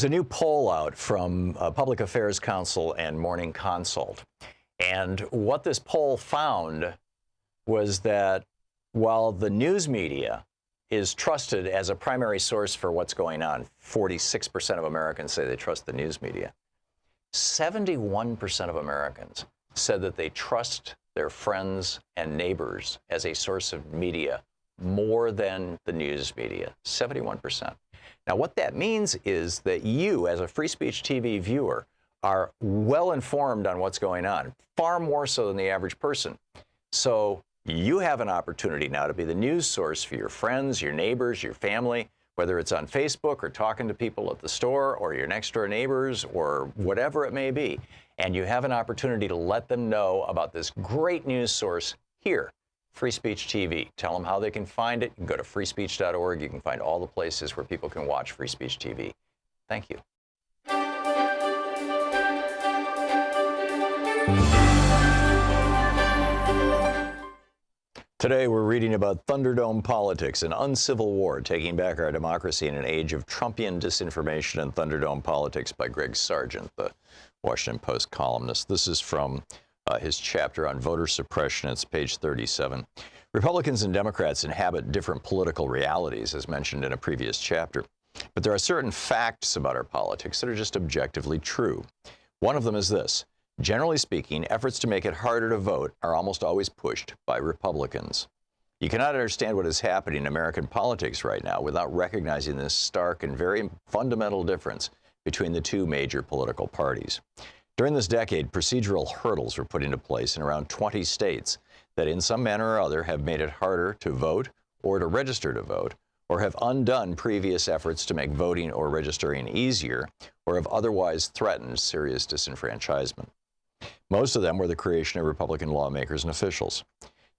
There's a new poll out from Public Affairs Council and Morning Consult. And what this poll found was that while the news media is trusted as a primary source for what's going on, 46% of Americans say they trust the news media, 71% of Americans said that they trust their friends and neighbors as a source of media more than the news media, 71%. Now, what that means is that you, as a Free Speech TV viewer, are well informed on what's going on, far more so than the average person. So you have an opportunity now to be the news source for your friends, your neighbors, your family, whether it's on Facebook or talking to people at the store or your next door neighbors or whatever it may be. And you have an opportunity to let them know about this great news source here, Free Speech TV. Tell them how they can find it. You can go to freespeech.org. You can find all the places where people can watch Free Speech TV. Thank you. Today, we're reading about Thunderdome politics, an uncivil war taking back our democracy in an age of Trumpian disinformation and Thunderdome politics by Greg Sargent, the Washington Post columnist. This is from his chapter on voter suppression. It's page 37. Republicans and Democrats inhabit different political realities, as mentioned in a previous chapter. But there are certain facts about our politics that are just objectively true. One of them is this. Generally speaking, efforts to make it harder to vote are almost always pushed by Republicans. You cannot understand what is happening in American politics right now without recognizing this stark and very fundamental difference between the two major political parties. During this decade, procedural hurdles were put into place in around 20 states that in some manner or other have made it harder to vote or to register to vote, or have undone previous efforts to make voting or registering easier, or have otherwise threatened serious disenfranchisement. Most of them were the creation of Republican lawmakers and officials.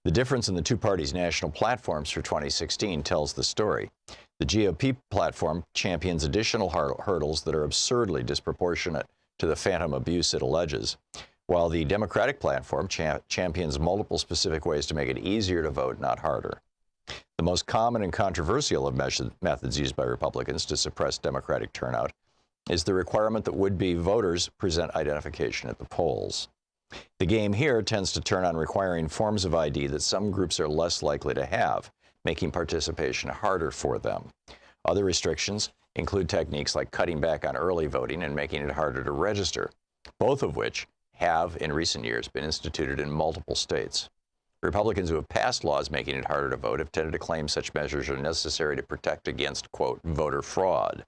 The difference in the two parties' national platforms for 2016 tells the story. The GOP platform champions additional hurdles that are absurdly disproportionate to the phantom abuse it alleges, while the Democratic platform champions multiple specific ways to make it easier to vote, not harder. The most common and controversial of methods used by Republicans to suppress Democratic turnout is the requirement that would-be voters present identification at the polls. The game here tends to turn on requiring forms of ID that some groups are less likely to have, making participation harder for them. Other restrictions include techniques like cutting back on early voting and making it harder to register, both of which have, in recent years, been instituted in multiple states. Republicans who have passed laws making it harder to vote have tended to claim such measures are necessary to protect against, quote, voter fraud.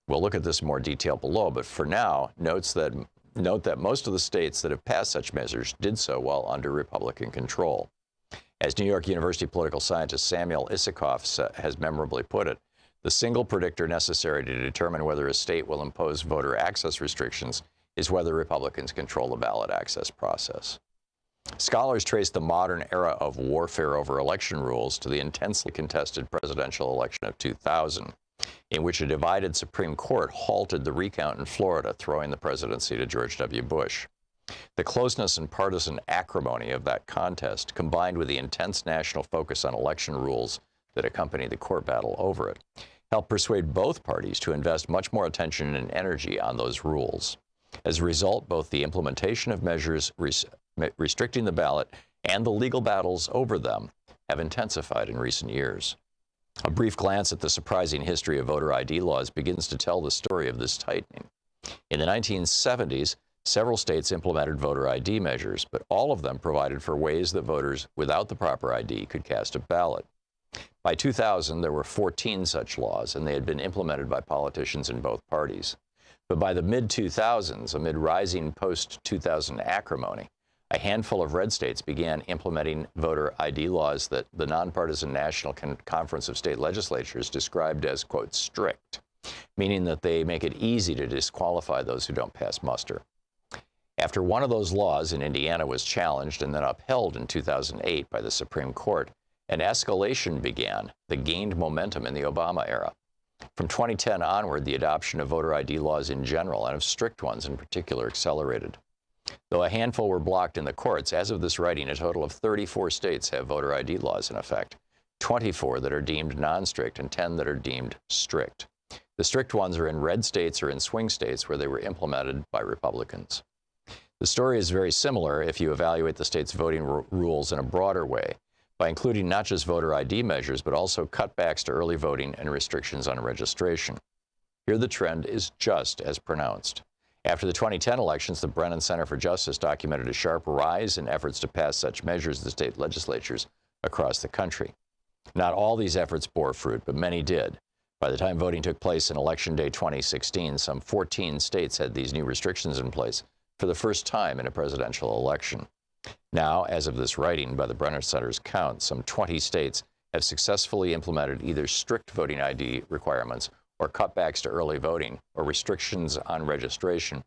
We'll look at this in more detail below, but for now, note that most of the states that have passed such measures did so while under Republican control. As New York University political scientist Samuel Isikoff has memorably put it, the single predictor necessary to determine whether a state will impose voter access restrictions is whether Republicans control the ballot access process. Scholars trace the modern era of warfare over election rules to the intensely contested presidential election of 2000, in which a divided Supreme Court halted the recount in Florida, throwing the presidency to George W. Bush. The closeness and partisan acrimony of that contest, combined with the intense national focus on election rules that accompanied the court battle over it, helped persuade both parties to invest much more attention and energy on those rules. As a result, both the implementation of measures restricting the ballot and the legal battles over them have intensified in recent years. A brief glance at the surprising history of voter ID laws begins to tell the story of this tightening. In the 1970s, several states implemented voter ID measures, but all of them provided for ways that voters without the proper ID could cast a ballot. By 2000, there were 14 such laws, and they had been implemented by politicians in both parties. But by the mid-2000s, amid rising post-2000 acrimony, a handful of red states began implementing voter ID laws that the nonpartisan National Conference of State Legislatures described as, quote, strict, meaning that they make it easy to disqualify those who don't pass muster. After one of those laws in Indiana was challenged and then upheld in 2008 by the Supreme Court, an escalation began that gained momentum in the Obama era. From 2010 onward, the adoption of voter ID laws in general and of strict ones in particular accelerated. Though a handful were blocked in the courts, as of this writing, a total of 34 states have voter ID laws in effect, 24 that are deemed non-strict and 10 that are deemed strict. The strict ones are in red states or in swing states where they were implemented by Republicans. The story is very similar if you evaluate the state's voting rules in a broader way, by including not just voter ID measures, but also cutbacks to early voting and restrictions on registration. Here the trend is just as pronounced. After the 2010 elections, the Brennan Center for Justice documented a sharp rise in efforts to pass such measures in the state legislatures across the country. Not all these efforts bore fruit, but many did. By the time voting took place in Election Day 2016, some 14 states had these new restrictions in place for the first time in a presidential election. Now, as of this writing, by the Brennan Center's count, some 20 states have successfully implemented either strict voting ID requirements or cutbacks to early voting or restrictions on registration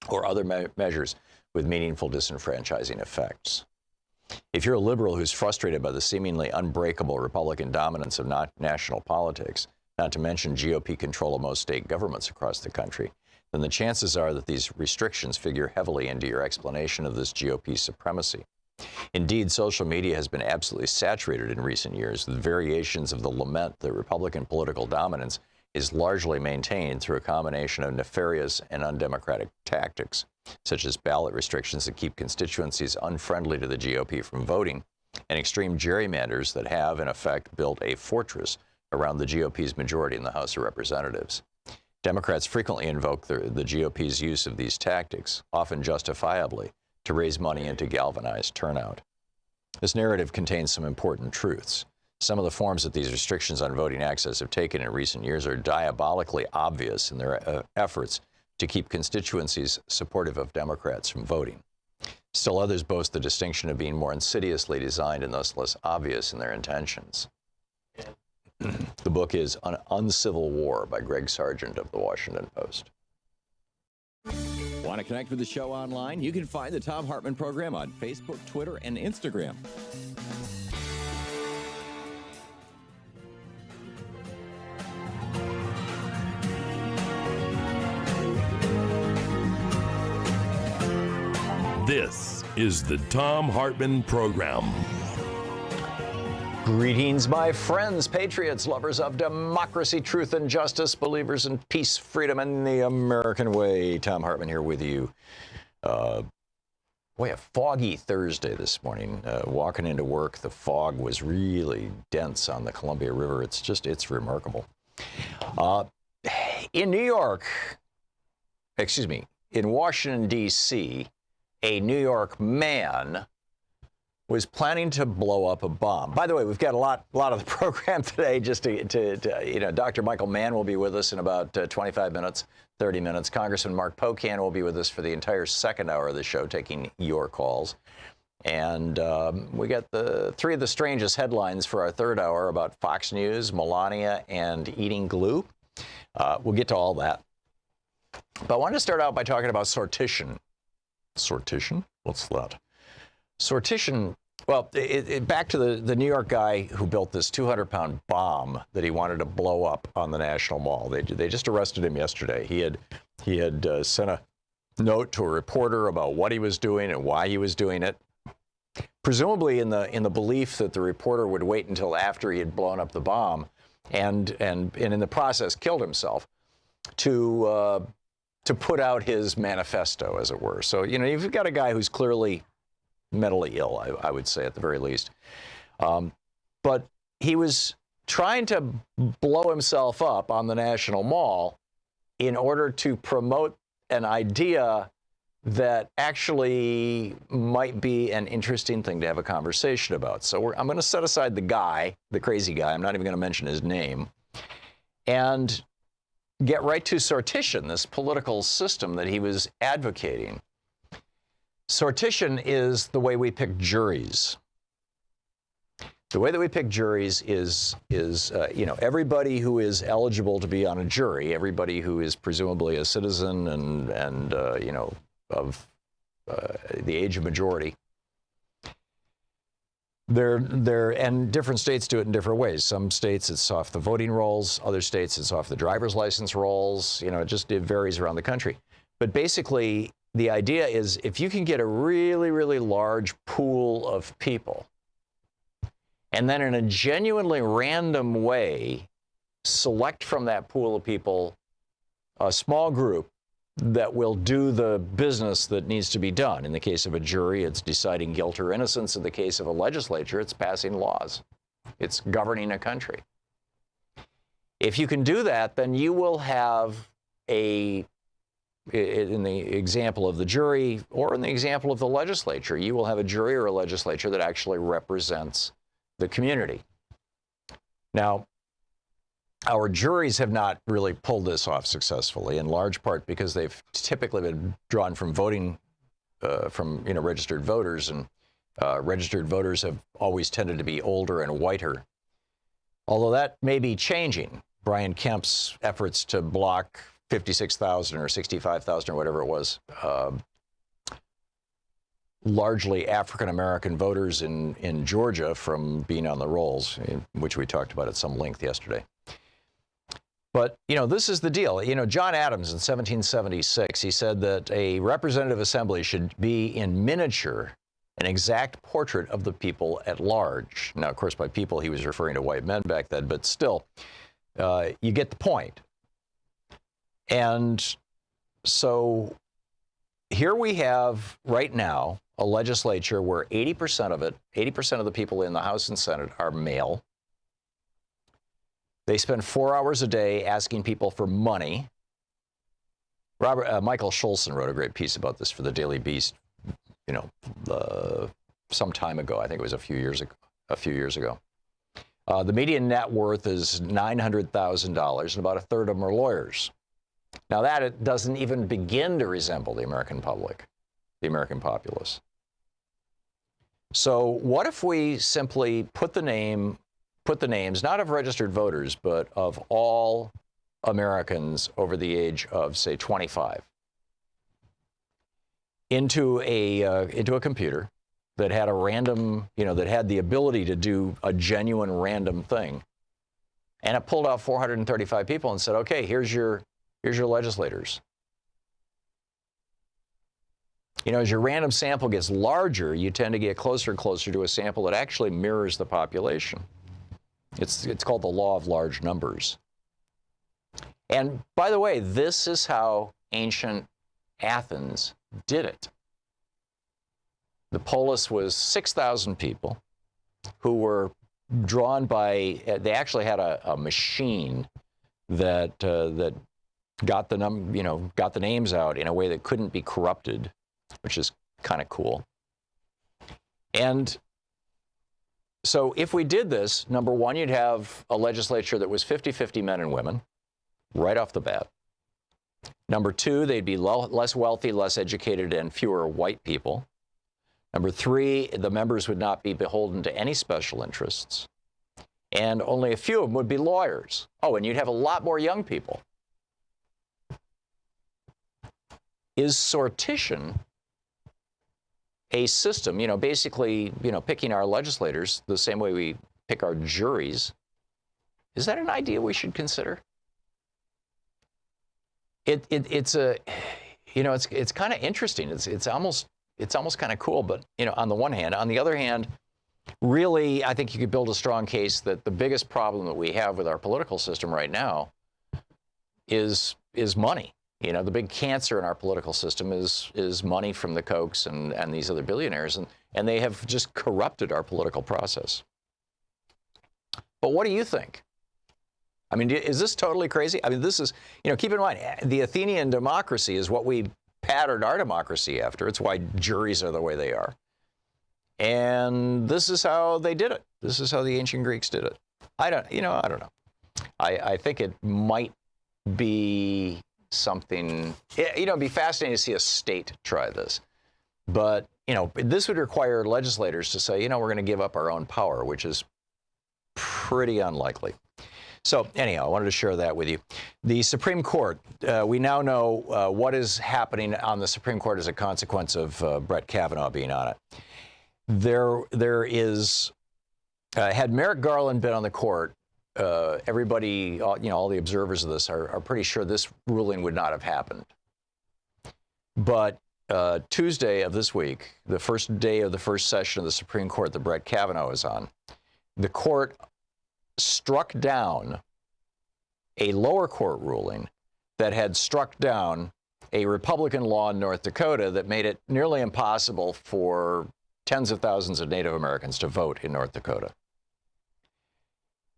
or other measures with meaningful disenfranchising effects. If you're a liberal who's frustrated by the seemingly unbreakable Republican dominance of national politics, not to mention GOP control of most state governments across the country, then the chances are that these restrictions figure heavily into your explanation of this GOP supremacy. Indeed, social media has been absolutely saturated in recent years with variations of the lament that Republican political dominance is largely maintained through a combination of nefarious and undemocratic tactics, such as ballot restrictions that keep constituencies unfriendly to the GOP from voting, and extreme gerrymanders that have, in effect, built a fortress around the GOP's majority in the House of Representatives. Democrats frequently invoke the GOP's use of these tactics, often justifiably, to raise money and to galvanize turnout. This narrative contains some important truths. Some of the forms that these restrictions on voting access have taken in recent years are diabolically obvious in their efforts to keep constituencies supportive of Democrats from voting. Still others boast the distinction of being more insidiously designed and thus less obvious in their intentions. The book is An Uncivil War by Greg Sargent of the Washington Post. Want to connect with the show online? You can find the Thom Hartmann Program on Facebook, Twitter, and Instagram. This is the Thom Hartmann Program. Greetings, my friends, patriots, lovers of democracy, truth, and justice, believers in peace, freedom, and the American way. Thom Hartmann here with you. A foggy Thursday this morning. Walking into work, the fog was really dense on the Columbia River. It's remarkable. In Washington, D.C., a New York man was planning to blow up a bomb. By the way, we've got a lot of the program today. Dr. Michael Mann will be with us in about 25 minutes, 30 minutes. Congressman Mark Pocan will be with us for the entire second hour of the show, taking your calls. And we got the three of the strangest headlines for our third hour about Fox News, Melania, and eating glue. We'll get to all that. But I wanted to start out by talking about sortition. Sortition? What's that? Sortition, well, back to the New York guy who built this 200-pound bomb that he wanted to blow up on the National Mall. They just arrested him yesterday. He had sent a note to a reporter about what he was doing and why he was doing it, presumably in the belief that the reporter would wait until after he had blown up the bomb and in the process killed himself to put out his manifesto, as it were. So, you've got a guy who's clearly mentally ill, I would say, at the very least. But he was trying to blow himself up on the National Mall in order to promote an idea that actually might be an interesting thing to have a conversation about. So I'm going to set aside the crazy guy, I'm not even going to mention his name, and get right to sortition, this political system that he was advocating. Sortition is the way we pick juries. The way that we pick juries is everybody who is eligible to be on a jury, everybody who is presumably a citizen and of the age of majority. And different states do it in different ways. Some states it's off the voting rolls, other states it's off the driver's license rolls. It varies around the country. But basically, the idea is if you can get a really, really large pool of people, and then in a genuinely random way, select from that pool of people a small group that will do the business that needs to be done. In the case of a jury, it's deciding guilt or innocence. In the case of a legislature, it's passing laws. It's governing a country. If you can do that, then you will have in the example of the jury or in the example of the legislature, you will have a jury or a legislature that actually represents the community. Now, our juries have not really pulled this off successfully, in large part because they've typically been drawn from voting, from registered voters, and registered voters have always tended to be older and whiter. Although that may be changing. Brian Kemp's efforts to block 56,000 or 65,000 or whatever it was, largely African-American voters in Georgia from being on the rolls, which we talked about at some length yesterday. But, this is the deal. John Adams in 1776, he said that a representative assembly should be in miniature an exact portrait of the people at large. Now, of course, by people, he was referring to white men back then, but still, you get the point. And so here we have right now a legislature where 80% of the people in the House and Senate are male. They spend 4 hours a day asking people for money. Michael Scholson wrote a great piece about this for the Daily Beast, some time ago. I think it was a few years ago. The median net worth is $900,000, and about a third of them are lawyers. Now that it doesn't even begin to resemble the American public, the American populace. So what if we simply put the names not of registered voters, but of all Americans over the age of, say, 25 into a computer that had a random, that had the ability to do a genuine random thing, and it pulled out 435 people and said, okay, here's your legislators. As your random sample gets larger, you tend to get closer and closer to a sample that actually mirrors the population. It's called the law of large numbers. And by the way, this is how ancient Athens did it. The polis was 6,000 people who were drawn by, they actually had a machine that got the names out in a way that couldn't be corrupted, which is kind of cool. And so if we did this, number one, you'd have a legislature that was 50-50 men and women right off the bat. Number two, they'd be less wealthy, less educated, and fewer white people. Number three, the members would not be beholden to any special interests. And only a few of them would be lawyers. Oh, and you'd have a lot more young people. Is sortition a system, basically, picking our legislators the same way we pick our juries? Is that an idea we should consider? It's kind of interesting. It's almost kind of cool, but on the one hand, on the other hand, really, I think you could build a strong case that the biggest problem that we have with our political system right now is money. The big cancer in our political system is money from the Kochs and these other billionaires, and they have just corrupted our political process. But what do you think? I mean, is this totally crazy? I mean, this is, keep in mind, the Athenian democracy is what we patterned our democracy after. It's why juries are the way they are. And this is how they did it. This is how the ancient Greeks did it. I don't know. I think it might be something, it'd be fascinating to see a state try this. But, this would require legislators to say, we're going to give up our own power, which is pretty unlikely. So anyhow, I wanted to share that with you. The Supreme Court, we now know what is happening on the Supreme Court as a consequence of Brett Kavanaugh being on it. There is, had Merrick Garland been on the court, everybody, all the observers of this are pretty sure this ruling would not have happened. But Tuesday of this week, the first day of the first session of the Supreme Court that Brett Kavanaugh is on, the court struck down a lower court ruling that had struck down a Republican law in North Dakota that made it nearly impossible for tens of thousands of Native Americans to vote in North Dakota.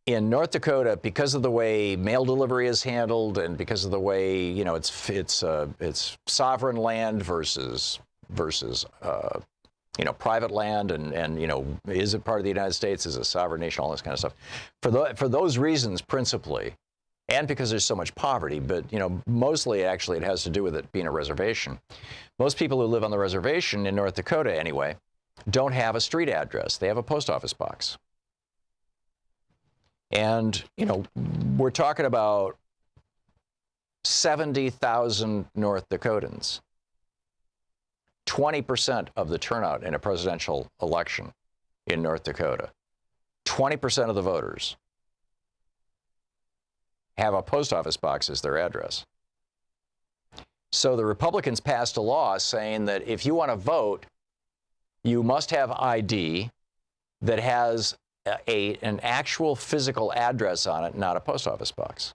In North Dakota, because of the way mail delivery is handled and because of the way, you know, it's sovereign land versus you know, private land, and you know, is it part of the United States? Is it a sovereign nation? All this kind of stuff. For those reasons, principally, and because there's so much poverty, but you know, mostly actually it has to do with it being a reservation. Most people who live on the reservation in North Dakota, anyway, don't have a street address. They have a post office box. And, you know, we're talking about 70,000 North Dakotans, 20% of the turnout in a presidential election in North Dakota, 20% of the voters have a post office box as their address. So the Republicans passed a law saying that if you want to vote, you must have ID that has an actual physical address on it, not a post office box.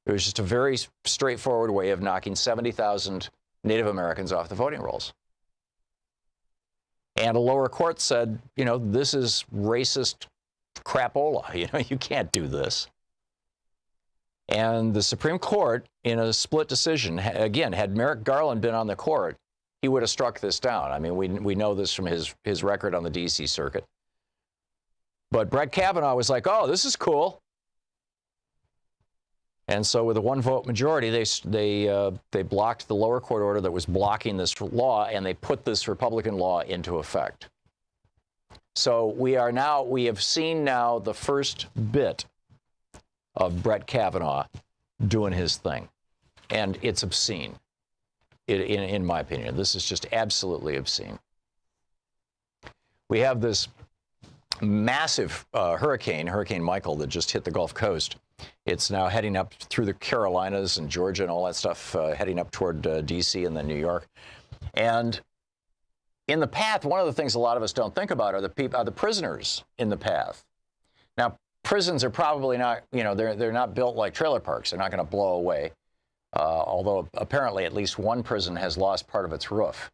It was just a very straightforward way of knocking 70,000 Native Americans off the voting rolls. And a lower court said, you know, this is racist crapola. You know, you can't do this. And the Supreme Court, in a split decision, again, had Merrick Garland been on the court, he would have struck this down. I mean, we know this from his record on the D.C. Circuit. But Brett Kavanaugh was like, oh, this is cool. And so with a one-vote majority, they blocked the lower court order that was blocking this law, and they put this Republican law into effect. So we have seen now the first bit of Brett Kavanaugh doing his thing. And it's obscene, in my opinion. This is just absolutely obscene. We have this massive Hurricane Michael, that just hit the Gulf Coast. It's now heading up through the Carolinas and Georgia and all that stuff, heading up toward D.C. and then New York. And in the path, one of the things a lot of us don't think about are the prisoners in the path. Now, prisons are probably not, you know, they're not built like trailer parks. They're not going to blow away, although apparently at least one prison has lost part of its roof.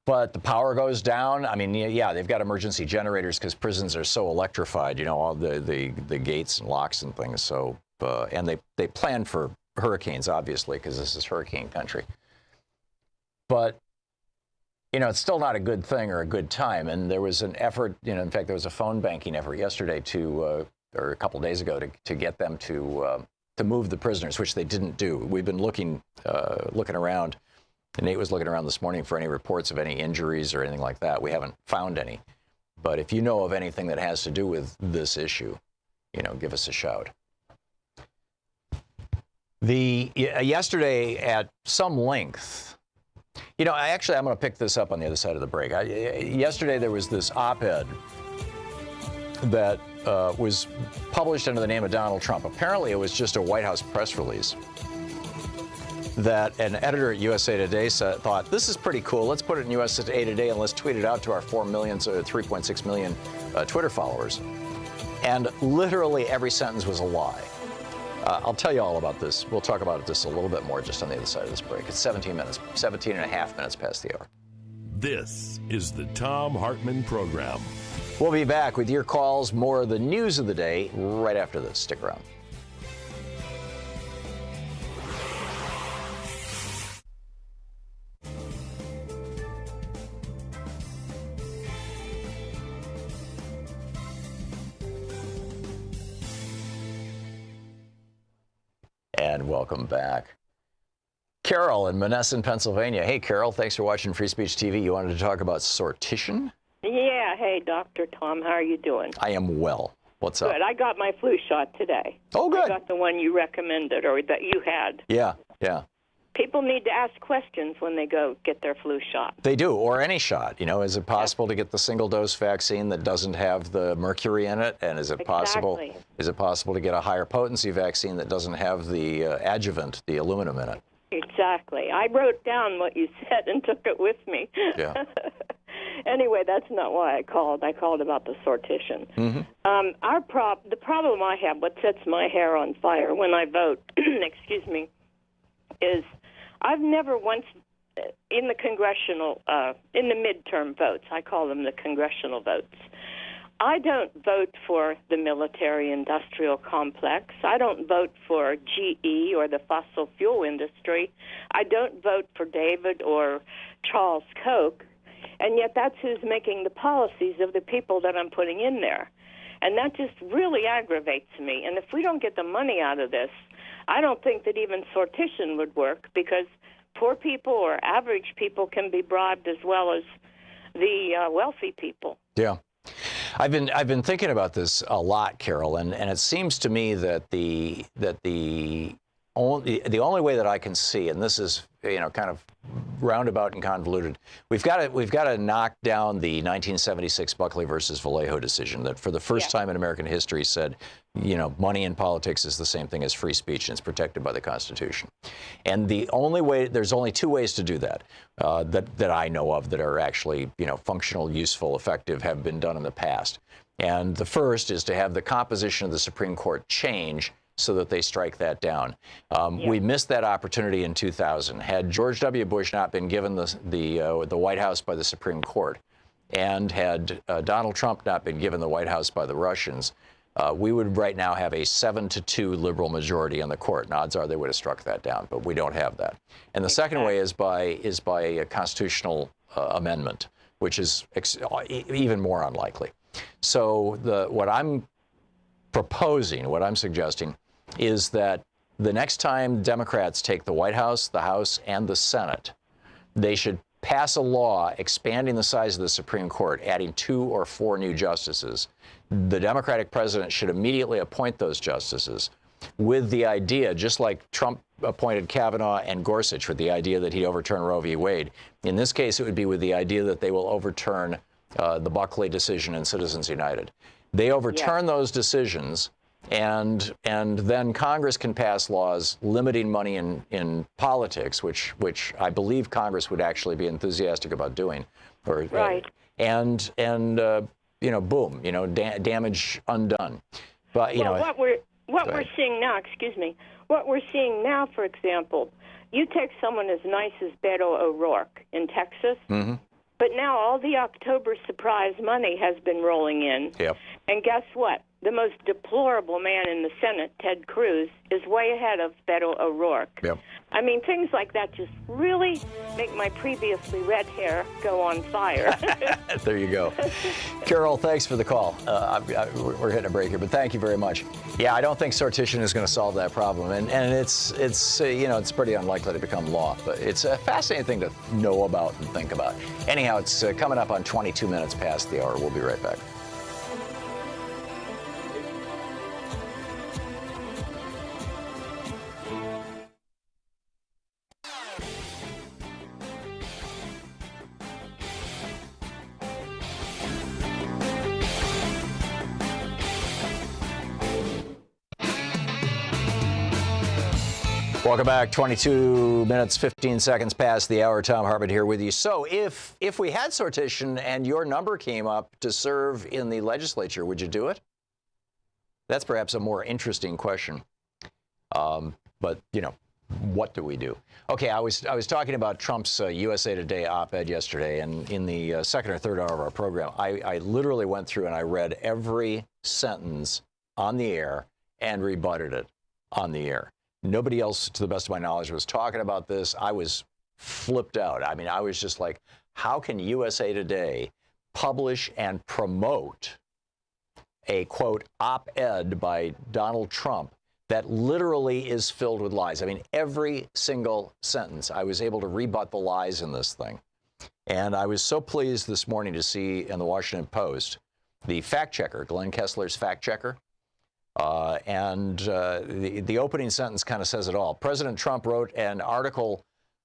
But the power goes down. I mean, yeah, they've got emergency generators because prisons are so electrified, you know, all the gates and locks and things. So, and they plan for hurricanes, obviously, because this is hurricane country. But, you know, it's still not a good thing or a good time. And there was an effort, you know, in fact, there was a phone banking effort yesterday or a couple of days ago to get them to move the prisoners, which they didn't do. We've been looking around. And Nate was looking around this morning for any reports of any injuries or anything like that. We haven't found any. But if you know of anything that has to do with this issue, you know, give us a shout. Yesterday at some length, you know, I'm going to pick this up on the other side of the break. Yesterday there was this op-ed that was published under the name of Donald Trump. Apparently it was just a White House press release that an editor at USA Today thought, this is pretty cool. Let's put it in USA Today and let's tweet it out to our 3.6 million Twitter followers. And literally every sentence was a lie. I'll tell you all about this. We'll talk about this a little bit more just on the other side of this break. It's 17 and a half minutes past the hour. This is the Thom Hartmann Program. We'll be back with your calls, more of the news of the day right after this. Stick around. And welcome back. Carol in Monessen, Pennsylvania. Hey, Carol, thanks for watching Free Speech TV. You wanted to talk about sortition? Yeah. Hey, Dr. Tom, how are you doing? I am well. What's up? Good. I got my flu shot today. Oh, good. I got the one you recommended or that you had. Yeah. People need to ask questions when they go get their flu shot. They do, or any shot. You know, is it possible to get the single-dose vaccine that doesn't have the mercury in it? And is it possible to get a higher potency vaccine that doesn't have the adjuvant, the aluminum in it? Exactly. I wrote down what you said and took it with me. Yeah. Anyway, that's not why I called. I called about the sortition. The problem I have, what sets my hair on fire when I vote, excuse me, is I've never once in the congressional, in the midterm votes, I call them the congressional votes, I don't vote for the military-industrial complex. I don't vote for GE or the fossil fuel industry. I don't vote for David or Charles Koch, and yet that's who's making the policies of the people that I'm putting in there. And that just really aggravates me. And if we don't get the money out of this, I don't think that even sortition would work, because poor people or average people can be bribed as well as the wealthy people. Yeah. I've been thinking about this a lot, Carol, and it seems to me that the only way that I can see, and this is kind of roundabout and convoluted, we've got to knock down the 1976 Buckley versus Vallejo decision that for the first time in American history said, money in politics is the same thing as free speech and it's protected by the Constitution. And the only way, there's only two ways to do that, that I know of that are actually, functional, useful, effective, have been done in the past. And the first is to have the composition of the Supreme Court change so that they strike that down. We missed that opportunity in 2000. Had George W. Bush not been given the White House by the Supreme Court, and had Donald Trump not been given the White House by the Russians, we would right now have a 7-2 liberal majority on the court. And odds are they would have struck that down, but we don't have that. And the second way is by a constitutional amendment, which is even more unlikely. So what I'm proposing, what I'm suggesting, is that the next time Democrats take the White House, the House, and the Senate, they should pass a law expanding the size of the Supreme Court, adding 2 or 4 new justices. The Democratic president should immediately appoint those justices with the idea, just like Trump appointed Kavanaugh and Gorsuch with the idea that he'd overturn Roe v. Wade. In this case, it would be with the idea that they will overturn the Buckley decision in Citizens United. They overturn those decisions, and then Congress can pass laws limiting money in politics, which I believe Congress would actually be enthusiastic about doing. And boom, damage undone. But what we're seeing now, what we're seeing now, for example, you take someone as nice as Beto O'Rourke in Texas. But now all the October surprise money has been rolling in. Yep. And guess what? The most deplorable man in the Senate, Ted Cruz, is way ahead of Beto O'Rourke. Yep. I mean, things like that just really make my previously red hair go on fire. There you go. Carol, thanks for the call. We're hitting a break here, but thank you very much. Yeah, I don't think sortition is going to solve that problem, and it's pretty unlikely to become law, but it's a fascinating thing to know about and think about. Anyhow, it's coming up on 22 minutes past the hour. We'll be right back. Welcome back. 22 minutes, 15 seconds past the hour. Thom Hartmann here with you. So if we had sortition and your number came up to serve in the legislature, would you do it? That's perhaps a more interesting question. But, what do we do? Okay, I was talking about Trump's USA Today op-ed yesterday, and in the second or third hour of our program, I literally went through and I read every sentence on the air and rebutted it on the air. Nobody else, to the best of my knowledge, was talking about this. I was flipped out. I mean, I was just like, how can USA Today publish and promote a, quote, op-ed by Donald Trump that literally is filled with lies? I mean, every single sentence, I was able to rebut the lies in this thing. And I was so pleased this morning to see in the Washington Post, the fact checker, Glenn Kessler's fact checker, the opening sentence kind of says it all. President Trump wrote an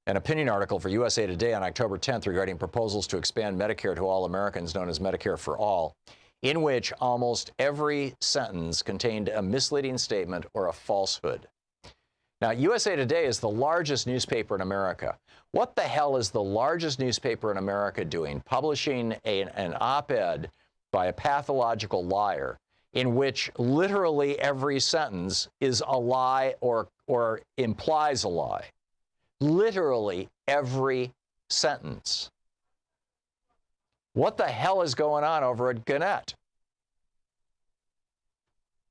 opinion article for USA Today on October 10th regarding proposals to expand Medicare to all Americans, known as Medicare for All, in which almost every sentence contained a misleading statement or a falsehood. Now, USA Today is the largest newspaper in America. What the hell is the largest newspaper in America doing, publishing an op-ed by a pathological liar in which literally every sentence is a lie or implies a lie? Literally every sentence. What the hell is going on over at Gannett?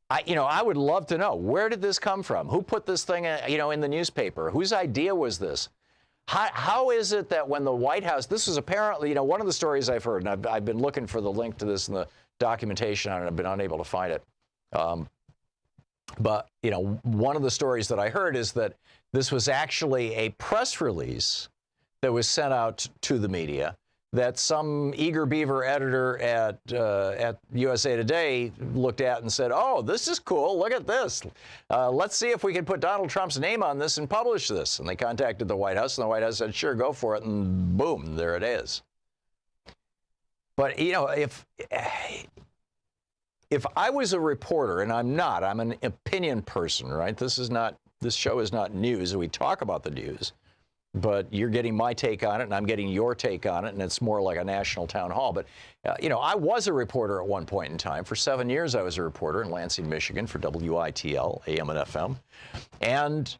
I would love to know, where did this come from? Who put this thing, in the newspaper? Whose idea was this? How is it that when the White House, this was apparently, one of the stories I've heard, and I've been looking for the link to this in the documentation on it, I've been unable to find it. But one of the stories that I heard is that this was actually a press release that was sent out to the media that some eager beaver editor at USA Today looked at and said, oh, this is cool, look at this. Let's see if we can put Donald Trump's name on this and publish this. And they contacted the White House, and the White House said, sure, go for it, and boom, there it is. But, if I was a reporter, and I'm not, I'm an opinion person, right? This show is not news. We talk about the news. But you're getting my take on it, and I'm getting your take on it, and it's more like a national town hall. But, I was a reporter at one point in time. For 7 years, I was a reporter in Lansing, Michigan for WITL, AM and FM. And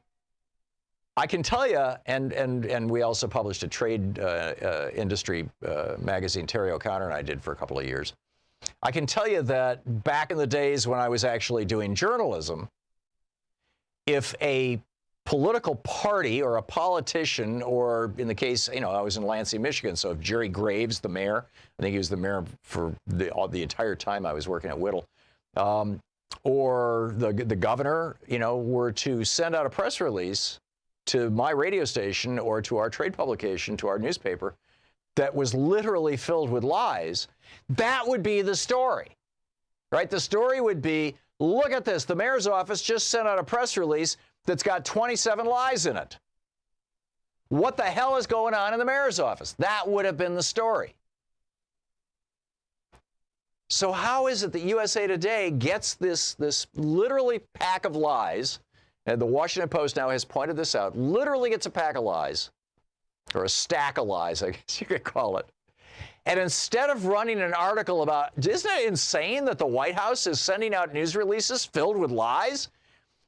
I can tell you, and we also published a trade industry magazine, Terry O'Connor and I did for a couple of years. I can tell you that back in the days when I was actually doing journalism, if a political party or a politician, or in the case, I was in Lansing, Michigan, so if Jerry Graves, the mayor, I think he was the mayor for the entire time I was working at Whittle, or the governor, were to send out a press release to my radio station or to our trade publication, to our newspaper, that was literally filled with lies, that would be the story, right? The story would be, look at this, the mayor's office just sent out a press release that's got 27 lies in it. What the hell is going on in the mayor's office? That would have been the story. So how is it that USA Today gets this literally pack of lies, and the Washington Post now has pointed this out, literally gets a pack of lies, or a stack of lies, I guess you could call it. And instead of running an article about, isn't it insane that the White House is sending out news releases filled with lies?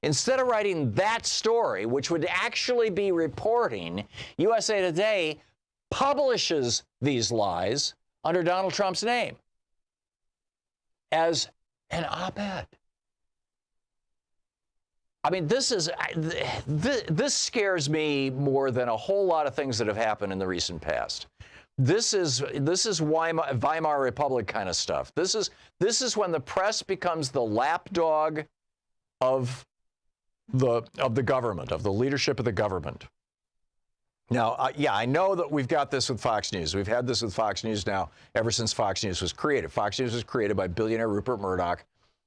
Instead of writing that story, which would actually be reporting, USA Today publishes these lies under Donald Trump's name as an op-ed. I mean, this scares me more than a whole lot of things that have happened in the recent past. This is Weimar Republic kind of stuff. This is when the press becomes the lapdog of the government, of the leadership of the government. Now, I know that we've got this with Fox News. We've had this with Fox News now ever since Fox News was created. Fox News was created by billionaire Rupert Murdoch,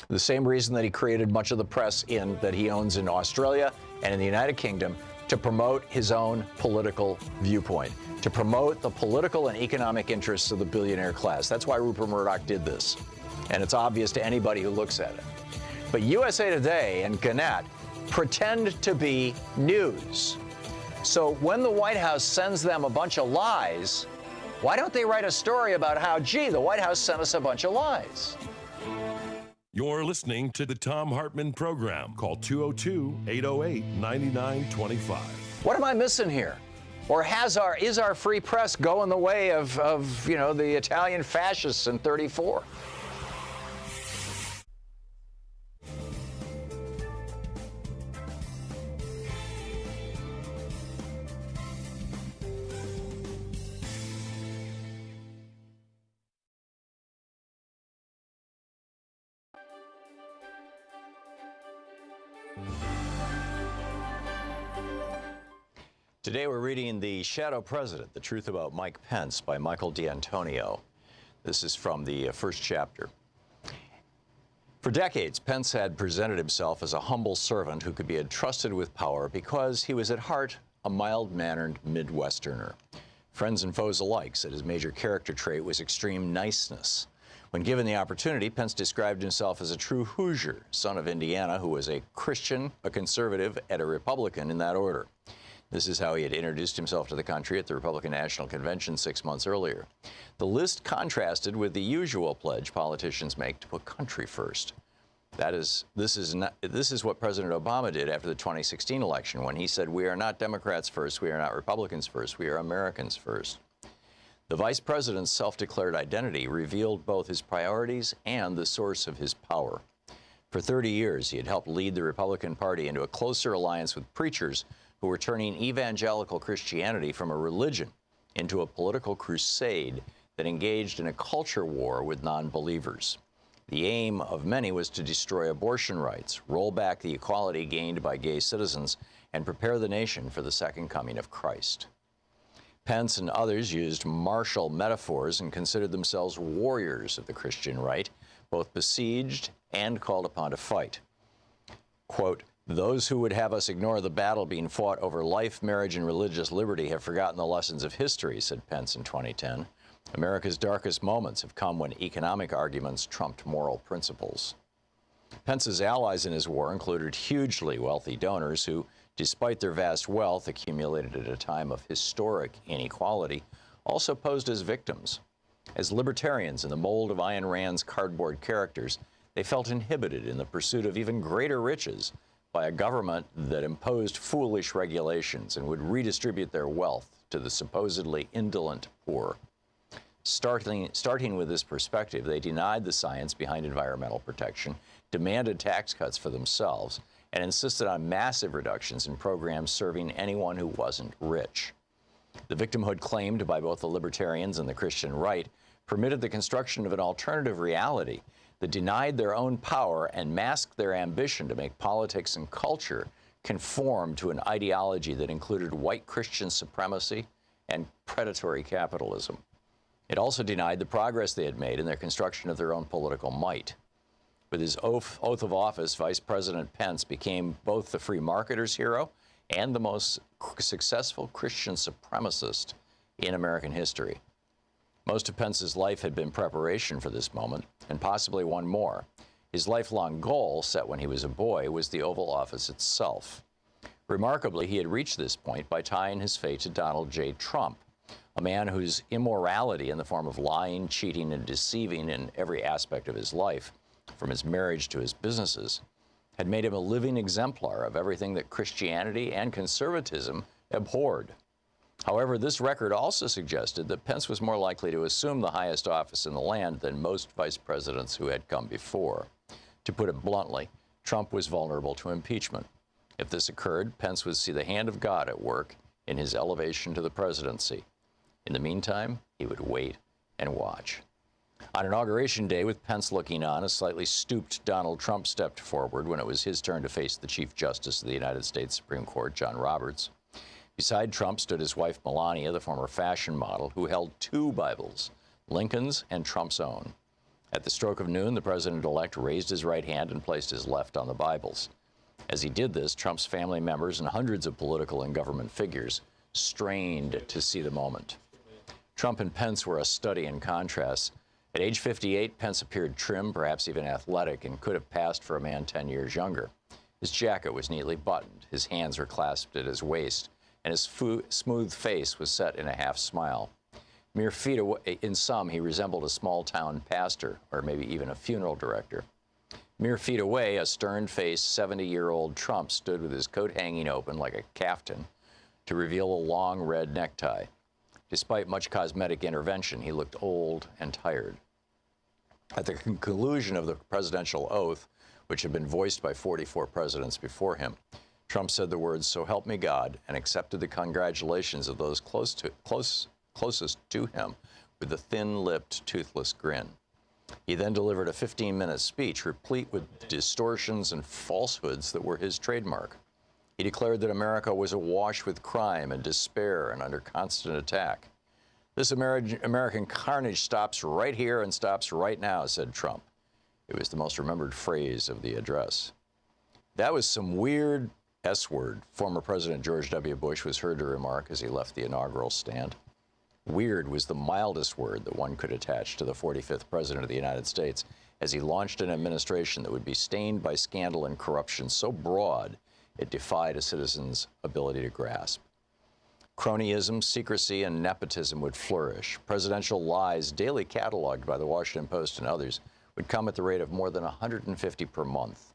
the same reason that he created much of the press that he owns in Australia and in the United Kingdom, to promote his own political viewpoint, to promote the political and economic interests of the billionaire class. That's why Rupert Murdoch did this. And it's obvious to anybody who looks at it. But USA Today and Gannett pretend to be news. So when the White House sends them a bunch of lies, why don't they write a story about how, gee, the White House sent us a bunch of lies? You're listening to the Thom Hartmann Program. Call 202-808-9925. What am I missing here? Or is our free press going the way of the Italian fascists in 34? Today we're reading The Shadow President, The Truth About Mike Pence by Michael D'Antonio. This is from the first chapter. For decades, Pence had presented himself as a humble servant who could be entrusted with power because he was at heart a mild-mannered Midwesterner. Friends and foes alike said his major character trait was extreme niceness. When given the opportunity, Pence described himself as a true Hoosier, son of Indiana, who was a Christian, a conservative, and a Republican in that order. This is how he had introduced himself to the country at the Republican National Convention 6 months earlier. The list contrasted with the usual pledge politicians make to put country first. This is what President Obama did after the 2016 election when he said, "We are not Democrats first, we are not Republicans first, we are Americans first." The vice president's self-declared identity revealed both his priorities and the source of his power. For 30 years, he had helped lead the Republican Party into a closer alliance with preachers who were turning evangelical Christianity from a religion into a political crusade that engaged in a culture war with non-believers. The aim of many was to destroy abortion rights, roll back the equality gained by gay citizens, and prepare the nation for the second coming of Christ. Pence and others used martial metaphors and considered themselves warriors of the Christian right, both besieged and called upon to fight. Quote, "Those who would have us ignore the battle being fought over life, marriage, and religious liberty have forgotten the lessons of history," said Pence in 2010. "America's darkest moments have come when economic arguments trumped moral principles." Pence's allies in his war included hugely wealthy donors who, despite their vast wealth accumulated at a time of historic inequality, also posed as victims. As libertarians in the mold of Ayn Rand's cardboard characters, they felt inhibited in the pursuit of even greater riches by a government that imposed foolish regulations and would redistribute their wealth to the supposedly indolent poor. Starting with this perspective, they denied the science behind environmental protection, demanded tax cuts for themselves, and insisted on massive reductions in programs serving anyone who wasn't rich. The victimhood claimed by both the libertarians and the Christian right permitted the construction of an alternative reality that denied their own power and masked their ambition to make politics and culture conform to an ideology that included white Christian supremacy and predatory capitalism. It also denied the progress they had made in their construction of their own political might. With his oath of office, Vice President Pence became both the free marketer's hero and the most successful Christian supremacist in American history. Most of Pence's life had been preparation for this moment, and possibly one more. His lifelong goal, set when he was a boy, was the Oval Office itself. Remarkably, he had reached this point by tying his fate to Donald J. Trump, a man whose immorality in the form of lying, cheating, and deceiving in every aspect of his life, from his marriage to his businesses, had made him a living exemplar of everything that Christianity and conservatism abhorred. However, this record also suggested that Pence was more likely to assume the highest office in the land than most vice presidents who had come before. To put it bluntly, Trump was vulnerable to impeachment. If this occurred, Pence would see the hand of God at work in his elevation to the presidency. In the meantime, he would wait and watch. On Inauguration Day, with Pence looking on, a slightly stooped Donald Trump stepped forward when it was his turn to face the Chief Justice of the United States Supreme Court, John Roberts. Beside Trump stood his wife, Melania, the former fashion model, who held two Bibles, Lincoln's and Trump's own. At the stroke of noon, the president-elect raised his right hand and placed his left on the Bibles. As he did this, Trump's family members and hundreds of political and government figures strained to see the moment. Trump and Pence were a study in contrast. At age 58, Pence appeared trim, perhaps even athletic, and could have passed for a man 10 years younger. His jacket was neatly buttoned, his hands were clasped at his waist, and his smooth face was set in a half smile. Mere feet away, in sum, he resembled a small-town pastor, or maybe even a funeral director. Mere feet away, a stern-faced 70-year-old Trump stood with his coat hanging open like a caftan to reveal a long red necktie. Despite much cosmetic intervention, he looked old and tired. At the conclusion of the presidential oath, which had been voiced by 44 presidents before him, Trump said the words, "So help me God," and accepted the congratulations of those closest to him with a thin-lipped, toothless grin. He then delivered a 15-minute speech replete with distortions and falsehoods that were his trademark. He declared that America was awash with crime and despair and under constant attack. "This American carnage stops right here and stops right now," said Trump. It was the most remembered phrase of the address. "That was some weird S-word," former President George W. Bush was heard to remark as he left the inaugural stand. Weird was the mildest word that one could attach to the 45th President of the United States as he launched an administration that would be stained by scandal and corruption so broad it defied a citizen's ability to grasp. Cronyism, secrecy, and nepotism would flourish. Presidential lies, daily cataloged by the Washington Post and others, would come at the rate of more than 150 per month.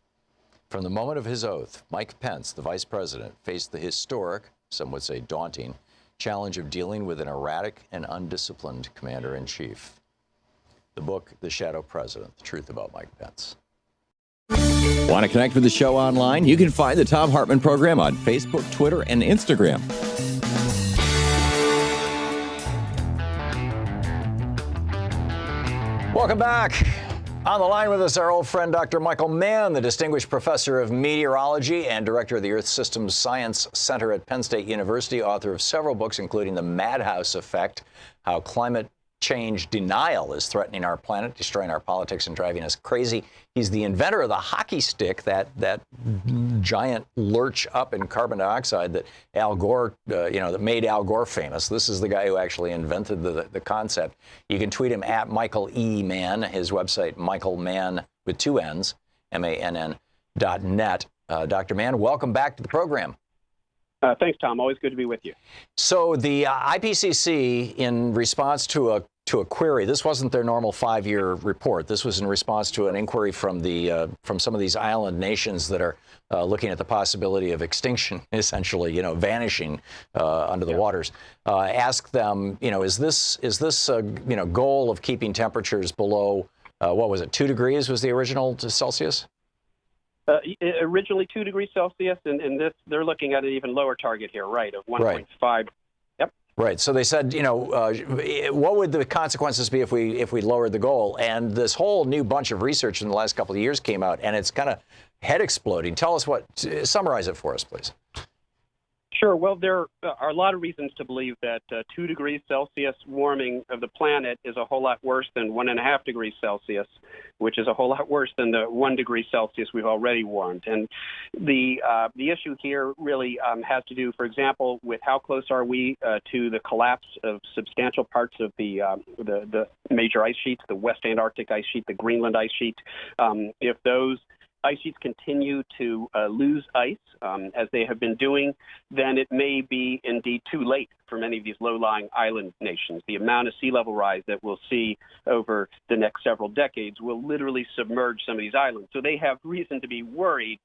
From the moment of his oath, Mike Pence, the vice president, faced the historic, some would say daunting, challenge of dealing with an erratic and undisciplined commander-in-chief. The book, The Shadow President, The Truth About Mike Pence. Want to connect with the show online? You can find the Thom Hartmann Program on Facebook, Twitter, and Instagram. Welcome back. On the line with us, our old friend Dr. Michael Mann, the Distinguished Professor of Meteorology and Director of the Earth Systems Science Center at Penn State University, author of several books, including The Madhouse Effect, How Climate Change Denial is Threatening Our Planet, Destroying Our Politics, and Driving Us Crazy. He's the inventor of the hockey stick, that giant lurch up in carbon dioxide that Al Gore, that made Al Gore famous. This is the guy who actually invented the concept. You can tweet him at Michael E. Mann. His website, Michael Mann with two N's, MANN.net. Dr. Mann, welcome back to the program. Thanks, Tom. Always good to be with you. So the IPCC, in response to a query, this wasn't their normal 5-year report. This was in response to an inquiry from some of these island nations that are looking at the possibility of extinction, essentially, vanishing under the waters. Asked them, is this goal of keeping temperatures below, 2 degrees was the original Celsius? Originally 2 degrees Celsius, and this they're looking at an even lower target here, right, of 1.5. Right. Yep. Right. So they said, what would the consequences be if we lowered the goal? And this whole new bunch of research in the last couple of years came out, and it's kind of head exploding. Tell us summarize it for us, please. Sure. Well, there are a lot of reasons to believe that 2 degrees Celsius warming of the planet is a whole lot worse than 1.5 degrees Celsius, which is a whole lot worse than the 1 degree Celsius we've already warmed. And the issue here really has to do, for example, with how close are we to the collapse of substantial parts of the major ice sheets, the West Antarctic ice sheet, the Greenland ice sheet. If those ice sheets continue to lose ice, as they have been doing, then it may be indeed too late for many of these low-lying island nations. The amount of sea level rise that we'll see over the next several decades will literally submerge some of these islands. So they have reason to be worried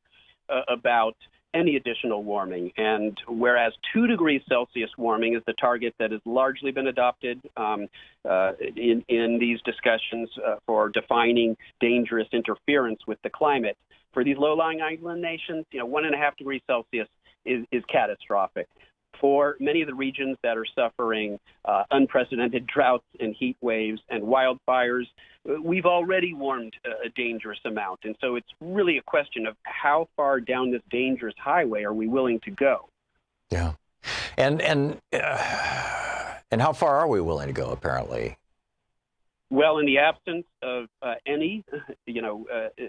about any additional warming. And whereas 2 degrees Celsius warming is the target that has largely been adopted in these discussions for defining dangerous interference with the climate, for these low-lying island nations, 1.5 degrees Celsius is catastrophic. For many of the regions that are suffering unprecedented droughts and heat waves and wildfires, we've already warmed a dangerous amount. And so it's really a question of how far down this dangerous highway are we willing to go? Yeah. And how far are we willing to go, apparently? Well, in the absence of any,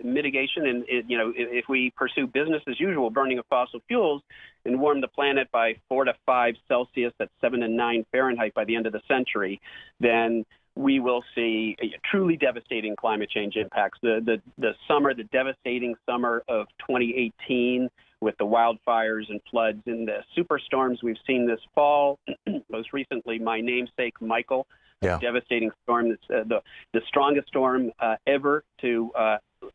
mitigation, and if we pursue business as usual, burning of fossil fuels, and warm the planet by 4 to 5 Celsius, at 7 to 9 Fahrenheit by the end of the century, then we will see truly devastating climate change impacts. The devastating summer of 2018, with the wildfires and floods and the superstorms we've seen this fall, most recently my namesake Michael. Yeah. Devastating storm. That's the strongest storm ever to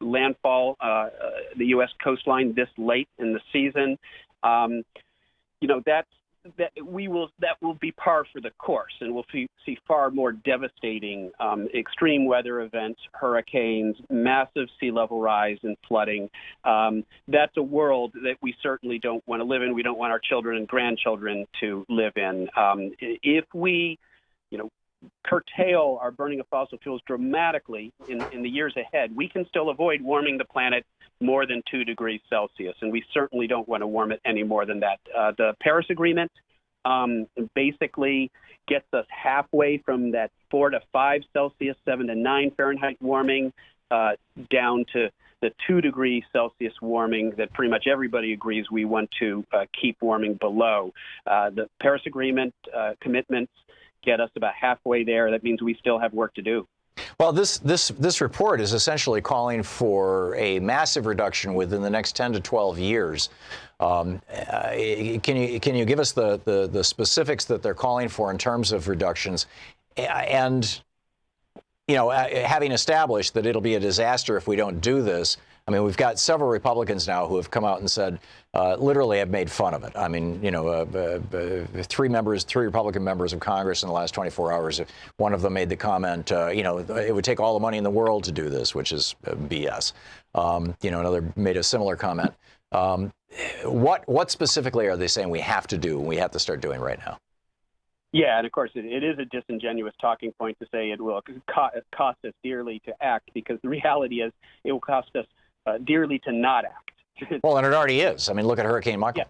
landfall the U.S. coastline this late in the season. That will be par for the course, and we'll see far more devastating extreme weather events, hurricanes, massive sea level rise, and flooding. That's a world that we certainly don't want to live in. We don't want our children and grandchildren to live in. If we, curtail our burning of fossil fuels dramatically in the years ahead, we can still avoid warming the planet more than 2 degrees Celsius, and we certainly don't want to warm it any more than that. The Paris Agreement basically gets us halfway from that 4 to 5 Celsius, 7 to 9 Fahrenheit warming down to the 2 degree Celsius warming that pretty much everybody agrees we want to keep warming below. The Paris Agreement commitments get us about halfway there. That means we still have work to do. Well, this report is essentially calling for a massive reduction within the next 10 to 12 years. Can you give us the specifics that they're calling for in terms of reductions? And, having established that it'll be a disaster if we don't do this, I mean, we've got several Republicans now who have come out and said, literally have made fun of it. I mean, three Republican members of Congress in the last 24 hours, one of them made the comment, it would take all the money in the world to do this, which is BS. Another made a similar comment. What specifically are they saying we have to do and we have to start doing right now? Yeah, and of course, it is a disingenuous talking point to say it will cost us dearly to act, because the reality is it will cost us dearly to not act. Well, and it already is. I mean, look at Hurricane Michael. Yeah.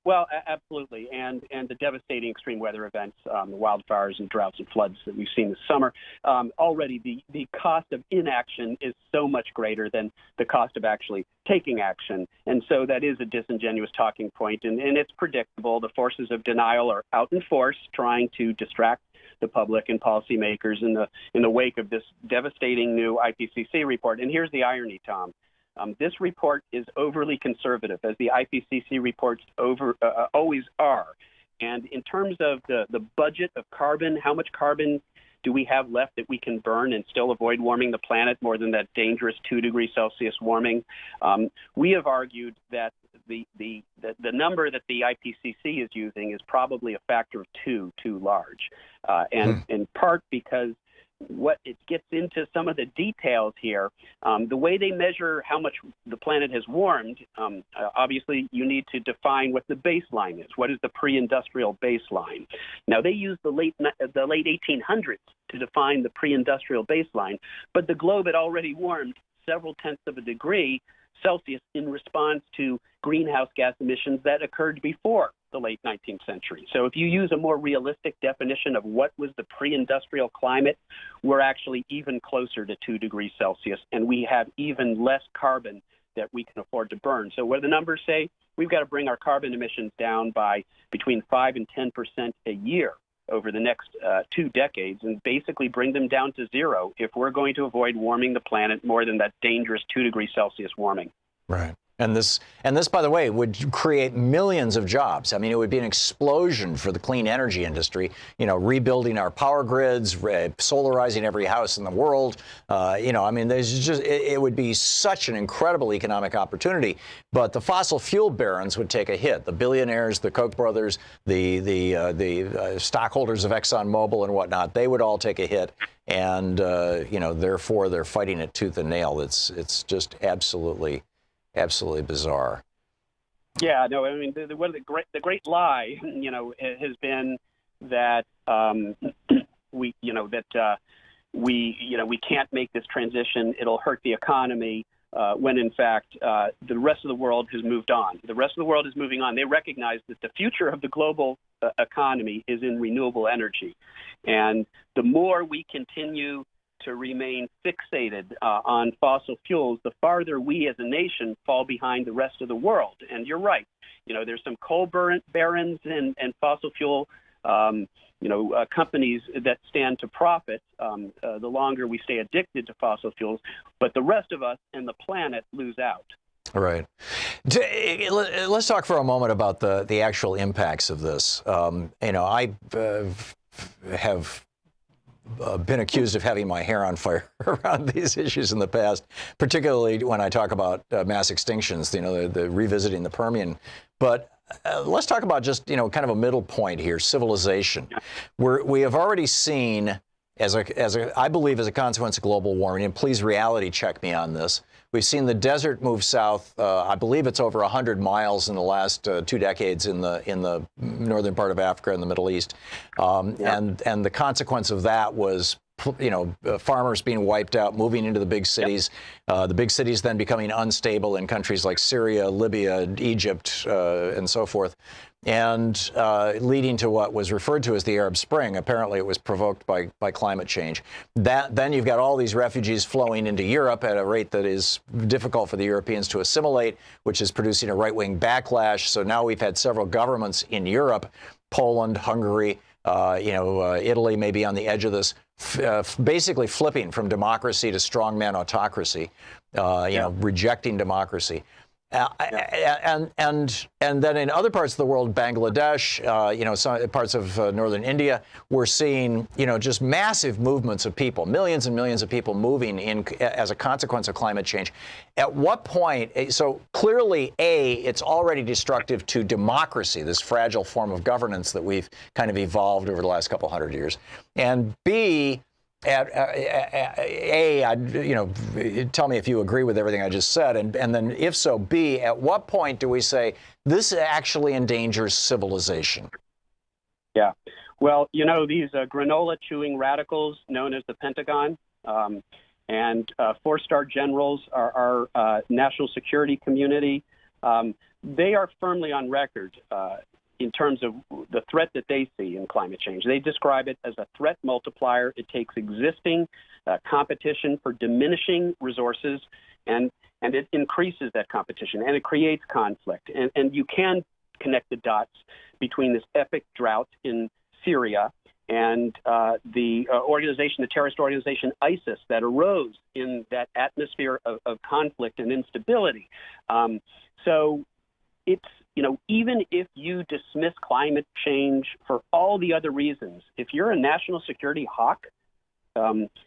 Well, absolutely, and the devastating extreme weather events, the wildfires and droughts and floods that we've seen this summer. Already, the cost of inaction is so much greater than the cost of actually taking action, and so that is a disingenuous talking point, and it's predictable. The forces of denial are out in force, trying to distract the public and policymakers in the wake of this devastating new IPCC report. And here's the irony, Tom. This report is overly conservative, as the IPCC reports always are. And in terms of the budget of carbon, how much carbon do we have left that we can burn and still avoid warming the planet more than that dangerous 2 degrees Celsius warming? We have argued that the number that the IPCC is using is probably a factor of 2 too large, and in part because what it gets into some of the details here. The way they measure how much the planet has warmed, obviously you need to define what the baseline is. What is the pre-industrial baseline? Now, they use the late 1800s to define the pre-industrial baseline, but the globe had already warmed several tenths of a degree Celsius in response to greenhouse gas emissions that occurred before the late 19th century. So if you use a more realistic definition of what was the pre-industrial climate, we're actually even closer to 2 degrees Celsius, and we have even less carbon that we can afford to burn. So what do the numbers say? We've got to bring our carbon emissions down by between 5 and 10% a year over the next 2 decades, and basically bring them down to zero if we're going to avoid warming the planet more than that dangerous 2 degrees Celsius warming. Right. And this, by the way, would create millions of jobs. I mean, it would be an explosion for the clean energy industry, rebuilding our power grids, solarizing every house in the world. It would be such an incredible economic opportunity. But the fossil fuel barons would take a hit. The billionaires, the Koch brothers, the stockholders of ExxonMobil and whatnot, they would all take a hit. And, therefore, they're fighting it tooth and nail. It's just absolutely bizarre. Yeah, no, I mean, the great lie, has been that we can't make this transition. It'll hurt the economy. When in fact the rest of the world has moved on. The rest of the world is moving on. They recognize that the future of the global economy is in renewable energy, and the more we continue to remain fixated on fossil fuels, the farther we as a nation fall behind the rest of the world. And you're right. There's some coal barons and fossil fuel companies that stand to profit the longer we stay addicted to fossil fuels, but the rest of us and the planet lose out. Right. Let's talk for a moment about the actual impacts of this. I have been accused of having my hair on fire around these issues in the past, particularly when I talk about mass extinctions, the revisiting the Permian. But let's talk about just, kind of a middle point here, civilization. We have already seen, I believe, as a consequence of global warming, and please reality check me on this, we've seen the desert move south. I believe it's over 100 miles in the last 2 decades in the northern part of Africa and the Middle East. And the consequence of that was, farmers being wiped out, moving into the big cities, the big cities then becoming unstable in countries like Syria, Libya, Egypt, and so forth, and leading to what was referred to as the Arab Spring. Apparently, it was provoked by climate change. Then you've got all these refugees flowing into Europe at a rate that is difficult for the Europeans to assimilate, which is producing a right-wing backlash. So now we've had several governments in Europe, Poland, Hungary, Italy may be on the edge of this, basically flipping from democracy to strongman autocracy, rejecting democracy. And then in other parts of the world, Bangladesh, some parts of northern India, we're seeing, just massive movements of people, millions and millions of people moving in as a consequence of climate change. At what point, so clearly, A, it's already destructive to democracy, this fragile form of governance that we've kind of evolved over the last couple hundred years. And B, tell me if you agree with everything I just said, and then if so, B, at what point do we say this actually endangers civilization? Yeah, well, these granola-chewing radicals known as the Pentagon and four-star generals, our national security community, they are firmly on record in terms of the threat that they see in climate change. They describe it as a threat multiplier. It takes existing competition for diminishing resources, and it increases that competition, and it creates conflict. And you can connect the dots between this epic drought in Syria and the terrorist organization ISIS that arose in that atmosphere of conflict and instability. So it's, even if you dismiss climate change for all the other reasons, if you're a national security hawk,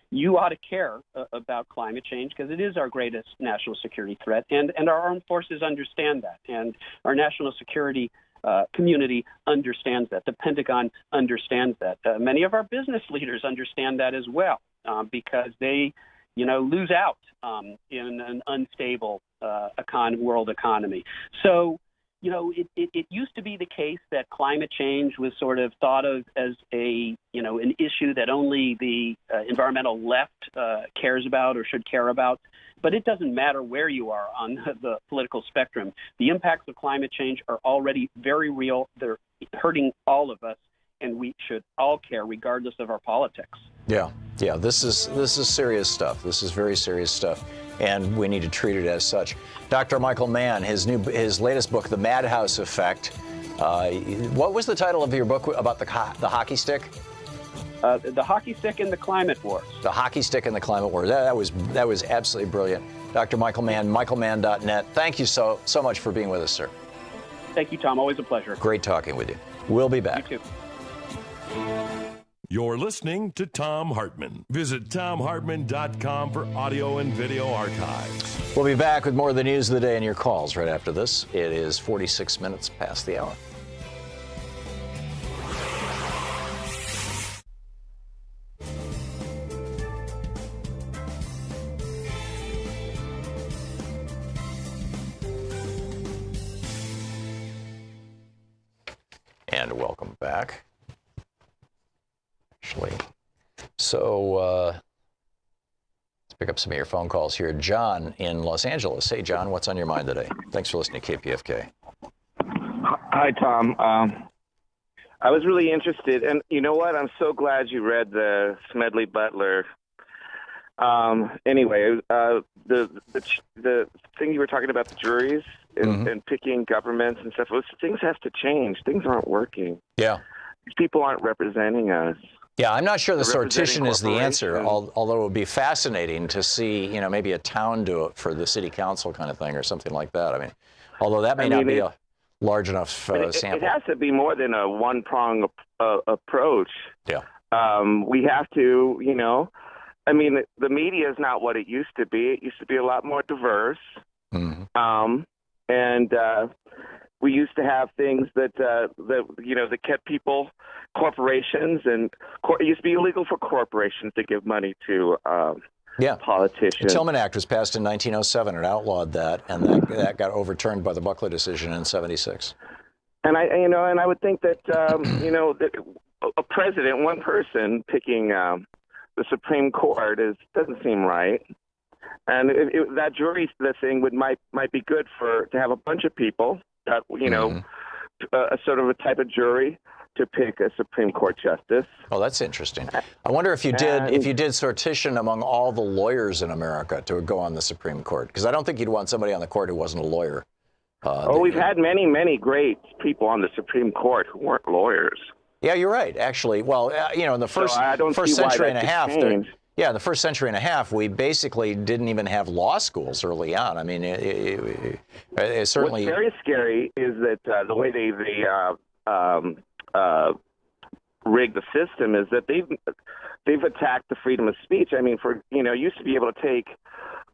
you ought to care about climate change because it is our greatest national security threat. And our armed forces understand that. And our national security community understands that. The Pentagon understands that. Many of our business leaders understand that as well because they, lose out in an unstable world economy. So, it used to be the case that climate change was sort of thought of as an issue that only the environmental left cares about or should care about. But it doesn't matter where you are on the political spectrum. The impacts of climate change are already very real. They're hurting all of us, and we should all care regardless of our politics. Yeah. This is serious stuff. This is very serious stuff, and we need to treat it as such. Dr. Michael Mann, his latest book, The Madhouse Effect. What was the title of your book about the hockey stick? The hockey stick and the climate wars. The hockey stick and the climate wars. That was absolutely brilliant. Dr. Michael Mann, michaelmann.net. Thank you so much for being with us, sir. Thank you, Tom. Always a pleasure. Great talking with you. We'll be back. You too. You're listening to Thom Hartmann. Visit thomhartmann.com for audio and video archives. We'll be back with more of the news of the day and your calls right after this. It is 46 minutes past the hour. And welcome back. So let's pick up some of your phone calls here. John in Los Angeles. Hey, John, what's on your mind today? Thanks for listening to KPFK. Hi, Tom. I was really interested, and you know what? I'm so glad you read the Smedley Butler. Anyway, the thing you were talking about, the juries and picking governments and stuff, things have to change. Things aren't working. Yeah. These people aren't representing us. Yeah, I'm not sure the sortition is the answer, although it would be fascinating to see, maybe a town do it for the city council kind of thing or something like that. I mean, although that may not be a large enough sample. It has to be more than a one-prong approach. Yeah. We have to, the media is not what it used to be. It used to be a lot more diverse. Mm-hmm. We used to have things that kept people, corporations, and it used to be illegal for corporations to give money to politicians. The Tillman Act was passed in 1907 and outlawed that, and that got overturned by the Buckley decision in '76. And I would think that that a president, one person picking the Supreme Court doesn't seem right. And that jury thing might be good to have a bunch of people. A sort of a type of jury to pick a Supreme Court justice. Oh, that's interesting. I wonder if you did sortition among all the lawyers in America to go on the Supreme Court, because I don't think you'd want somebody on the court who wasn't a lawyer. We've had many, many great people on the Supreme Court who weren't lawyers. Yeah, you're right. Actually, well, in the first I don't first see why century that and a could half, change. in the first century and a half, we basically didn't even have law schools early on. I mean, it certainly. What's very scary is that the way they rig the system is that they've attacked the freedom of speech. I mean, used to be able to take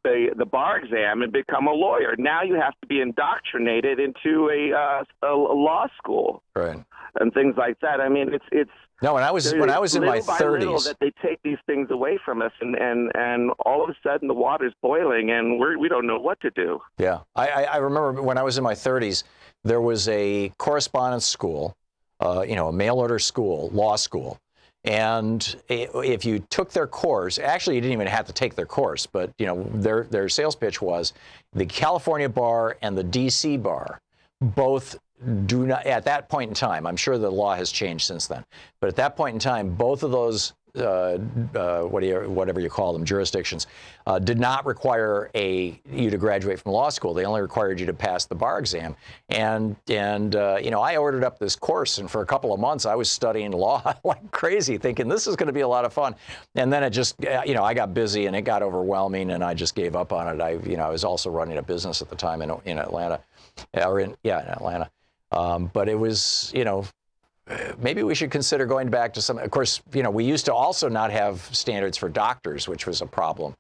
the bar exam and become a lawyer. Now you have to be indoctrinated into a law school, Right, and things like that. I mean, it's no. When I was in my 30s, that they take these things away from us, and all of a sudden the water's boiling, and we don't know what to do. Yeah, I remember when I was in my 30s, there was a correspondence school, a mail order school, law school. And if you took their course, actually you didn't even have to take their course, but their sales pitch was the California bar and the DC bar both do not, at that point in time, I'm sure the law has changed since then, but at that point in time, both of those whatever you call them, jurisdictions, did not require you to graduate from law school. They only required you to pass the bar exam. And I ordered up this course, and for a couple of months, I was studying law like crazy, thinking this is going to be a lot of fun. And then it just, I got busy and it got overwhelming, and I just gave up on it. I was also running a business at the time in Atlanta, in Atlanta. But it was, maybe we should consider going back to some. Of course, we used to also not have standards for doctors, which was a problem.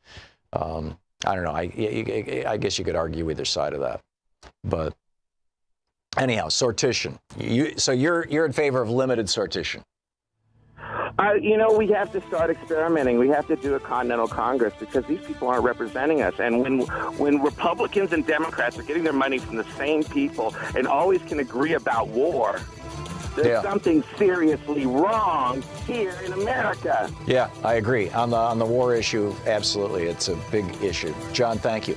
I don't know. I guess you could argue either side of that. But anyhow, sortition. So you're in favor of limited sortition? We have to start experimenting. We have to do a Continental Congress because these people aren't representing us. And when Republicans and Democrats are getting their money from the same people and always can agree about war, there's something seriously wrong here in America. Yeah, I agree. On the war issue, absolutely. It's a big issue. John, thank you.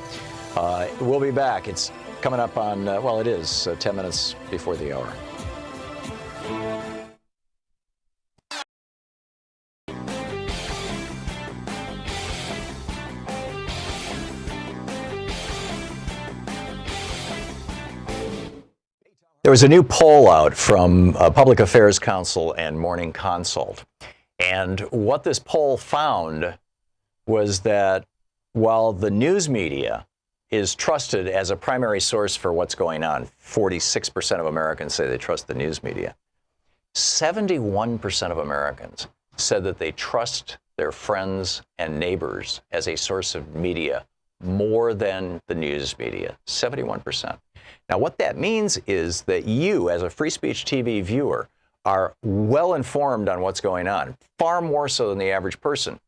We'll be back. It's coming up on, it is 10 minutes before the hour. There was a new poll out from Public Affairs Council and Morning Consult. And what this poll found was that while the news media is trusted as a primary source for what's going on, 46% of Americans say they trust the news media, 71% of Americans said that they trust their friends and neighbors as a source of media more than the news media, 71%. Now, what that means is that you, as a Free Speech TV viewer, are well informed on what's going on, far more so than the average person.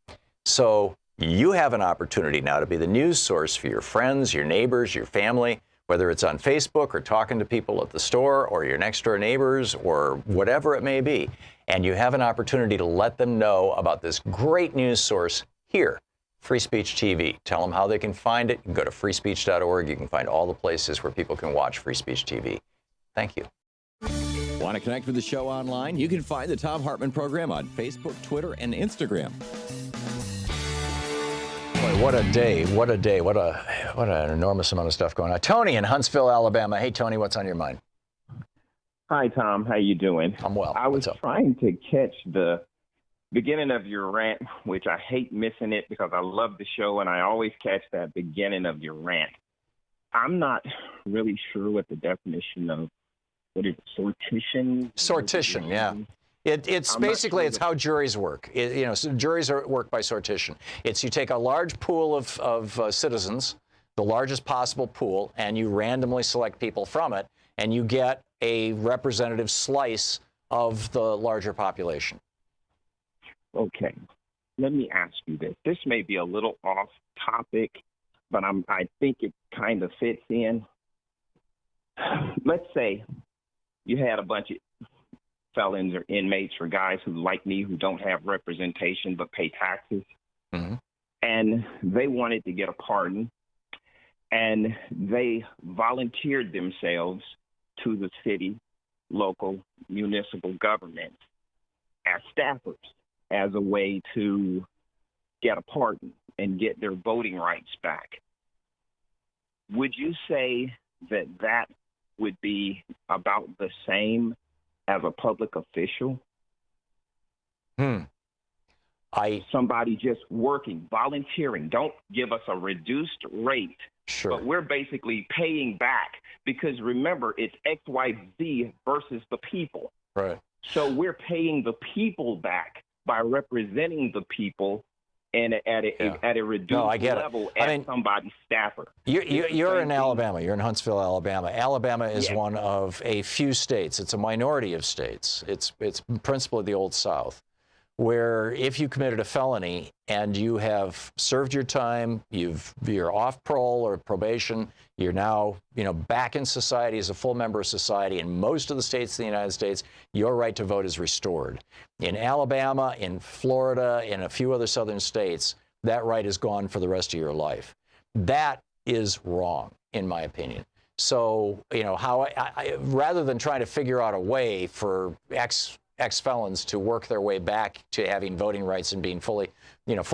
So you have an opportunity now to be the news source for your friends, your neighbors, your family, whether it's on Facebook or talking to people at the store or your next door neighbors or whatever it may be. And you have an opportunity to let them know about this great news source here. Free Speech TV. Tell them how they can find it. You can go to freespeech.org. You can find all the places where people can watch Free Speech TV. Thank you. Want to connect with the show online? You can find the Thom Hartmann Program on Facebook, Twitter, and Instagram. Boy, what a day. What a day. What an enormous amount of stuff going on. Tony in Huntsville, Alabama. Hey, Tony, what's on your mind? Hi, Tom. How you doing? I'm well. I was What's up? trying to catch the beginning of your rant, which I hate missing it because I love the show and I always catch that beginning of your rant. I'm not really sure what the definition of what is it, sortition? Sortition, yeah. It's basically it's how juries work. So juries work by sortition. It's you take a large pool of citizens, the largest possible pool, and you randomly select people from it, and you get a representative slice of the larger population. Okay, let me ask you this. This may be a little off topic, but I think it kind of fits in. Let's say you had a bunch of felons or inmates or guys who, like me, who don't have representation but pay taxes, and they wanted to get a pardon, and they volunteered themselves to the city, local, municipal government as staffers, as a way to get a pardon and get their voting rights back. Would you say that that would be about the same as a public official Somebody just working, volunteering. Don't give us a reduced rate, but we're basically paying back because remember, it's XYZ versus the people. Right. So we're paying the people back by representing the people and at a reduced level as somebody's staffer. You're in Alabama. You're in Huntsville, Alabama. Alabama is one of a few states. It's a minority of states. It's principally the Old South, where if you committed a felony and you have served your time, you're off parole or probation, you're now back in society as a full member of society. In most of the states in the United States, your right to vote is restored. In Alabama, in Florida, in a few other southern states, that right is gone for the rest of your life. That is wrong, in my opinion. So, how rather than trying to figure out a way for ex-felons to work their way back to having voting rights and being full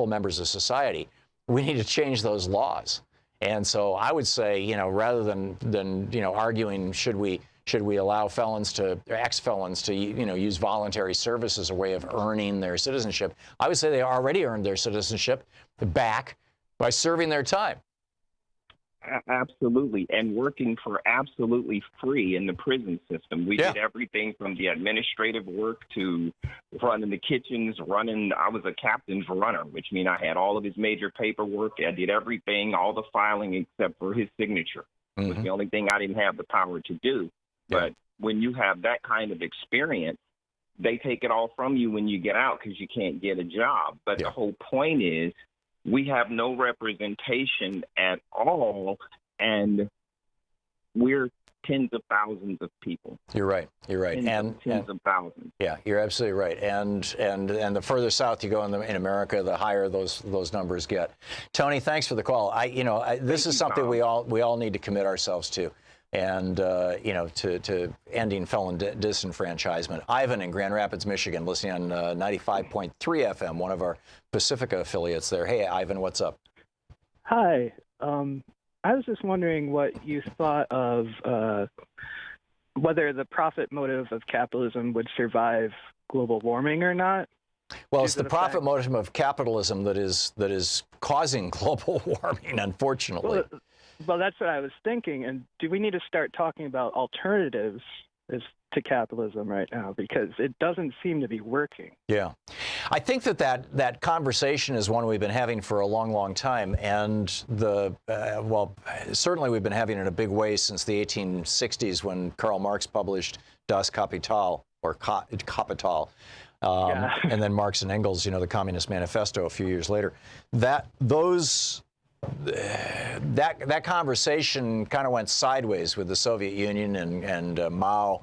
members of society, we need to change those laws. And so I would say, rather than arguing should we allow ex-felons to use voluntary service as a way of earning their citizenship, I would say they already earned their citizenship back by serving their time. Absolutely, and working for absolutely free in the prison system. We did everything from the administrative work to running the kitchens, I was a captain's runner, which means I had all of his major paperwork. I did everything, all the filing except for his signature. It was the only thing I didn't have the power to do. But when you have that kind of experience, they take it all from you when you get out because you can't get a job. But the whole point is, we have no representation at all, and we're tens of thousands of people. You're right. Tens of thousands. Yeah, you're absolutely right. And the further south you go in America, the higher those numbers get. Tony, thanks for the call. This is something we all need to commit ourselves to. And, to ending felon disenfranchisement. Ivan in Grand Rapids, Michigan, listening on 95.3 FM, one of our Pacifica affiliates there. Hey, Ivan, what's up? Hi. I was just wondering what you thought of whether the profit motive of capitalism would survive global warming or not. Well, it's the profit motive of capitalism that is causing global warming, unfortunately. Well, that's what I was thinking. And do we need to start talking about alternatives to capitalism right now? Because it doesn't seem to be working. Yeah. I think that conversation is one we've been having for a long, long time. And certainly we've been having it in a big way since the 1860s when Karl Marx published Das Kapital, or Kapital. And then Marx and Engels, the Communist Manifesto a few years later. That conversation kind of went sideways with the Soviet Union and Mao,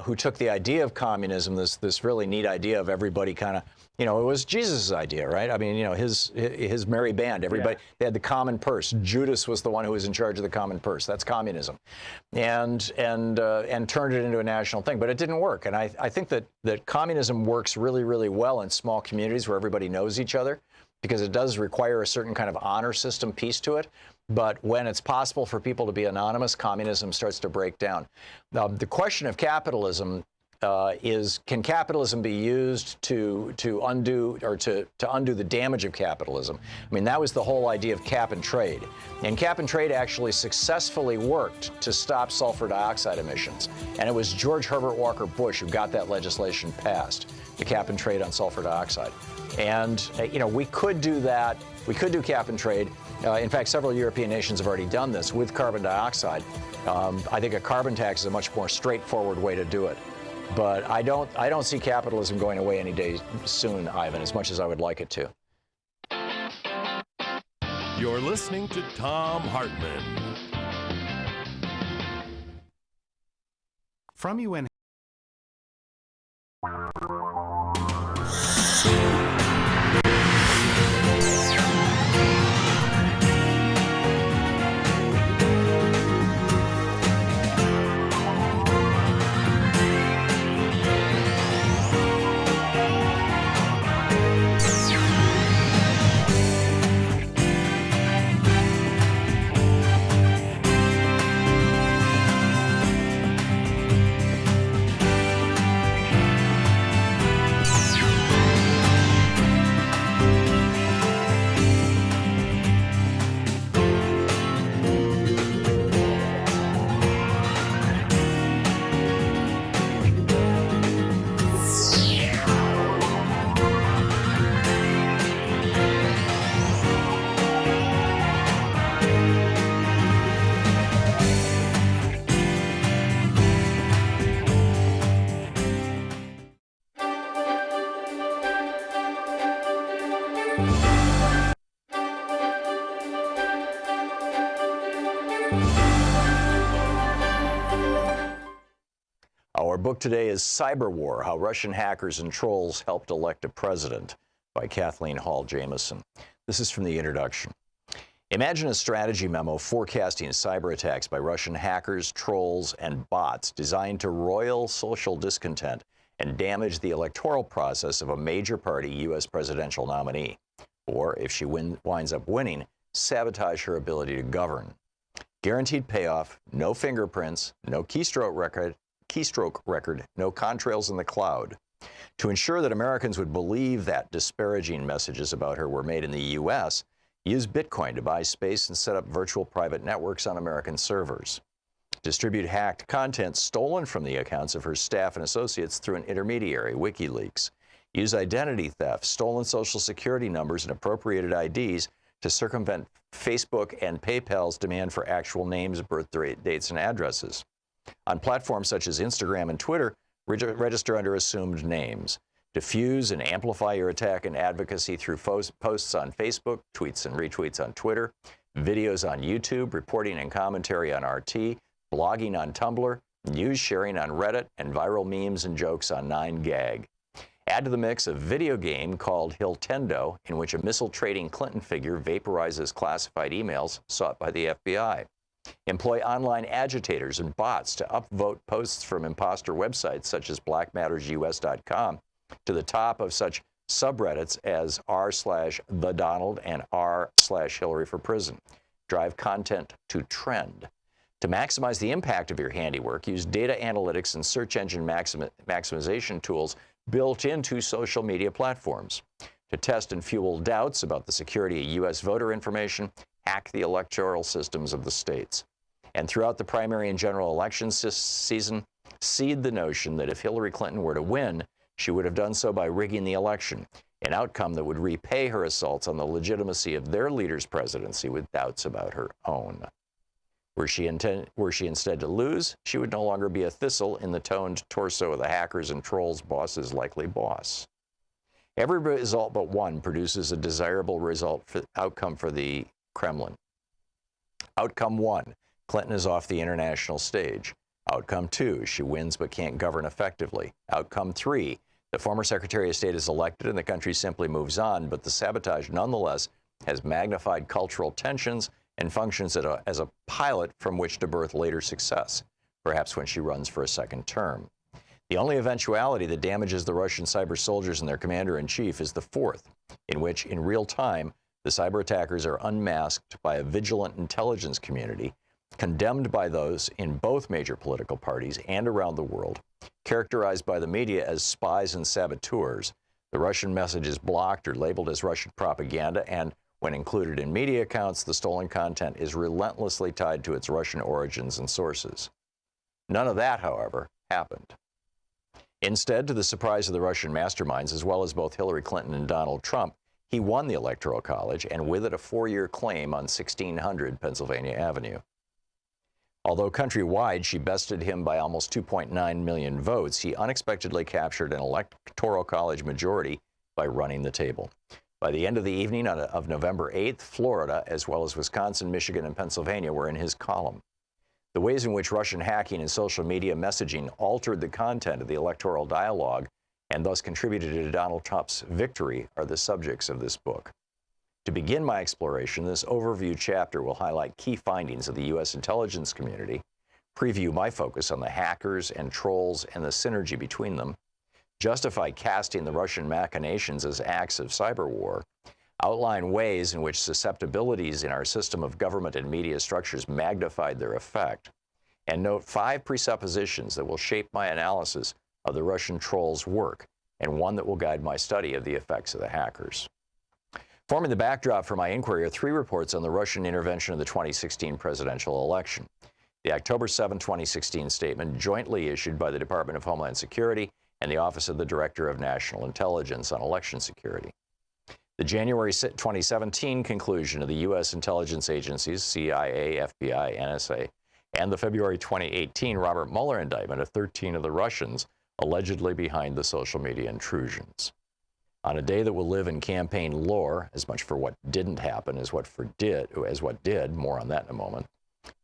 who took the idea of communism, this really neat idea of everybody kind of, it was Jesus' idea, right? I mean, his merry band, everybody, they had the common purse. Judas was the one who was in charge of the common purse. That's communism, and turned it into a national thing. But it didn't work, and I think that communism works really, really well in small communities where everybody knows each other, because it does require a certain kind of honor system piece to it. But when it's possible for people to be anonymous, communism starts to break down. The question of capitalism is, can capitalism be used to undo the damage of capitalism? I mean, that was the whole idea of cap and trade. And cap and trade actually successfully worked to stop sulfur dioxide emissions. And it was George Herbert Walker Bush who got that legislation passed, the cap and trade on sulfur dioxide. And, we could do that. We could do cap and trade. In fact, several European nations have already done this with carbon dioxide. I think a carbon tax is a much more straightforward way to do it. But I don't see capitalism going away any day soon, Ivan, as much as I would like it to. You're listening to Thom Hartmann. From UN. today is Cyber War, How Russian Hackers and Trolls Helped Elect a President by Kathleen Hall Jamieson. This is from the introduction. Imagine a strategy memo forecasting cyber attacks by Russian hackers, trolls, and bots designed to roil social discontent and damage the electoral process of a major party U.S. presidential nominee. Or, if she winds up winning, sabotage her ability to govern. Guaranteed payoff, no fingerprints, no keystroke record, no contrails in the cloud. To ensure that Americans would believe that disparaging messages about her were made in the U.S., use Bitcoin to buy space and set up virtual private networks on American servers. Distribute hacked content stolen from the accounts of her staff and associates through an intermediary, WikiLeaks. Use identity theft, stolen social security numbers, and appropriated IDs to circumvent Facebook and PayPal's demand for actual names, birth dates, and addresses. On platforms such as Instagram and Twitter, register under assumed names. Diffuse and amplify your attack and advocacy through posts on Facebook, tweets and retweets on Twitter, videos on YouTube, reporting and commentary on RT, blogging on Tumblr, news sharing on Reddit, and viral memes and jokes on 9gag. Add to the mix a video game called Hiltendo, in which a missile-trading Clinton figure vaporizes classified emails sought by the FBI. Employ online agitators and bots to upvote posts from imposter websites such as blackmattersus.com to the top of such subreddits as r/TheDonald and r/Hillary for Prison. Drive content to trend. To maximize the impact of your handiwork, use data analytics and search engine maximization tools built into social media platforms. To test and fuel doubts about the security of U.S. voter information, hack the electoral systems of the states. And throughout the primary and general election season, seed the notion that if Hillary Clinton were to win, she would have done so by rigging the election, an outcome that would repay her assaults on the legitimacy of their leader's presidency with doubts about her own. Were she instead to lose, she would no longer be a thistle in the toned torso of the hackers and trolls' boss's likely boss. Every result but one produces a desirable outcome for the Kremlin. Outcome 1, Clinton is off the international stage. Outcome 2, she wins but can't govern effectively. Outcome 3, the former Secretary of State is elected and the country simply moves on, but the sabotage nonetheless has magnified cultural tensions and functions as a pilot from which to birth later success, perhaps when she runs for a second term. The only eventuality that damages the Russian cyber soldiers and their commander-in-chief is the fourth, in which, in real time, the cyber attackers are unmasked by a vigilant intelligence community, condemned by those in both major political parties and around the world, characterized by the media as spies and saboteurs. The Russian message is blocked or labeled as Russian propaganda, and when included in media accounts, the stolen content is relentlessly tied to its Russian origins and sources. None of that, however, happened. Instead, to the surprise of the Russian masterminds, as well as both Hillary Clinton and Donald Trump, he won the Electoral College, and with it a 4-year claim on 1600 Pennsylvania Avenue. Although countrywide she bested him by almost 2.9 million votes, he unexpectedly captured an Electoral College majority by running the table. By the end of the evening of November 8th, Florida, as well as Wisconsin, Michigan, and Pennsylvania were in his column. The ways in which Russian hacking and social media messaging altered the content of the electoral dialogue and thus contributed to Donald Trump's victory are the subjects of this book. To begin my exploration, this overview chapter will highlight key findings of the U.S. intelligence community, preview my focus on the hackers and trolls and the synergy between them, justify casting the Russian machinations as acts of cyber war, outline ways in which susceptibilities in our system of government and media structures magnified their effect, and note 5 presuppositions that will shape my analysis of the Russian trolls' work, and one that will guide my study of the effects of the hackers. Forming the backdrop for my inquiry are 3 reports on the Russian intervention in the 2016 presidential election. The October 7, 2016 statement jointly issued by the Department of Homeland Security and the Office of the Director of National Intelligence on Election Security. The January 2017 conclusion of the U.S. intelligence agencies, CIA, FBI, NSA, and the February 2018 Robert Mueller indictment of 13 of the Russians allegedly behind the social media intrusions. On a day that will live in campaign lore, as much for what didn't happen as what did, more on that in a moment,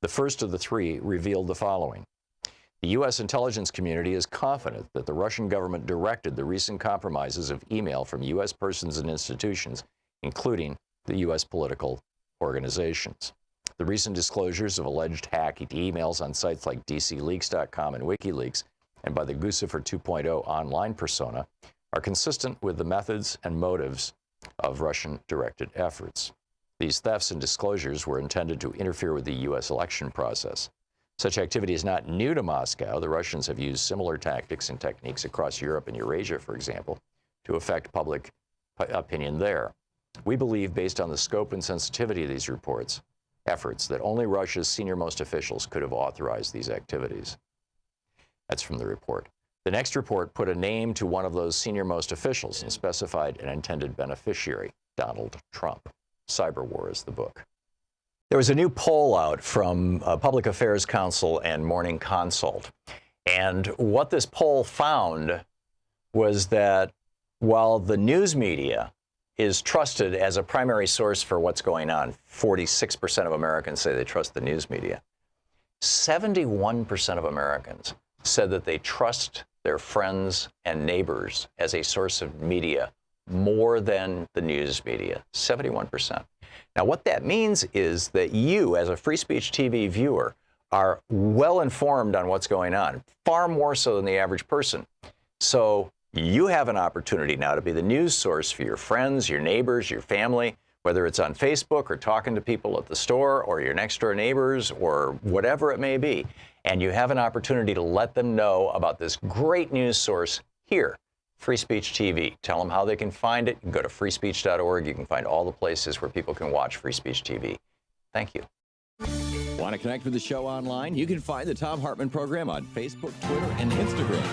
the first of the 3 revealed the following. The U.S. intelligence community is confident that the Russian government directed the recent compromises of email from U.S. persons and institutions, including the U.S. political organizations. The recent disclosures of alleged hacked emails on sites like DCLeaks.com and WikiLeaks and by the Guccifer 2.0 online persona are consistent with the methods and motives of Russian-directed efforts. These thefts and disclosures were intended to interfere with the U.S. election process. Such activity is not new to Moscow. The Russians have used similar tactics and techniques across Europe and Eurasia, for example, to affect public opinion there. We believe, based on the scope and sensitivity of these efforts, that only Russia's senior-most officials could have authorized these activities. That's from the report. The next report put a name to one of those senior-most officials and specified an intended beneficiary, Donald Trump. Cyber War is the book. There was a new poll out from Public Affairs Council and Morning Consult. And what this poll found was that while the news media is trusted as a primary source for what's going on, 46% of Americans say they trust the news media, 71% of Americans said that they trust their friends and neighbors as a source of media more than the news media, 71%. Now, what that means is that you, as a Free Speech TV viewer, are well informed on what's going on, far more so than the average person. So you have an opportunity now to be the news source for your friends, your neighbors, your family, whether it's on Facebook or talking to people at the store or your next door neighbors or whatever it may be. And you have an opportunity to let them know about this great news source here, Free Speech TV. Tell them how they can find it. You can go to freespeech.org. You can find all the places where people can watch Free Speech TV. Thank you. Want to connect with the show online? You can find the Thom Hartmann Program on Facebook, Twitter, and Instagram.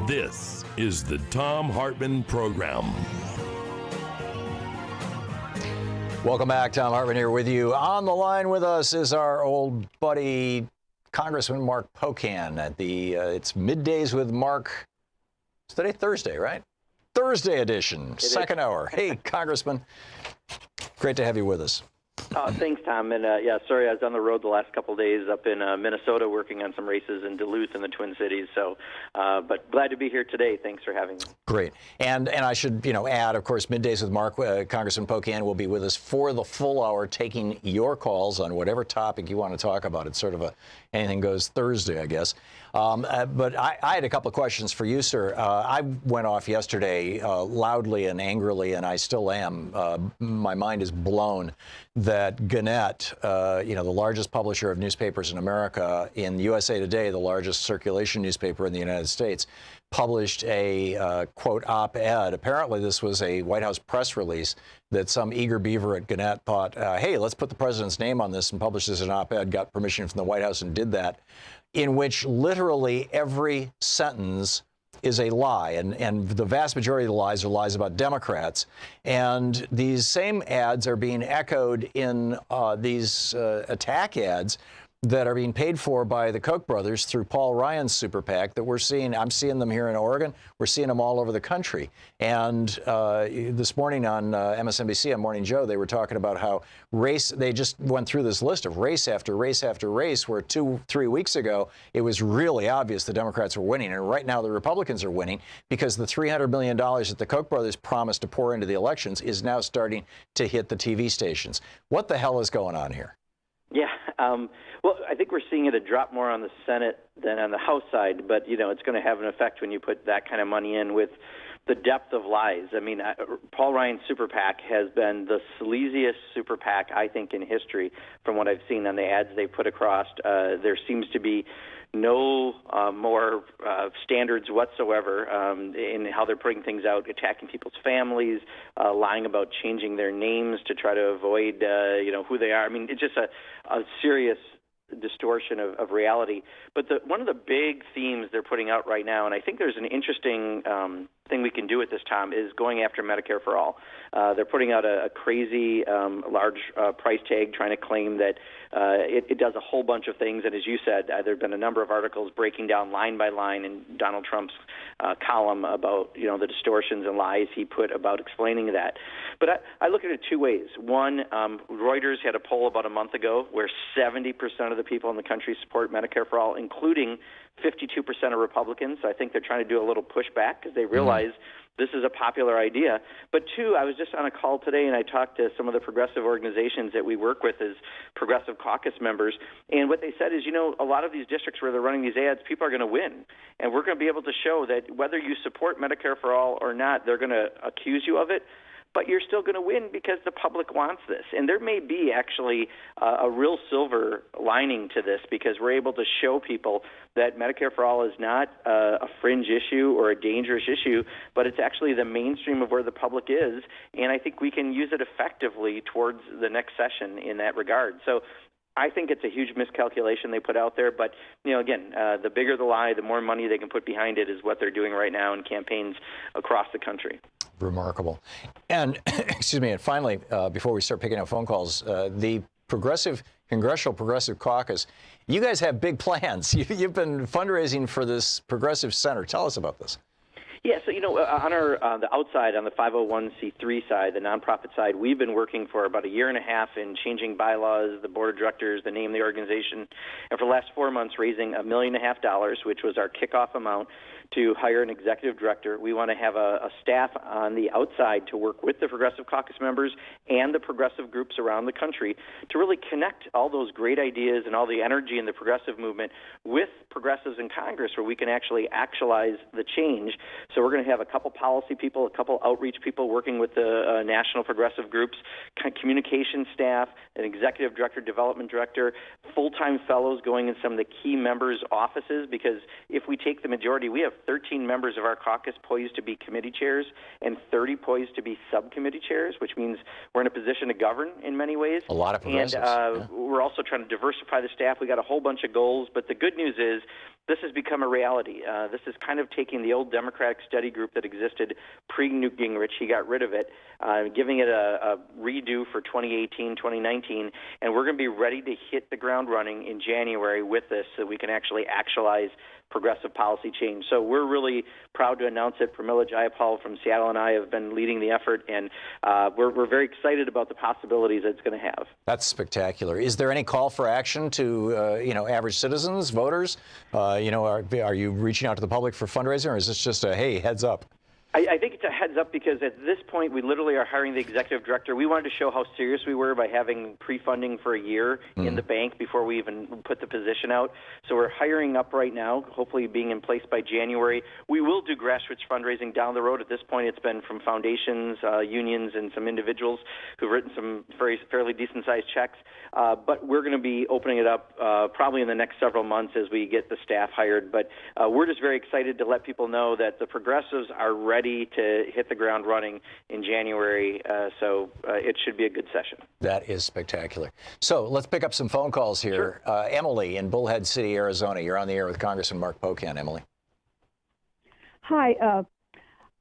This is the Thom Hartmann Program. Welcome back. Thom Hartmann here with you. On the line with us is our old buddy, Congressman Mark Pocan at the, it's Middays with Mark. It's today Thursday, right? Thursday edition, second hour. Hey, Congressman, great to have you with us. Thanks, Tom. And yeah, sorry, I was on the road the last couple of days up in Minnesota working on some races in Duluth and the Twin Cities. So, but glad to be here today. Thanks for having me. Great. And I should, add, of course, Middays with Mark, Congressman Pocan will be with us for the full hour, taking your calls on whatever topic you want to talk about. It's sort of a anything goes Thursday, I guess. But I had a couple of questions for you, sir. I went off yesterday loudly and angrily, and I still am. My mind is blown that Gannett, the largest publisher of newspapers in America, in USA Today, the largest circulation newspaper in the United States, published a, quote, op-ed. Apparently, this was a White House press release that some eager beaver at Gannett thought, hey, let's put the president's name on this and publish this as an op-ed, got permission from the White House and did that, in which literally every sentence is a lie, and the vast majority of the lies are lies about Democrats. And these same ads are being echoed in these attack ads that are being paid for by the Koch brothers through Paul Ryan's super PAC that we're seeing. I'm seeing them here in Oregon. We're seeing them all over the country. And this morning on MSNBC on Morning Joe, they were talking about how they just went through this list of race after race after race, where 2-3 weeks ago, it was really obvious the Democrats were winning. And right now the Republicans are winning because the $300 million that the Koch brothers promised to pour into the elections is now starting to hit the TV stations. What the hell is going on here? Yeah. Well, I think we're seeing it a drop more on the Senate than on the House side, but, it's going to have an effect when you put that kind of money in with the depth of lies. I mean, Paul Ryan's super PAC has been the sleaziest super PAC, I think, in history from what I've seen on the ads they put across. There seems to be no more standards whatsoever in how they're putting things out, attacking people's families, lying about changing their names to try to avoid, who they are. I mean, it's just a serious distortion of reality. But one of the big themes they're putting out right now, and I think there's an interesting thing we can do at this time is going after Medicare for all. They're putting out a crazy large price tag, trying to claim that it does a whole bunch of things. And as you said, there have been a number of articles breaking down line by line in Donald Trump's column about the distortions and lies he put about explaining that. But I look at it two ways. One, Reuters had a poll about a month ago where 70% of the people in the country support Medicare for all, including 52% of Republicans. I think they're trying to do a little pushback because they realize this is a popular idea. But two, I was just on a call today, and I talked to some of the progressive organizations that we work with as Progressive Caucus members, and what they said is, a lot of these districts where they're running these ads, people are going to win, and we're going to be able to show that whether you support Medicare for all or not, they're going to accuse you of it, but you're still going to win because the public wants this. And there may be actually a real silver lining to this because we're able to show people that Medicare for all is not a fringe issue or a dangerous issue, but it's actually the mainstream of where the public is. And I think we can use it effectively towards the next session in that regard. So I think it's a huge miscalculation they put out there. But, again, the bigger the lie, the more money they can put behind it is what they're doing right now in campaigns across the country. Remarkable. And, excuse me, and finally, before we start picking up phone calls, the Congressional Progressive Caucus, you guys have big plans. You've been fundraising for this Progressive Center. Tell us about this. Yeah, so, on the outside, on the 501c3 side, the nonprofit side, we've been working for about a year and a half in changing bylaws, the board of directors, the name of the organization, and for the last 4 months raising $1.5 million, which was our kickoff amount, to hire an executive director. We want to have a staff on the outside to work with the Progressive Caucus members and the progressive groups around the country to really connect all those great ideas and all the energy in the progressive movement with progressives in Congress where we can actually actualize the change. So we're going to have a couple policy people, a couple outreach people working with the national progressive groups, communication staff, an executive director, development director, full-time fellows going in some of the key members' offices, because if we take the majority, we have 13 members of our caucus poised to be committee chairs and 30 poised to be subcommittee chairs, which means we're in a position to govern in many ways. A lot of progressives. And we're also trying to diversify the staff. We got a whole bunch of goals, but the good news is this has become a reality. This is kind of taking the old Democratic study group that existed pre-Newt Gingrich. He got rid of it, giving it a redo for 2018, 2019, and we're going to be ready to hit the ground running in January with this so we can actually actualize progressive policy change. So we're really proud to announce it. Pramila Jayapal from Seattle and I have been leading the effort, and we're very excited about the possibilities it's going to have. That's spectacular. Is there any call for action to, average citizens, voters? Are you reaching out to the public for fundraising, or is this just a, hey, heads up? I think it's a heads up because at this point we literally are hiring the executive director. We wanted to show how serious we were by having pre-funding for a year in the bank before we even put the position out. So we're hiring up right now, hopefully being in place by January. We will do grassroots fundraising down the road. At this point it's been from foundations, unions, and some individuals who've written some fairly decent-sized checks. But we're going to be opening it up probably in the next several months as we get the staff hired. But we're just very excited to let people know that the progressives are ready to hit the ground running in January, so it should be a good session. That is spectacular. So let's pick up some phone calls here. Sure. Emily in Bullhead City, Arizona. You're on the air with Congressman Mark Pocan. Emily. Hi.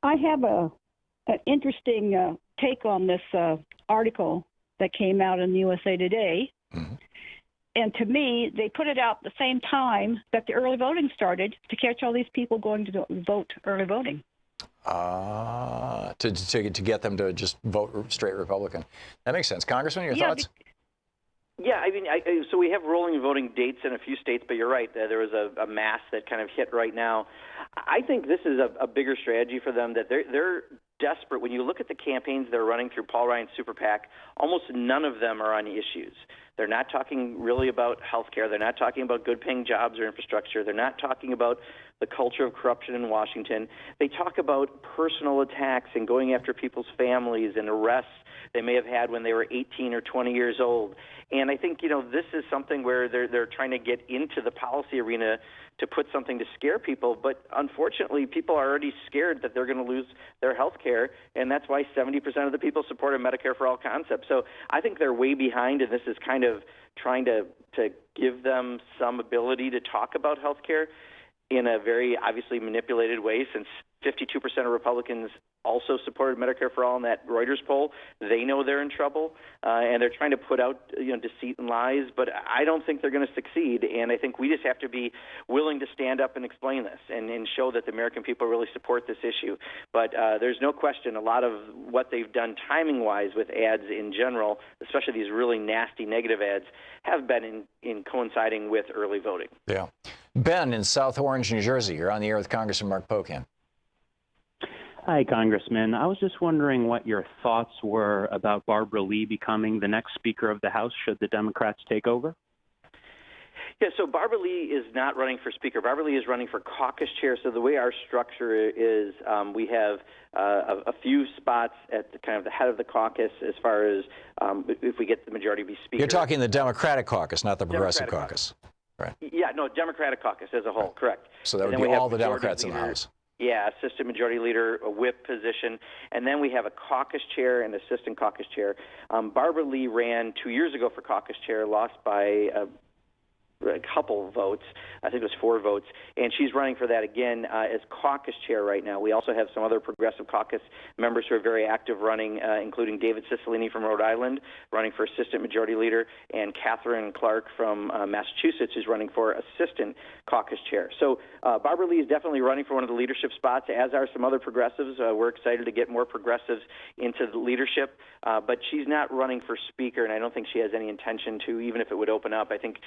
I have an interesting take on this article that came out in USA Today. Mm-hmm. And to me, they put it out at the same time that the early voting started to catch all these people going to vote early voting. To get them to just vote straight Republican. That makes sense. Congressman, your thoughts? Yeah, I mean, so we have rolling voting dates in a few states, but you're right. There was a mass that kind of hit right now. I think this is a bigger strategy for them, that they're desperate. When you look at the campaigns they're running through Paul Ryan's Super PAC, almost none of them are on issues. They're not talking really about health care. They're not talking about good-paying jobs or infrastructure. They're not talking about the culture of corruption in Washington. They talk about personal attacks and going after people's families and arrests they may have had when they were 18 or 20 years old. And I think, this is something where they're trying to get into the policy arena to put something to scare people. But unfortunately, people are already scared that they're going to lose their health care, and that's why 70% of the people support a Medicare for all concept. So I think they're way behind, and this is kind of trying to give them some ability to talk about health care in a very obviously manipulated way, since 52% of Republicans also supported Medicare for All in that Reuters poll. They know they're in trouble, and they're trying to put out deceit and lies, but I don't think they're going to succeed, and I think we just have to be willing to stand up and explain this and show that the American people really support this issue. But there's no question a lot of what they've done timing-wise with ads in general, especially these really nasty negative ads, have been in coinciding with early voting. Yeah. Ben in South Orange, New Jersey, you're on the air with Congressman Mark Pocan. Hi, Congressman. I was just wondering what your thoughts were about Barbara Lee becoming the next Speaker of the House should the Democrats take over. Yeah, so Barbara Lee is not running for Speaker. Barbara Lee is running for caucus chair. So the way our structure is, we have a few spots at the kind of the head of the caucus as far as if we get the majority to be Speaker. You're talking the Democratic caucus, not the Progressive caucus. Right. Yeah, no, Democratic caucus as a whole, right. Correct. So that would be all the Democrats in the House. Yeah, assistant majority leader, a whip position, and then we have a caucus chair and assistant caucus chair. Barbara Lee ran 2 years ago for caucus chair, lost by a couple votes. I think it was 4 votes, and she's running for that again as caucus chair right now. We also have some other progressive caucus members who are very active running, including David Cicilline from Rhode Island, running for assistant majority leader, and Catherine Clark from Massachusetts, who's running for assistant caucus chair. So Barbara Lee is definitely running for one of the leadership spots, as are some other progressives. We're excited to get more progressives into the leadership, but she's not running for Speaker, and I don't think she has any intention to, even if it would open up. I think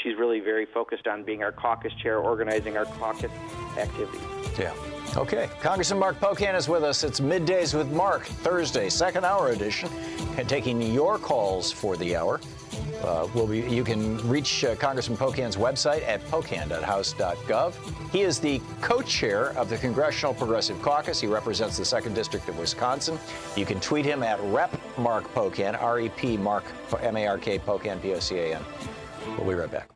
she's really very focused on being our caucus chair, organizing our caucus activities. Yeah. Okay. Congressman Mark Pocan is with us. It's Middays with Mark, Thursday, second hour edition, and taking your calls for the hour. You can reach Congressman Pocan's website at pocan.house.gov. He is the co-chair of the Congressional Progressive Caucus. He represents the 2nd District of Wisconsin. You can tweet him at Rep Mark Pocan, R-E-P Mark, M-A-R-K, Pocan, P-O-C-A-N. We'll be right back.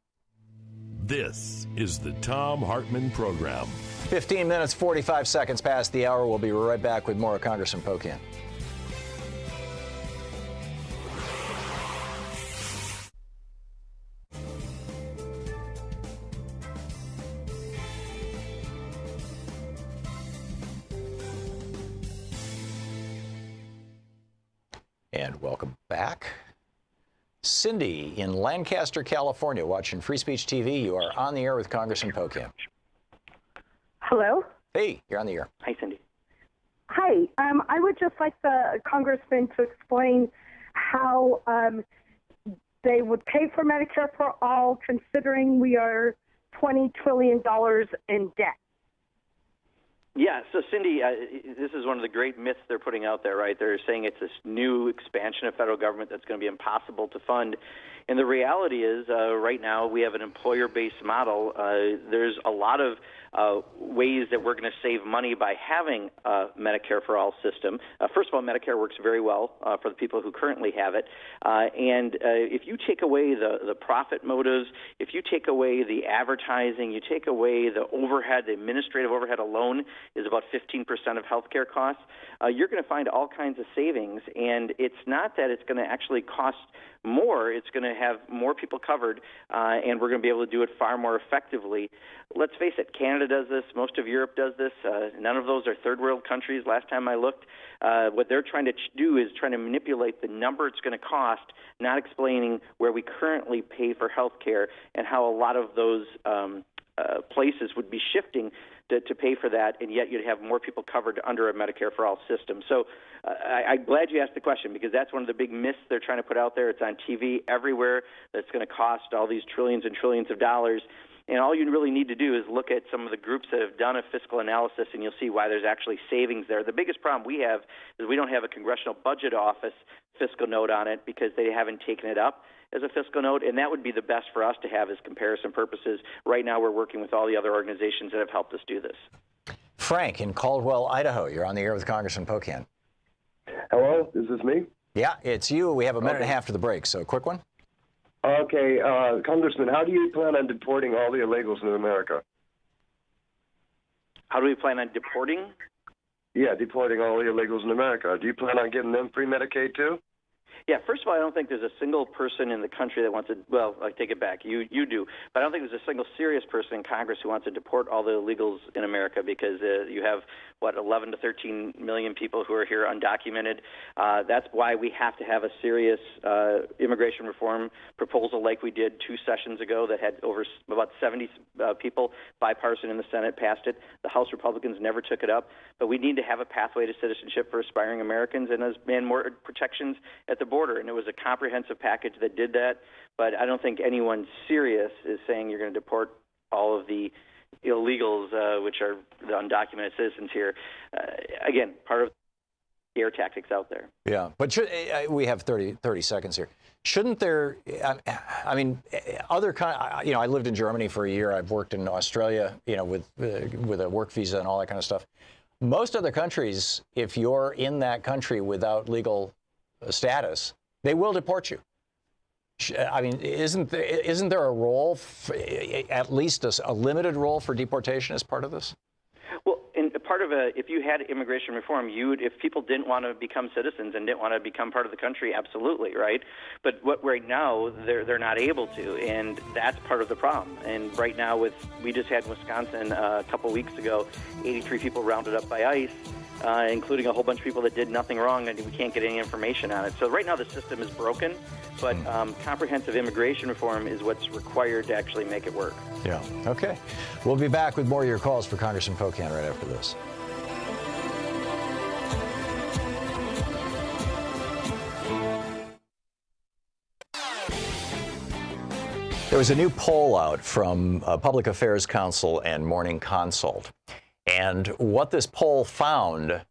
This is the Thom Hartmann Program. 15 minutes, 45 seconds past the hour. We'll be right back with more of Congressman Pocan. And welcome back. Cindy in Lancaster, California, watching Free Speech TV. You are on the air with Congressman Pocan. Hello? Hey, you're on the air. Hi, Cindy. Hi. I would just like the congressman to explain how they would pay for Medicare for all, considering we are $20 trillion in debt. Yeah, so Cindy, this is one of the great myths they're putting out there, right? They're saying it's this new expansion of federal government that's going to be impossible to fund. And the reality is, right now, we have an employer-based model. There's a lot of ways that we're going to save money by having a Medicare for All system. First of all, Medicare works very well for the people who currently have it. And if you take away the profit motives, if you take away the advertising, you take away the overhead, the administrative overhead alone is about 15% of healthcare costs, you're going to find all kinds of savings. And it's not that it's going to actually cost more. It's going to have more people covered, and we're going to be able to do it far more effectively. Let's face it, Canada does this. Most of Europe does this. None of those are third world countries. Last time I looked, what they're trying to do is trying to manipulate the number it's going to cost, not explaining where we currently pay for health care and how a lot of those places would be shifting to pay for that, and yet you'd have more people covered under a Medicare for All system. So I'm glad you asked the question, because that's one of the big myths they're trying to put out there. It's on TV everywhere. That's going to cost all these trillions and trillions of dollars. And all you really need to do is look at some of the groups that have done a fiscal analysis, and you'll see why there's actually savings there. The biggest problem we have is we don't have a Congressional Budget Office fiscal note on it because they haven't taken it up as a fiscal note, and that would be the best for us to have as comparison purposes. Right now we're working with all the other organizations that have helped us do this. Frank in Caldwell, Idaho. You're on the air with Congressman Pocan. Hello, is this me? Yeah, it's you. We have a minute and a half to the break, so quick one. Okay, Congressman, how do you plan on deporting all the illegals in America? How do we plan on deporting? Yeah, deporting all the illegals in America. Do you plan on giving them free Medicaid too? Yeah, first of all, I don't think there's a single person in the country that wants to, well, I take it back, you do, but I don't think there's a single serious person in Congress who wants to deport all the illegals in America because you have, 11 to 13 million people who are here undocumented. That's why we have to have a serious immigration reform proposal like we did 2 sessions ago that had about 70 people, bipartisan in the Senate, passed it. The House Republicans never took it up, but we need to have a pathway to citizenship for aspiring Americans and more protections at the border, and it was a comprehensive package that did that, but I don't think anyone serious is saying you're going to deport all of the illegals, which are the undocumented citizens here. Again, part of the air tactics out there. Yeah, but we have 30 seconds here. Shouldn't there, I mean, I lived in Germany for a year. I've worked in Australia, with a work visa and all that kind of stuff. Most other countries, if you're in that country without legal status, they will deport you. I mean, isn't there a role, at least a limited role for deportation as part of this? Well, and part of if you had immigration reform, if people didn't want to become citizens and didn't want to become part of the country, absolutely, right? But right now, they're not able to, and that's part of the problem. And right now, we just had in Wisconsin a couple weeks ago, 83 people rounded up by ICE, including a whole bunch of people that did nothing wrong, and we can't get any information on it. So right now, the system is broken, but comprehensive immigration reform is what's required to actually make it work. Yeah. Okay. We'll be back with more of your calls for Congressman Pocan right after this. There was a new poll out from Public Affairs Council and Morning Consult. And what this poll found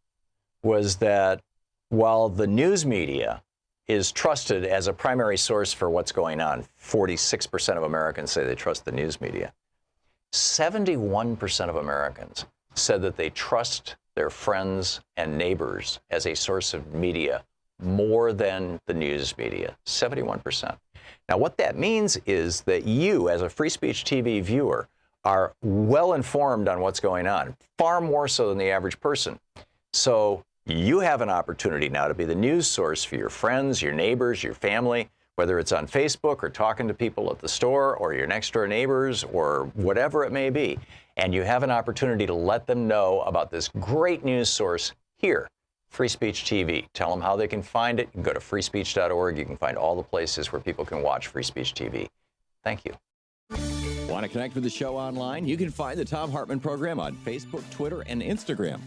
was that while the news media is trusted as a primary source for what's going on, 46% of Americans say they trust the news media, 71% of Americans said that they trust their friends and neighbors as a source of media more than the news media, 71%. Now, what that means is that you, as a Free Speech TV viewer, are well informed on what's going on, far more so than the average person. So you have an opportunity now to be the news source for your friends, your neighbors, your family, whether it's on Facebook or talking to people at the store or your next door neighbors or whatever it may be. And you have an opportunity to let them know about this great news source here, Free Speech TV. Tell them how they can find it. You can go to freespeech.org. You can find all the places where people can watch Free Speech TV. Thank you. Want to connect with the show online? You can find the Thom Hartmann Program on Facebook, Twitter, and Instagram.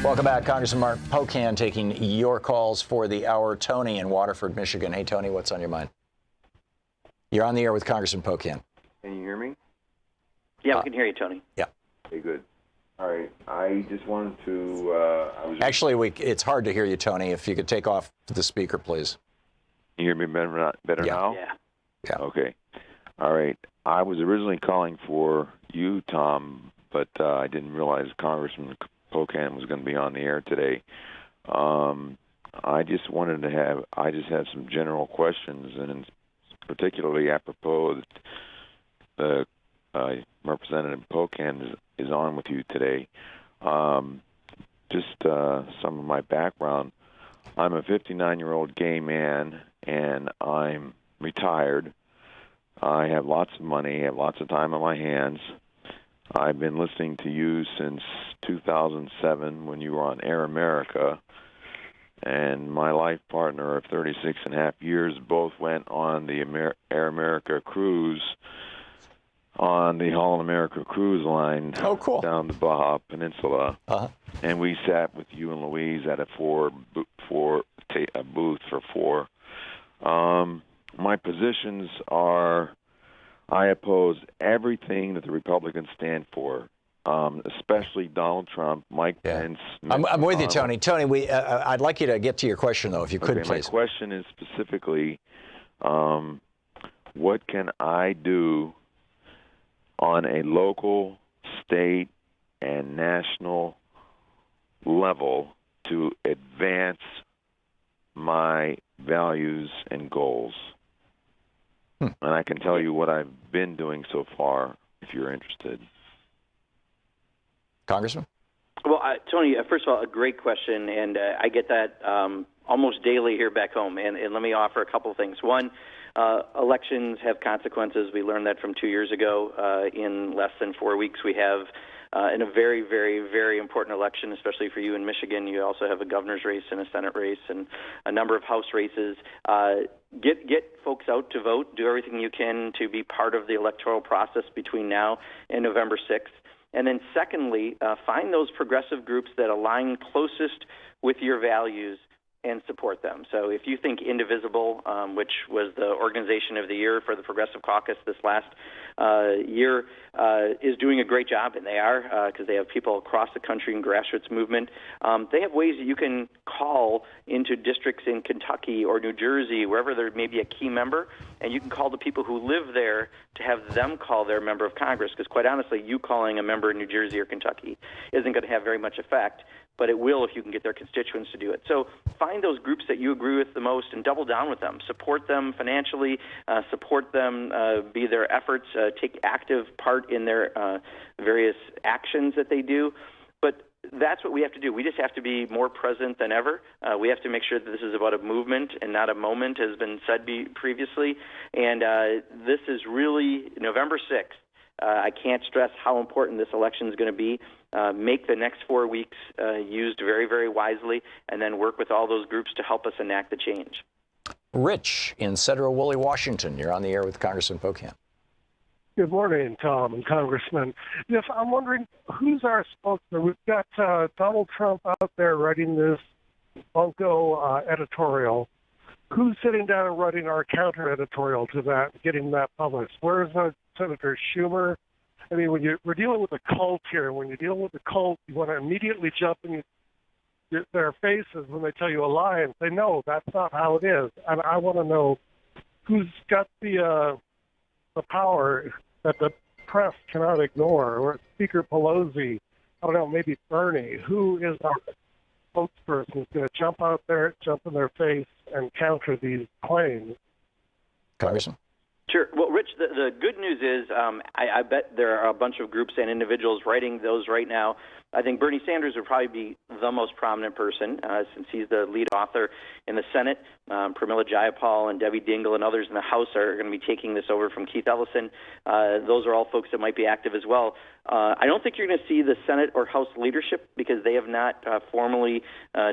Welcome back. Congressman Mark Pocan taking your calls for the hour. Tony in Waterford, Michigan. Hey, Tony, what's on your mind? You're on the air with Congressman Pocan. Can you hear me? Yeah, we can hear you, Tony. Yeah. Okay, good. All right. I just wanted to... Actually, it's hard to hear you, Tony. If you could take off the speaker, please. You hear me better now? Yeah. Okay. All right. I was originally calling for you, Tom, but I didn't realize Congressman Pocan was going to be on the air today. I just have some general questions, and particularly apropos that Representative Pocan is on with you today. Just some of my background. I'm a 59-year-old gay man, and I'm retired. I have lots of money, have lots of time on my hands. I've been listening to you since 2007 when you were on Air America, and my life partner of 36 and a half years both went on the Air America cruise on the Holland America cruise line down the Baja Peninsula. And we sat with you and Louise at a booth for four. My positions are I oppose everything that the Republicans stand for, especially Donald Trump, Mike Pence. I'm with you, Tony. Tony, I'd like you to get to your question, though, if you could, please. My question is specifically, what can I do on a local, state, and national level to advance my values and goals. And I can tell you what I've been doing so far if you're interested. Congressman? Well, Tony, first of all, a great question, and I get that almost daily here back home. And let me offer a couple of things. One, elections have consequences. We learned that from 2 years ago. In less than 4 weeks, we have in a very, very, very important election, especially for you in Michigan. You also have a governor's race and a Senate race and a number of House races. Get folks out to vote. Do everything you can to be part of the electoral process between now and November 6th. And then secondly, find those progressive groups that align closest with your values and support them. So if you think Indivisible, which was the organization of the year for the Progressive Caucus this last year, is doing a great job, and they are, because they have people across the country in grassroots movement. They have ways that you can call into districts in Kentucky or New Jersey, wherever there may be a key member, and you can call the people who live there to have them call their member of Congress, because quite honestly, you calling a member in New Jersey or Kentucky isn't going to have very much effect, but it will if you can get their constituents to do it. So find those groups that you agree with the most and double down with them. Support them financially, support them, be their efforts, take active part in their various actions that they do. But that's what we have to do. We just have to be more present than ever. We have to make sure that this is about a movement and not a moment, has been said previously. And this is really November 6th. I can't stress how important this election is going to be. Make the next 4 weeks used very, very wisely, and then work with all those groups to help us enact the change. Rich in Sedro-Woolley, Washington. You're on the air with Congressman Pocan. Good morning, Tom and Congressman. Yes, I'm wondering, who's our spokesman? We've got Donald Trump out there writing this bunko editorial. Who's sitting down and writing our counter editorial to that, getting that published? Where's Senator Schumer? I mean, we're dealing with a cult here. When you're dealing with a cult, you want to immediately jump in their faces when they tell you a lie and say, no, that's not how it is. And I want to know who's got the power that the press cannot ignore, or Speaker Pelosi, I don't know, maybe Bernie. Who is our spokesperson who's going to jump out there, jump in their face, and counter these claims? Congressman? Sure. Well, Rich, the good news is I bet there are a bunch of groups and individuals writing those right now. I think Bernie Sanders would probably be the most prominent person since he's the lead author in the Senate. Pramila Jayapal and Debbie Dingell and others in the House are going to be taking this over from Keith Ellison. Those are all folks that might be active as well. I don't think you're going to see the Senate or House leadership because they have not formally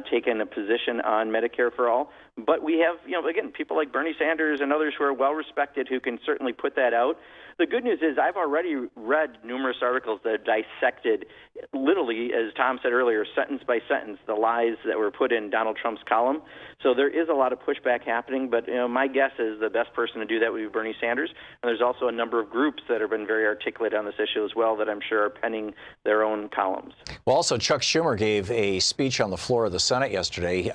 taken a position on Medicare for all. But we have, again, people like Bernie Sanders and others who are well-respected who can certainly put that out. The good news is I've already read numerous articles that dissected, literally, as Tom said earlier, sentence by sentence, the lies that were put in Donald Trump's column. So there is a lot of pushback happening, but my guess is the best person to do that would be Bernie Sanders. And there's also a number of groups that have been very articulate on this issue as well that I'm sure are penning their own columns. Well, also, Chuck Schumer gave a speech on the floor of the Senate yesterday.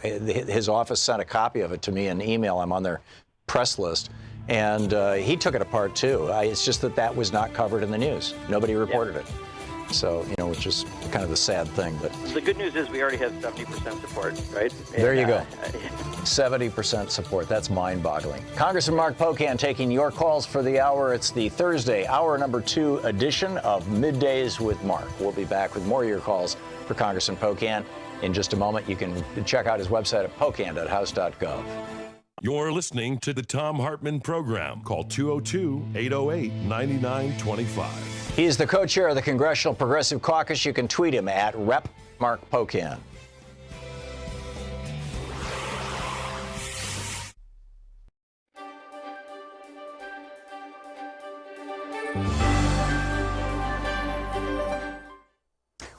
His office sent a copy of it to me in email. I'm on their press list. And he took it apart, too. It's just that was not covered in the news. Nobody reported it. So, which is kind of the sad thing. But the good news is we already have 70% support, right? There you go. 70% support. That's mind-boggling. Congressman Mark Pocan taking your calls for the hour. It's the Thursday, hour number 2 edition of Middays with Mark. We'll be back with more of your calls for Congressman Pocan in just a moment. You can check out his website at pocan.house.gov. You're listening to the Thom Hartmann Program. Call 202-808-9925. He is the co-chair of the Congressional Progressive Caucus. You can tweet him at Rep. Mark Pocan.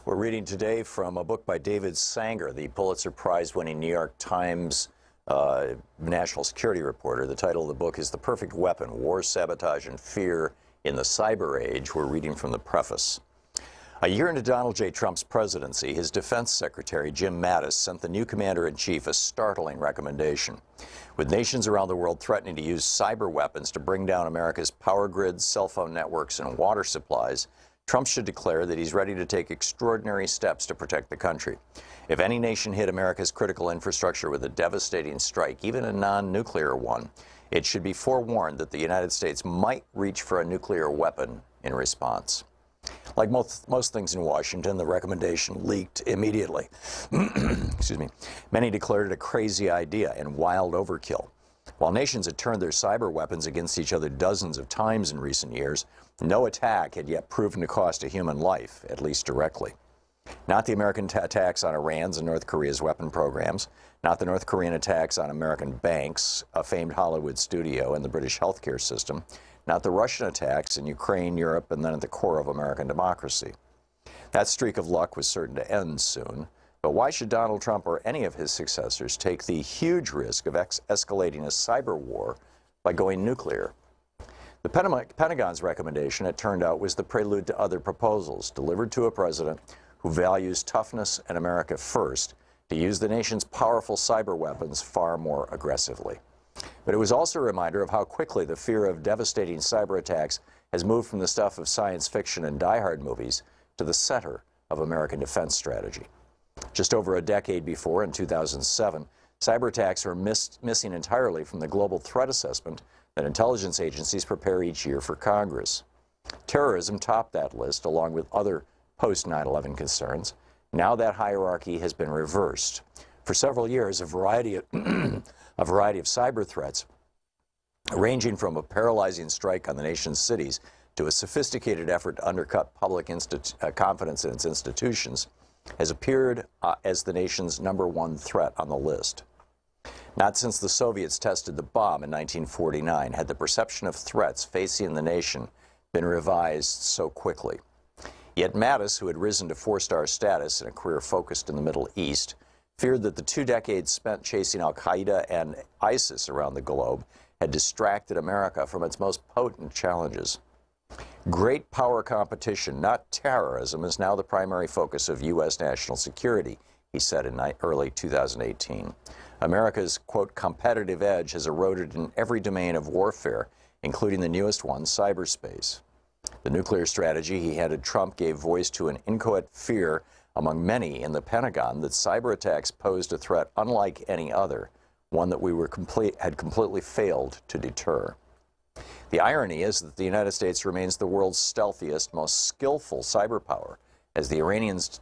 We're reading today from a book by David Sanger, the Pulitzer Prize-winning New York Times national security reporter. The title of the book is The Perfect Weapon: War, Sabotage, and Fear in the Cyber Age. We're reading from the preface. A year into Donald J. Trump's presidency, his defense secretary, Jim Mattis, sent the new commander-in-chief a startling recommendation. With nations around the world threatening to use cyber weapons to bring down America's power grids, cell phone networks, and water supplies, Trump should declare that he's ready to take extraordinary steps to protect the country. If any nation hit America's critical infrastructure with a devastating strike, even a non-nuclear one, it should be forewarned that the United States might reach for a nuclear weapon in response. Like most things in Washington, the recommendation leaked immediately. Excuse me. Many declared it a crazy idea and wild overkill. While nations had turned their cyber weapons against each other dozens of times in recent years, no attack had yet proven to cost a human life, at least directly. Not the American attacks on Iran's and North Korea's weapon programs, not the North Korean attacks on American banks, a famed Hollywood studio, and the British healthcare system, not the Russian attacks in Ukraine, Europe, and then at the core of American democracy. That streak of luck was certain to end soon, but why should Donald Trump or any of his successors take the huge risk of escalating a cyber war by going nuclear? The Pentagon's recommendation, it turned out, was the prelude to other proposals delivered to a president who values toughness and America first to use the nation's powerful cyber weapons far more aggressively. But it was also a reminder of how quickly the fear of devastating cyber attacks has moved from the stuff of science fiction and die-hard movies to the center of American defense strategy. Just over a decade before, in 2007, cyber attacks were missing entirely from the global threat assessment that intelligence agencies prepare each year for Congress. Terrorism topped that list, along with other post-9/11 concerns. Now that hierarchy has been reversed. For several years, a variety of cyber threats, ranging from a paralyzing strike on the nation's cities to a sophisticated effort to undercut public confidence in its institutions, has appeared as the nation's #1 threat on the list. Not since the Soviets tested the bomb in 1949 had the perception of threats facing the nation been revised so quickly. Yet Mattis, who had risen to 4-star status in a career focused in the Middle East, feared that the 2 decades spent chasing al-Qaeda and ISIS around the globe had distracted America from its most potent challenges. Great power competition, not terrorism, is now the primary focus of U.S. national security, he said in early 2018. America's, quote, competitive edge has eroded in every domain of warfare, including the newest one, cyberspace. The nuclear strategy he handed Trump gave voice to an inchoate fear among many in the Pentagon that cyber attacks posed a threat unlike any other, one that we had completely failed to deter. The irony is that the United States remains the world's stealthiest, most skillful cyber power, as the Iranians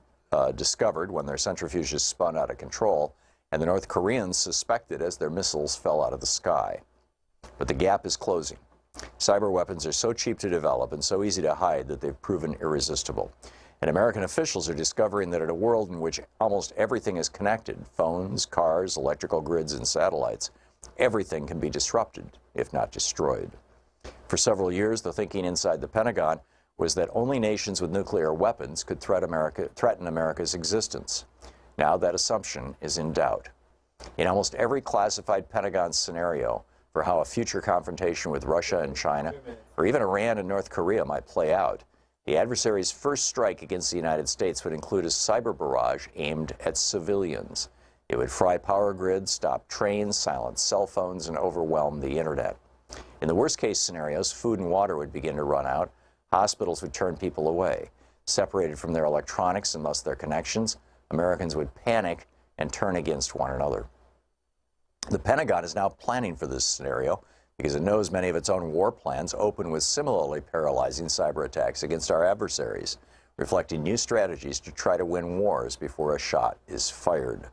discovered when their centrifuges spun out of control, and the North Koreans suspected as their missiles fell out of the sky. But the gap is closing. Cyber weapons are so cheap to develop and so easy to hide that they've proven irresistible. And American officials are discovering that in a world in which almost everything is connected, phones, cars, electrical grids, and satellites, everything can be disrupted, if not destroyed. For several years, the thinking inside the Pentagon was that only nations with nuclear weapons could threaten America's existence. Now that assumption is in doubt. In almost every classified Pentagon scenario for how a future confrontation with Russia and China, or even Iran and North Korea might play out, the adversary's first strike against the United States would include a cyber barrage aimed at civilians. It would fry power grids, stop trains, silence cell phones, and overwhelm the internet. In the worst-case scenarios, food and water would begin to run out. Hospitals would turn people away. Separated from their electronics and thus their connections, Americans would panic and turn against one another. The Pentagon is now planning for this scenario because it knows many of its own war plans open with similarly paralyzing cyber attacks against our adversaries, reflecting new strategies to try to win wars before a shot is fired.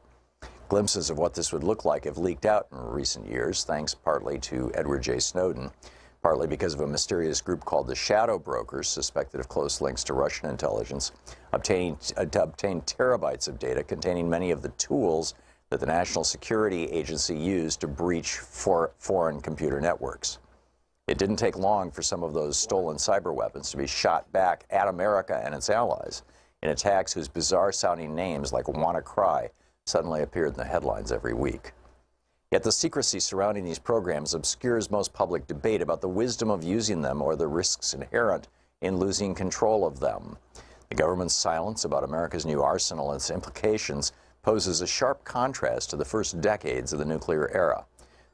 Glimpses of what this would look like have leaked out in recent years, thanks partly to Edward J. Snowden, partly because of a mysterious group called the Shadow Brokers, suspected of close links to Russian intelligence, to obtain terabytes of data containing many of the tools that the National Security Agency used to breach foreign computer networks. It didn't take long for some of those stolen cyber weapons to be shot back at America and its allies in attacks whose bizarre-sounding names, like WannaCry, suddenly appeared in the headlines every week. Yet the secrecy surrounding these programs obscures most public debate about the wisdom of using them or the risks inherent in losing control of them. The government's silence about America's new arsenal and its implications poses a sharp contrast to the first decades of the nuclear era.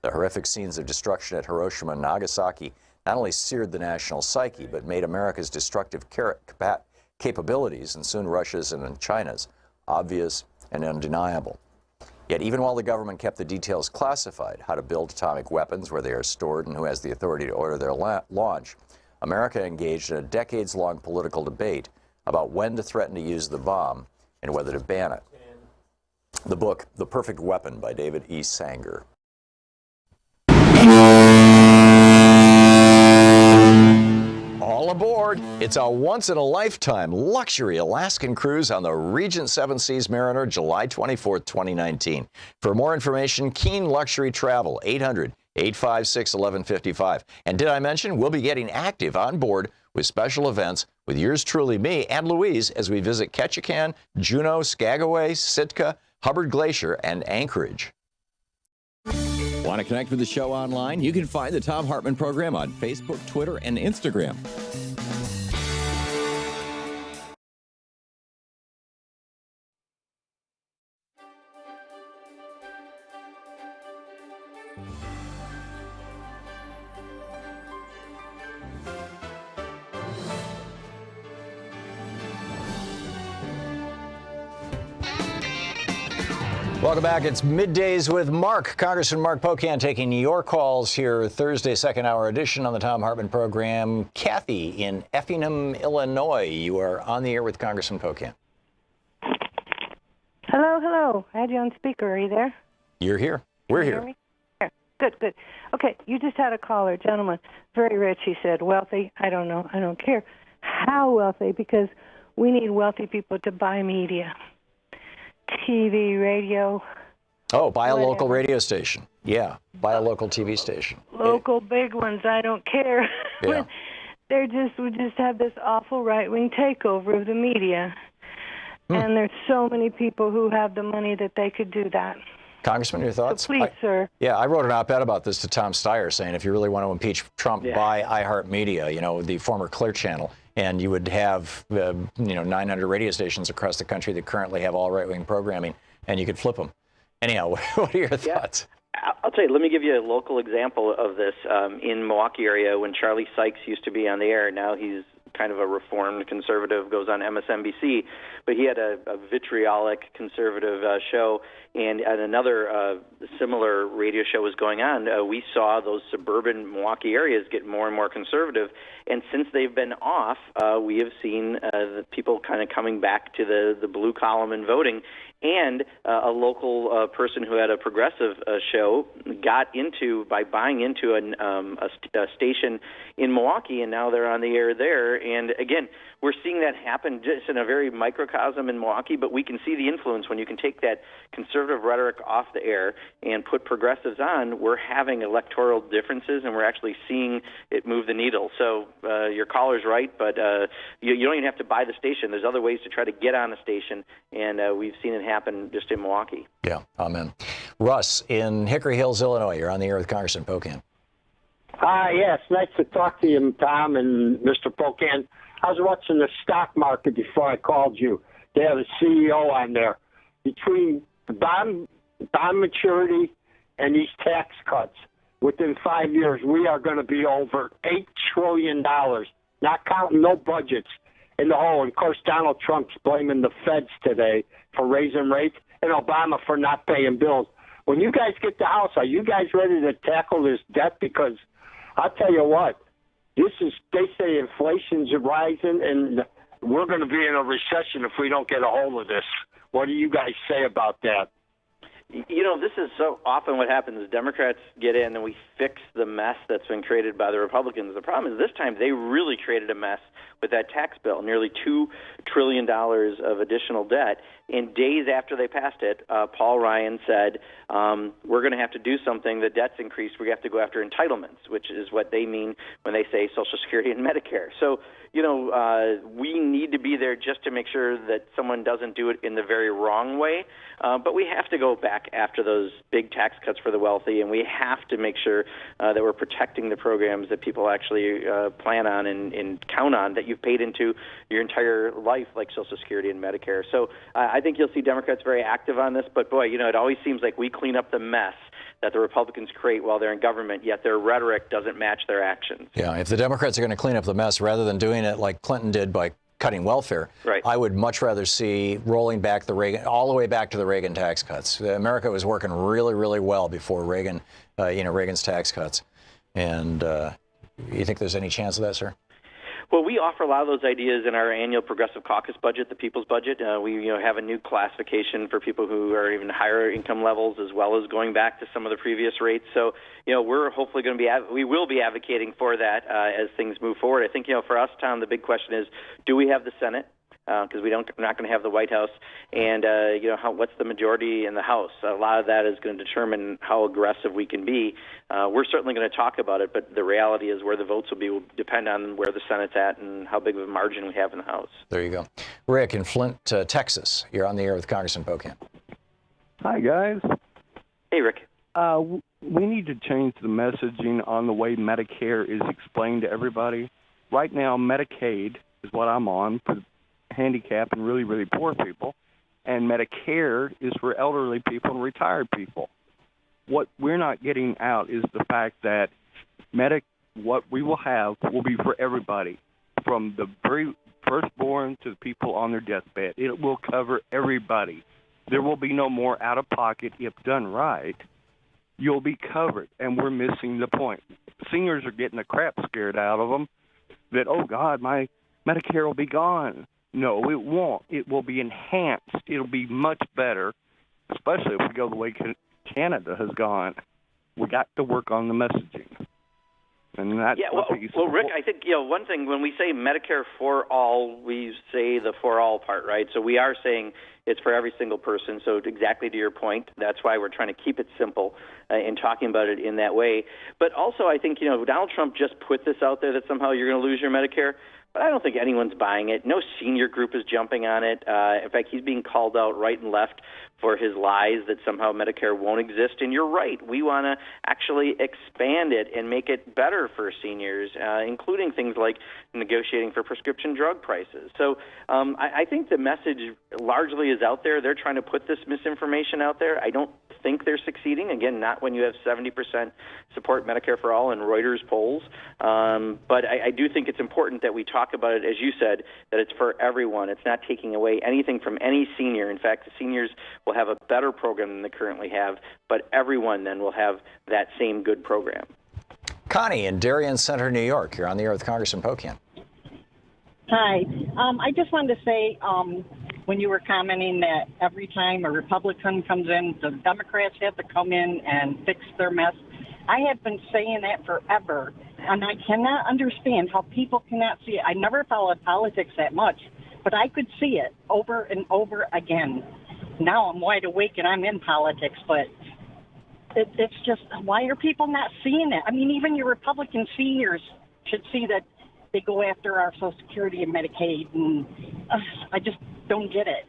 The horrific scenes of destruction at Hiroshima and Nagasaki not only seared the national psyche, but made America's destructive capabilities, and soon Russia's and China's, obvious and undeniable. Yet even while the government kept the details classified, how to build atomic weapons, where they are stored, and who has the authority to order their launch, America engaged in a decades-long political debate about when to threaten to use the bomb and whether to ban it. The book, The Perfect Weapon by David E. Sanger. All aboard! It's a once-in-a-lifetime luxury Alaskan cruise on the Regent Seven Seas Mariner, July 24th, 2019. For more information, Keen Luxury Travel, 800-856-1155. And did I mention we'll be getting active on board with special events with yours truly, me and Louise, as we visit Ketchikan, Juneau, Skagway, Sitka, Hubbard Glacier, and Anchorage. Want to connect with the show online? You can find the Thom Hartmann Program on Facebook, Twitter, and Instagram. Welcome back. It's Middays with Mark. Congressman Mark Pocan taking your calls here Thursday, second hour edition on the Thom Hartmann Program. Kathy in Effingham, Illinois. You are on the air with Congressman Pocan. Hello. I had you on speaker. Are you there? You're here. We're here. Hear me? Good. Okay, you just had a caller, gentleman, very rich, he said. Wealthy? I don't know. I don't care. How wealthy? Because we need wealthy people to buy media. TV, radio. Oh, buy a local radio station. Yeah, buy a local TV station. Local big ones, I don't care. Yeah. We just have this awful right-wing takeover of the media. And there's so many people who have the money that they could do that. Congressman, your thoughts? So please, sir. Yeah, I wrote an op-ed about this to Tom Steyer, saying if you really want to impeach Trump, buy iHeartMedia, the former Clear Channel, and you would have 900 radio stations across the country that currently have all right-wing programming, and you could flip them. Anyhow, what are your thoughts? I'll tell you, let me give you a local example of this. In Milwaukee area, when Charlie Sykes used to be on the air, now he's kind of a reformed conservative, goes on MSNBC, but he had a vitriolic conservative show, and another similar radio show was going on. We saw those suburban Milwaukee areas get more and more conservative, and since they've been off, we have seen the people kind of coming back to the blue column and voting. And a local person who had a progressive show got into by buying into a station in Milwaukee, and now they're on the air there. And again, we're seeing that happen just in a very microcosm in Milwaukee, but we can see the influence when you can take that conservative rhetoric off the air and put progressives on. We're having electoral differences, and we're actually seeing it move the needle. So your caller's right, but you don't even have to buy the station. There's other ways to try to get on a station, and we've seen it happen just in Milwaukee. Yeah, amen. Russ in Hickory Hills, Illinois. You're on the air with Congressman Pocan. Hi, yes, nice to talk to you, Tom and Mr. Pocan. I was watching the stock market before I called you. They have a CEO on there. Between the bond maturity and these tax cuts, within 5 years, we are going to be over $8 trillion, not counting no budgets in the hole. And, of course, Donald Trump's blaming the feds today for raising rates and Obama for not paying bills. When you guys get the House, are you guys ready to tackle this debt? Because I'll tell you what, they say inflation's rising, and we're going to be in a recession if we don't get a hold of this. What do you guys say about that? This is so often what happens. Democrats get in and we fix the mess that's been created by the Republicans. The problem is this time they really created a mess with that tax bill, nearly $2 trillion of additional debt. And days after they passed it, Paul Ryan said, we're going to have to do something. The debt's increased. We have to go after entitlements, which is what they mean when they say Social Security and Medicare. So, we need to be there just to make sure that someone doesn't do it in the very wrong way. But we have to go back after those big tax cuts for the wealthy, and we have to make sure that we're protecting the programs that people actually plan on and count on, that you've paid into your entire life, like Social Security and Medicare. So I think you'll see Democrats very active on this, but boy, it always seems like we clean up the mess that the Republicans create while they're in government, yet their rhetoric doesn't match their actions. Yeah, if the Democrats are going to clean up the mess, rather than doing it like Clinton did by cutting welfare, right, I would much rather see rolling back the Reagan, all the way back to the Reagan tax cuts. America was working really, really well before Reagan, Reagan's tax cuts. And you think there's any chance of that, sir? Well, we offer a lot of those ideas in our annual Progressive Caucus budget, the People's Budget. We have a new classification for people who are even higher income levels, as well as going back to some of the previous rates. So, we're hopefully going to we will be advocating for that as things move forward. I think, for us, Tom, the big question is, do we have the Senate? Because we're not going to have the White House, and what's the majority in the House? A lot of that is going to determine how aggressive we can be. We're certainly going to talk about it, but the reality is where the votes will depend on where the Senate's at and how big of a margin we have in the House. There you go. Rick in Flint, Texas. You're on the air with Congressman Pocan. Hi, guys. Hey, Rick. We need to change the messaging on the way Medicare is explained to everybody. Right now, Medicaid is what I'm on for handicapped and really, really poor people, and Medicare is for elderly people and retired people. What we're not getting out is the fact that what we will have will be for everybody, from the very firstborn to the people on their deathbed. It will cover everybody. There will be no more out-of-pocket if done right. You'll be covered, and we're missing the point. Seniors are getting the crap scared out of them that, oh, God, my Medicare will be gone. No, it won't. It will be enhanced. It'll be much better, especially if we go the way Canada has gone. We got to work on the messaging. And that's well, Rick, I think one thing, when we say Medicare for all, we say the for all part, right? So we are saying it's for every single person. So exactly to your point, that's why we're trying to keep it simple in talking about it in that way. But also, I think Donald Trump just put this out there that somehow you're going to lose your Medicare. But I don't think anyone's buying it. No senior group is jumping on it. In fact, he's being called out right and left for his lies that somehow Medicare won't exist. And you're right. We want to actually expand it and make it better for seniors, including things like negotiating for prescription drug prices. So I think the message largely is out there. They're trying to put this misinformation out there. I don't think they're succeeding. Again, not when you have 70% support Medicare for all in Reuters polls. But I do think it's important that we talk about it, as you said, that it's for everyone. It's not taking away anything from any senior. In fact, the seniors will have a better program than they currently have, but everyone then will have that same good program. Connie in Darien Center, New York. You're on the air with Congressman Pocan. Hi. I just wanted to say, when you were commenting that every time a Republican comes in, the Democrats have to come in and fix their mess. I have been saying that forever, and I cannot understand how people cannot see it. I never followed politics that much, but I could see it over and over again. Now I'm wide awake and I'm in politics, but it's just, why are people not seeing it? I mean, even your Republican seniors should see that they go after our Social Security and Medicaid, and I just don't get it.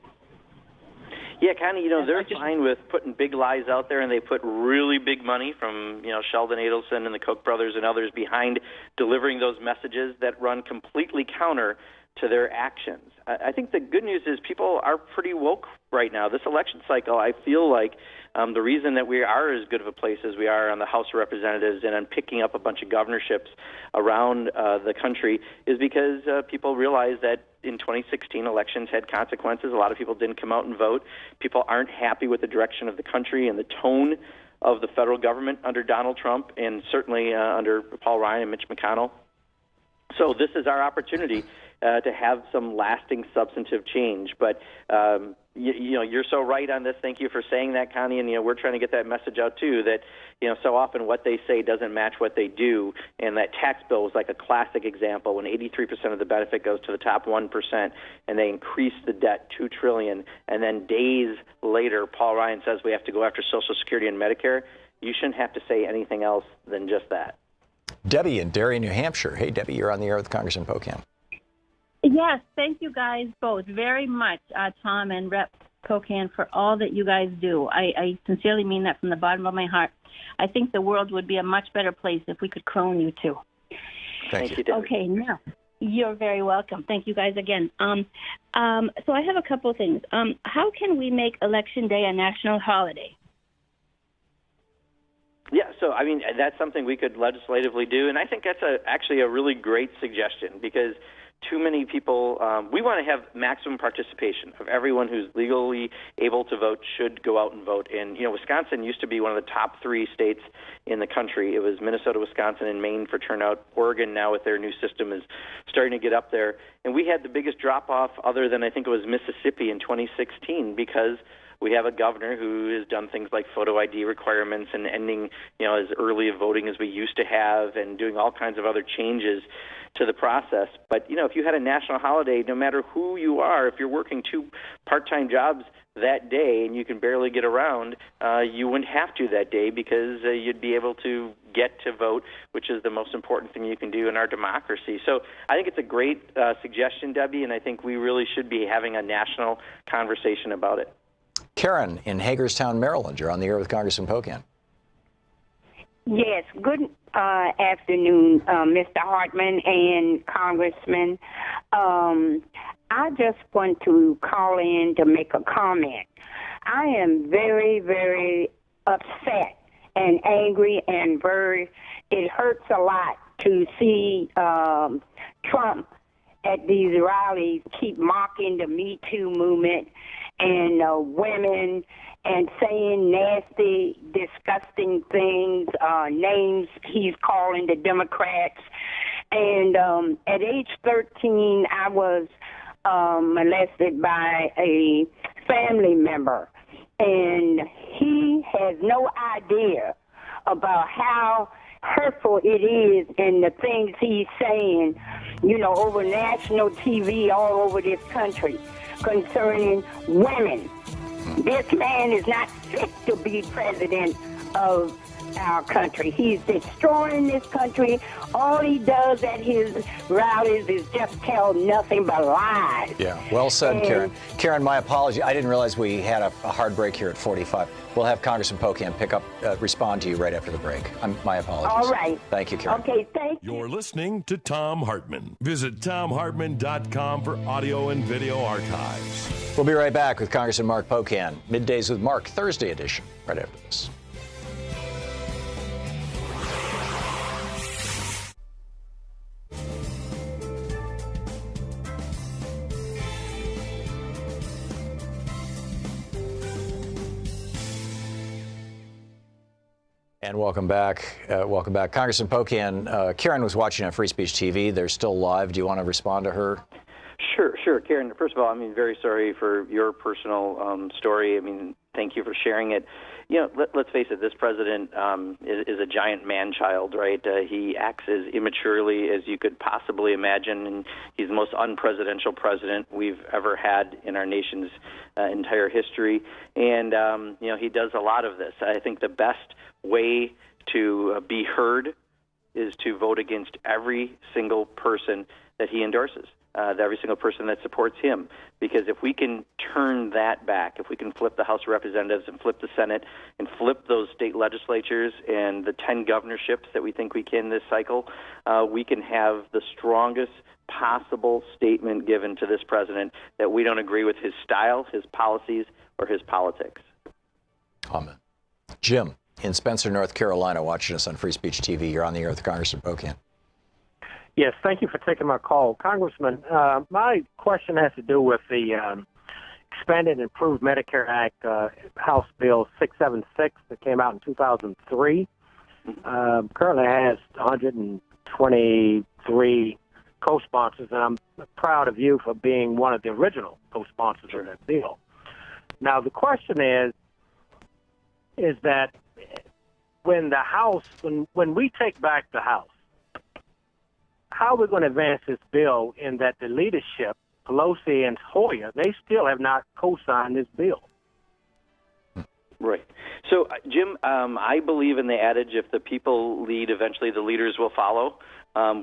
Yeah, Connie, they're fine with putting big lies out there, and they put really big money from, Sheldon Adelson and the Koch brothers and others behind delivering those messages that run completely counter to their actions. I think the good news is people are pretty woke right now. This election cycle, I feel like the reason that we are as good of a place as we are on the House of Representatives and on picking up a bunch of governorships around the country is because people realize that in 2016 elections had consequences. A lot of people didn't come out and vote. People aren't happy with the direction of the country and the tone of the federal government under Donald Trump and certainly under Paul Ryan and Mitch McConnell. So this is our opportunity to have some lasting substantive change. But, you're so right on this. Thank you for saying that, Connie. And, we're trying to get that message out, too, that, so often what they say doesn't match what they do. And that tax bill was like a classic example when 83% of the benefit goes to the top 1% and they increase the debt $2 trillion. And then days later, Paul Ryan says we have to go after Social Security and Medicare. You shouldn't have to say anything else than just that. Debbie in Darien, New Hampshire. Hey, Debbie, you're on the air with Congressman Pocan. Yes, thank you guys both very much, Tom and Rep. Pocan, for all that you guys do. I sincerely mean that from the bottom of my heart. I think the world would be a much better place if we could clone you two. Thank you, Debbie. Okay, now, you're very welcome. Thank you guys again. So I have a couple of things. How can we make Election Day a national holiday? Yeah, so I mean that's something we could legislatively do, and I think that's actually a really great suggestion because too many people. We want to have maximum participation of everyone who's legally able to vote should go out and vote. And Wisconsin used to be one of the top 3 states in the country. It was Minnesota, Wisconsin, and Maine for turnout. Oregon now with their new system is starting to get up there, and we had the biggest drop off other than I think it was Mississippi in 2016 because we have a governor who has done things like photo ID requirements and ending, as early a voting as we used to have and doing all kinds of other changes to the process. But, if you had a national holiday, no matter who you are, if you're working 2 part-time jobs that day and you can barely get around, you wouldn't have to that day because you'd be able to get to vote, which is the most important thing you can do in our democracy. So I think it's a great suggestion, Debbie, and I think we really should be having a national conversation about it. Karen in Hagerstown, Maryland. You're on the air with Congressman Pocan. Yes. Good afternoon, Mr. Hartman and Congressman. I just want to call in to make a comment. I am very, very upset and angry and it hurts a lot to see Trump at these rallies keep mocking the Me Too movement and women and saying nasty, disgusting things, names he's calling the Democrats. And at age 13, I was molested by a family member. And he has no idea about how hurtful it is and the things he's saying, over national TV all over this country concerning women. This man is not fit to be president of our country. He's destroying this country. All he does at his rallies is just tell nothing but lies. Yeah, well said, Karen. Karen, my apology. I didn't realize we had a hard break here at 45. We'll have Congressman Pocan respond to you right after the break. My apologies. All right. Thank you, Karen. Okay, thank you. You're listening to Thom Hartmann. Visit ThomHartmann.com for audio and video archives. We'll be right back with Congressman Mark Pocan. Middays with Mark, Thursday edition, right after this. And welcome back. Congressman Pocan. Karen was watching on Free Speech TV. They're still live. Do you want to respond to her? Sure, Karen. First of all, very sorry for your personal story. Thank you for sharing it. Let's face it, this president is a giant man-child, right? He acts as immaturely as you could possibly imagine, and he's the most unpresidential president we've ever had in our nation's entire history. And, he does a lot of this. I think the best way to be heard is to vote against every single person that he endorses. Every single person that supports him. Because if we can turn that back, if we can flip the House of Representatives and flip the Senate and flip those state legislatures and the 10 governorships that we think we can this cycle, we can have the strongest possible statement given to this president that we don't agree with his style, his policies, or his politics. Amen. Jim in Spencer, North Carolina, watching us on Free Speech TV. You're on the air with Congressman Pocan. Yes, thank you for taking my call. Congressman, my question has to do with the Expanded and Improved Medicare Act, House Bill 676 that came out in 2003. Currently has 123 co-sponsors, and I'm proud of you for being one of the original co-sponsors of that bill. Now, the question is that when the House, when we take back the House, how are we going to advance this bill in that the leadership, Pelosi and Hoyer, they still have not co-signed this bill? Right. So, Jim, I believe in the adage, if the people lead, eventually the leaders will follow.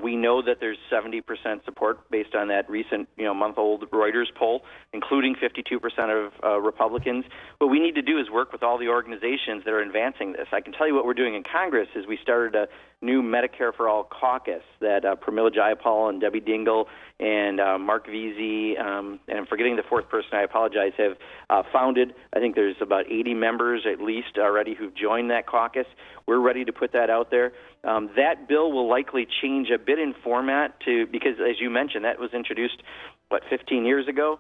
We know that there's 70% support based on that recent, month-old Reuters poll, including 52% of Republicans. What we need to do is work with all the organizations that are advancing this. I can tell you what we're doing in Congress is we started a new Medicare for All caucus that Pramila Jayapal and Debbie Dingell and Mark Veazey, and I'm forgetting the fourth person, I apologize, have founded. I think there's about 80 members at least introduced already who've joined that caucus. We're ready to put that out there. That bill will likely change a bit in format because, as you mentioned, that was introduced 15 years ago.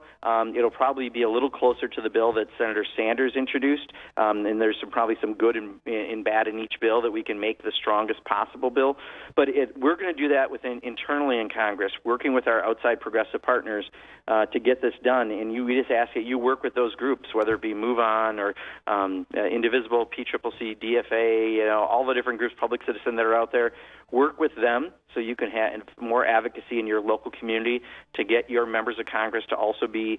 It'll probably be a little closer to the bill that Senator Sanders introduced, and there's probably some good and bad in each bill that we can make the strongest possible bill. But we're going to do that internally in Congress, working with our outside progressive partners to get this done. And we just ask that you work with those groups, whether it be Move On or Indivisible, PCCC, DFA, all the different groups, Public Citizen that are out there. Work with them so you can have more advocacy in your local community to get your members of Congress to also be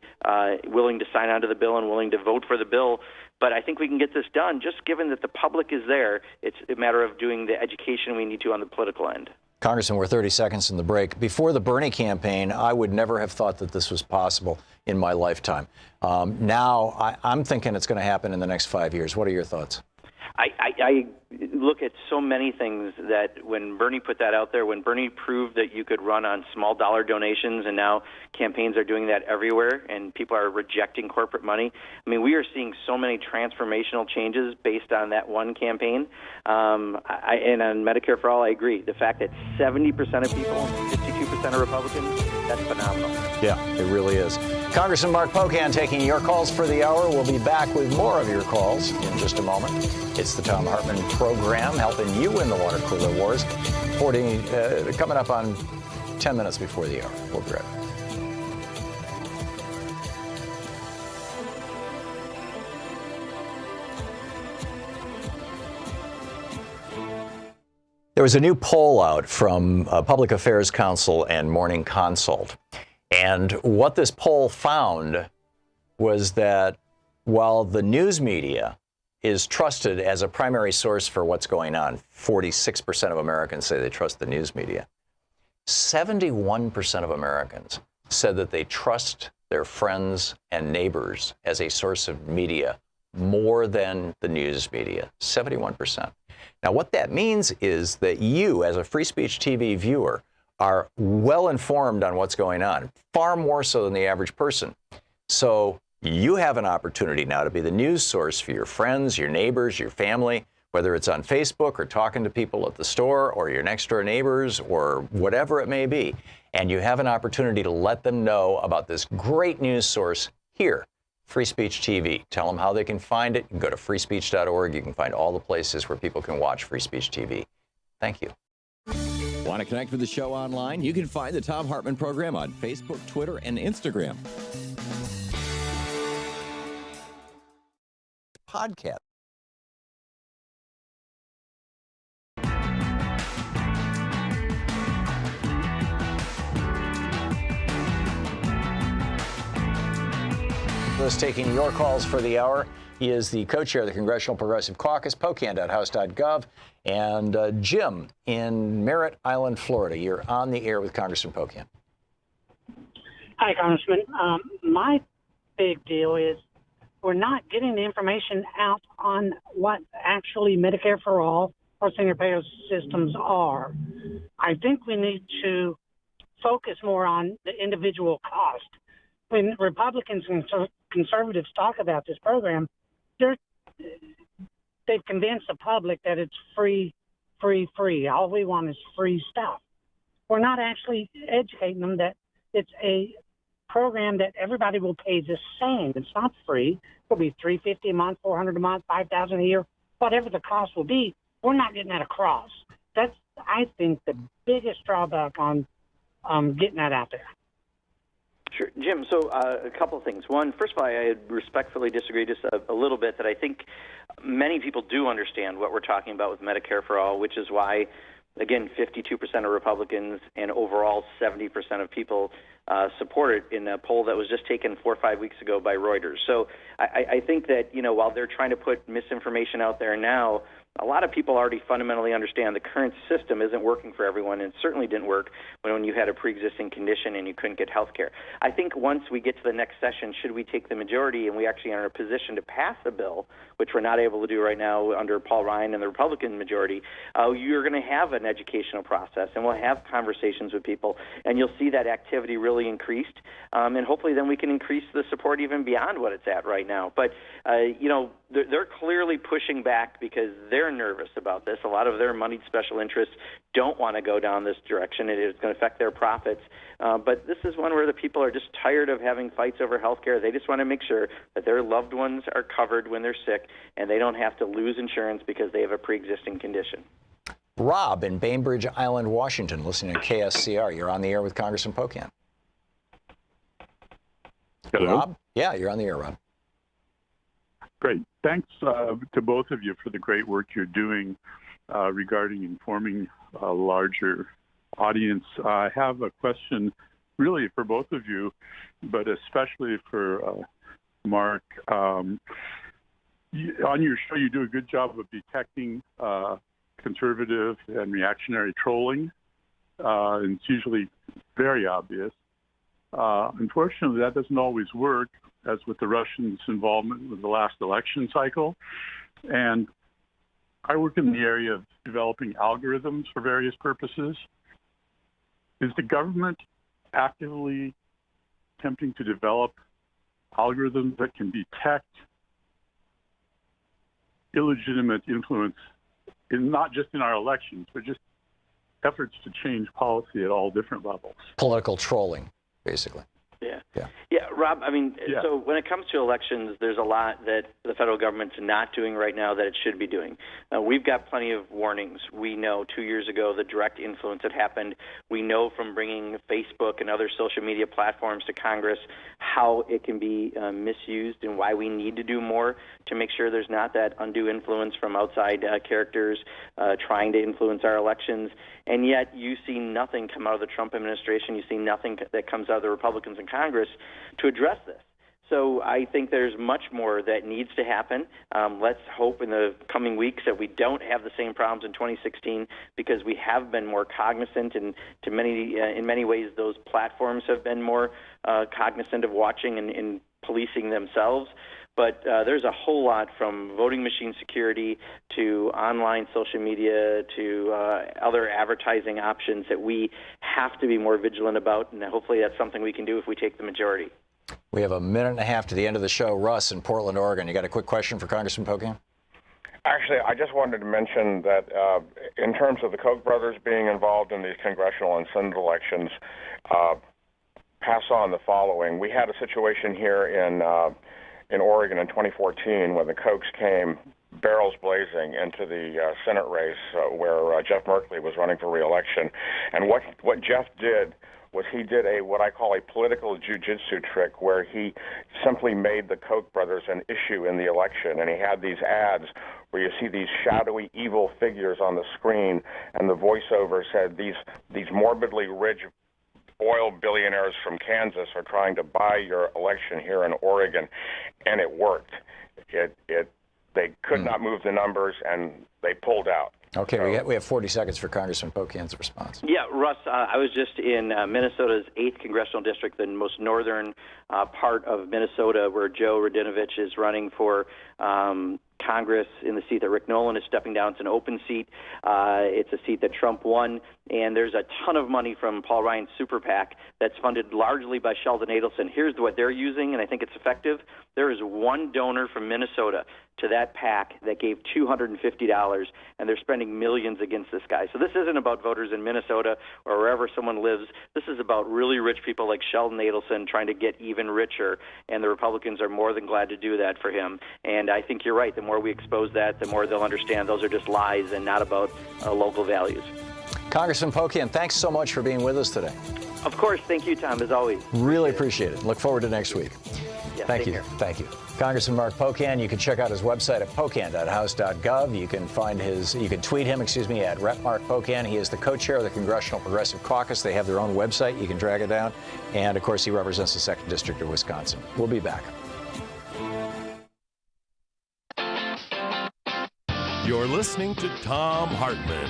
willing to sign on to the bill and willing to vote for the bill. But I think we can get this done just given that the public is there. It's a matter of doing the education we need to on the political end. Congressman, we're 30 seconds in the break. Before the Bernie campaign, I would never have thought that this was possible in my lifetime. Now, I'm thinking it's going to happen in the next 5 years. What are your thoughts? I look at so many things that when Bernie put that out there, when Bernie proved that you could run on small dollar donations, and now campaigns are doing that everywhere, and people are rejecting corporate money. I mean, we are seeing so many transformational changes based on that one campaign. And on Medicare for All, I agree. The fact that 70% of people, 52% of Republicans, that's phenomenal. Yeah, it really is. Congressman Mark Pocan taking your calls for the hour. We'll be back with more of your calls in just a moment. It's the Thom Hartmann Program, helping you win the water cooler wars. Coming up on 10 minutes before the hour. We'll be right back. There was a new poll out from Public Affairs Council and Morning Consult. And what this poll found was that while the news media is trusted as a primary source for what's going on, 46% of Americans say they trust the news media, 71% of Americans said that they trust their friends and neighbors as a source of media more than the news media, 71%. Now, what that means is that you, as a Free Speech TV viewer, are well informed on what's going on, far more so than the average person. So you have an opportunity now to be the news source for your friends, your neighbors, your family, whether it's on Facebook or talking to people at the store or your next door neighbors or whatever it may be. And you have an opportunity to let them know about this great news source here, Free Speech TV. Tell them how they can find it. You can go to freespeech.org. You can find all the places where people can watch Free Speech TV. Thank you. Want to connect with the show online? You can find the Thom Hartmann Program on Facebook, Twitter, and Instagram. Podcast. Is taking your calls for the hour. He is the co-chair of the Congressional Progressive Caucus, pocan.house.gov, and Jim in Merritt Island, Florida. You're on the air with Congressman Pocan. Hi, Congressman. My big deal is we're not getting the information out on what actually Medicare for All or single-payer systems are. I think we need to focus more on the individual cost. When Republicans and conservatives talk about this program, they've convinced the public that it's free. All we want is free stuff. We're not actually educating them that it's a program that everybody will pay the same. It's not free. It'll be $350 a month, $400 a month, $5,000 a year, whatever the cost will be. We're not getting that across. That's, I think, the biggest drawback on getting that out there. Sure. Jim, so a couple of things. One, first of all, I respectfully disagree just a little bit that I think many people do understand what we're talking about with Medicare for All, which is why, again, 52% of Republicans and overall 70% of people support it in a poll that was just taken 4 or 5 weeks ago by Reuters. So I think that, while they're trying to put misinformation out there now, a lot of people already fundamentally understand the current system isn't working for everyone, and it certainly didn't work when you had a pre-existing condition and you couldn't get health care. I think once we get to the next session, should we take the majority and we actually are in a position to pass a bill, which we're not able to do right now under Paul Ryan and the Republican majority, you're going to have an educational process, and we'll have conversations with people, and you'll see that activity really increased, and hopefully then we can increase the support even beyond what it's at right now. But, they're clearly pushing back because they're nervous about this. A lot of their moneyed special interests don't want to go down this direction. It is going to affect their profits. But this is one where the people are just tired of having fights over health care. They just want to make sure that their loved ones are covered when they're sick and they don't have to lose insurance because they have a pre-existing condition. Rob in Bainbridge Island, Washington, listening to KSCR. You're on the air with Congressman Pocan. Hello? Rob? Yeah, you're on the air, Rob. Great. Thanks to both of you for the great work you're doing regarding informing a larger audience. I have a question really for both of you, but especially for Mark. On your show, you do a good job of detecting conservative and reactionary trolling, and it's usually very obvious. Unfortunately, that doesn't always work, as with the Russians' involvement with the last election cycle. And I work in the area of developing algorithms for various purposes. Is the government actively attempting to develop algorithms that can detect illegitimate influence, not just in our elections, but just efforts to change policy at all different levels? Political trolling, basically. Yeah, Rob, so when it comes to elections, there's a lot that the federal government's not doing right now that it should be doing. We've got plenty of warnings. We know 2 years ago the direct influence that happened. We know from bringing Facebook and other social media platforms to Congress how it can be misused and why we need to do more to make sure there's not that undue influence from outside characters trying to influence our elections. And yet you see nothing come out of the Trump administration. You see nothing that comes out of the Republicans in Congress to address this. So I think there's much more that needs to happen. Let's hope in the coming weeks that we don't have the same problems in 2016, because we have been more cognizant, and in many ways those platforms have been more cognizant of watching and policing themselves. But there's a whole lot, from voting machine security to online social media to other advertising options, that we have to be more vigilant about, and hopefully that's something we can do if we take the majority. We have a minute and a half to the end of the show. Russ in Portland, Oregon. You got a quick question for Congressman Pocan? Actually, I just wanted to mention that in terms of the Koch brothers being involved in these congressional and Senate elections, pass on the following. We had a situation here in Oregon in 2014 when the Kochs came barrels blazing into the Senate race where Jeff Merkley was running for re-election. And what Jeff did was he did what I call a political jiu-jitsu trick, where he simply made the Koch brothers an issue in the election. And he had these ads where you see these shadowy, evil figures on the screen, and the voiceover said, these morbidly rich oil billionaires from Kansas are trying to buy your election here in Oregon. And it worked. They could not move the numbers, and they pulled out. Okay, we have 40 seconds for Congressman Pocan's response. Yeah, Russ, I was just in Minnesota's 8th Congressional District, the most northern part of Minnesota, where Joe Radinovich is running for Congress in the seat that Rick Nolan is stepping down. It's an open seat. It's a seat that Trump won, and there's a ton of money from Paul Ryan's super PAC that's funded largely by Sheldon Adelson. Here's what they're using, and I think it's effective. There is one donor from Minnesota to that PAC that gave $250, and they're spending millions against this guy. So this isn't about voters in Minnesota or wherever someone lives. This is about really rich people like Sheldon Adelson trying to get even richer, and the Republicans are more than glad to do that for him. And I think you're right. The more we expose that, the more they'll understand those are just lies and not about local values. Congressman Pocan, thanks so much for being with us today. Of course. Thank you, Tom, as always. Really appreciate it. Look forward to next week. Yeah, Thank you. Thank you. Congressman Mark Pocan, you can check out his website at pocan.house.gov. You can tweet him, at @RepMarkPocan. He is the co-chair of the Congressional Progressive Caucus. They have their own website. You can drag it down. And of course, he represents the 2nd District of Wisconsin. We'll be back. You're listening to Thom Hartmann.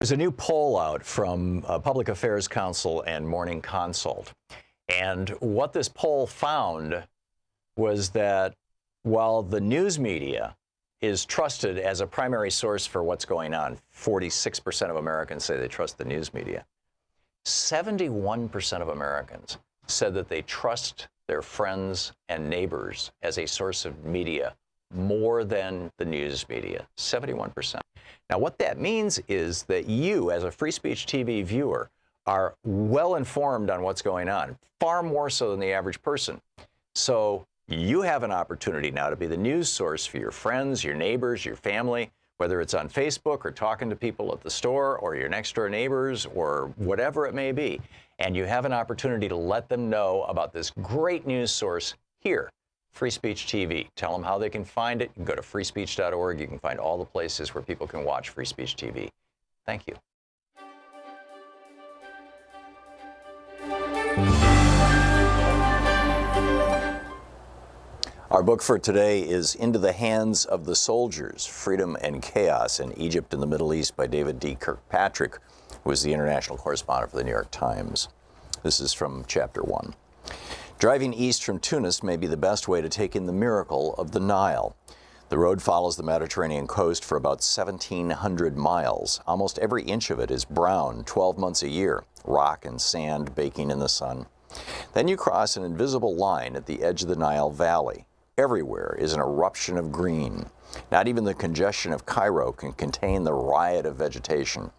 There's a new poll out from Public Affairs Council and Morning Consult. And what this poll found was that while the news media is trusted as a primary source for what's going on, 46% of Americans say they trust the news media. 71% of Americans said that they trust their friends and neighbors as a source of media more than the news media, 71%. Now, what that means is that you, as a Free Speech TV viewer, are well informed on what's going on, far more so than the average person. So you have an opportunity now to be the news source for your friends, your neighbors, your family, whether it's on Facebook or talking to people at the store or your next door neighbors or whatever it may be. And you have an opportunity to let them know about this great news source here, Free Speech TV. Tell them how they can find it. You can go to freespeech.org. You can find all the places where people can watch Free Speech TV. Thank you. Our book for today is Into the Hands of the Soldiers, Freedom and Chaos in Egypt and the Middle East by David D. Kirkpatrick, who is the international correspondent for the New York Times. This is from Chapter 1. Driving east from Tunis may be the best way to take in the miracle of the Nile. The road follows the Mediterranean coast for about 1,700 miles. Almost every inch of it is brown 12 months a year, rock and sand baking in the sun. Then you cross an invisible line at the edge of the Nile Valley. Everywhere is an eruption of green. Not even the congestion of Cairo can contain the riot of vegetation.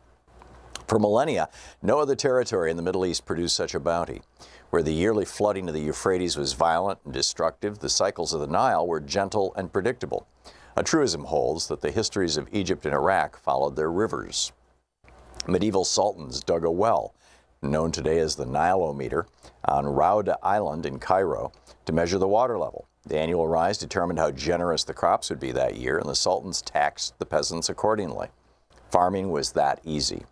For millennia, no other territory in the Middle East produced such a bounty. Where the yearly flooding of the Euphrates was violent and destructive, the cycles of the Nile were gentle and predictable. A truism holds that the histories of Egypt and Iraq followed their rivers. Medieval sultans dug a well, known today as the Nilometer, on Rauda Island in Cairo to measure the water level. The annual rise determined how generous the crops would be that year, and the sultans taxed the peasants accordingly. Farming was that easy.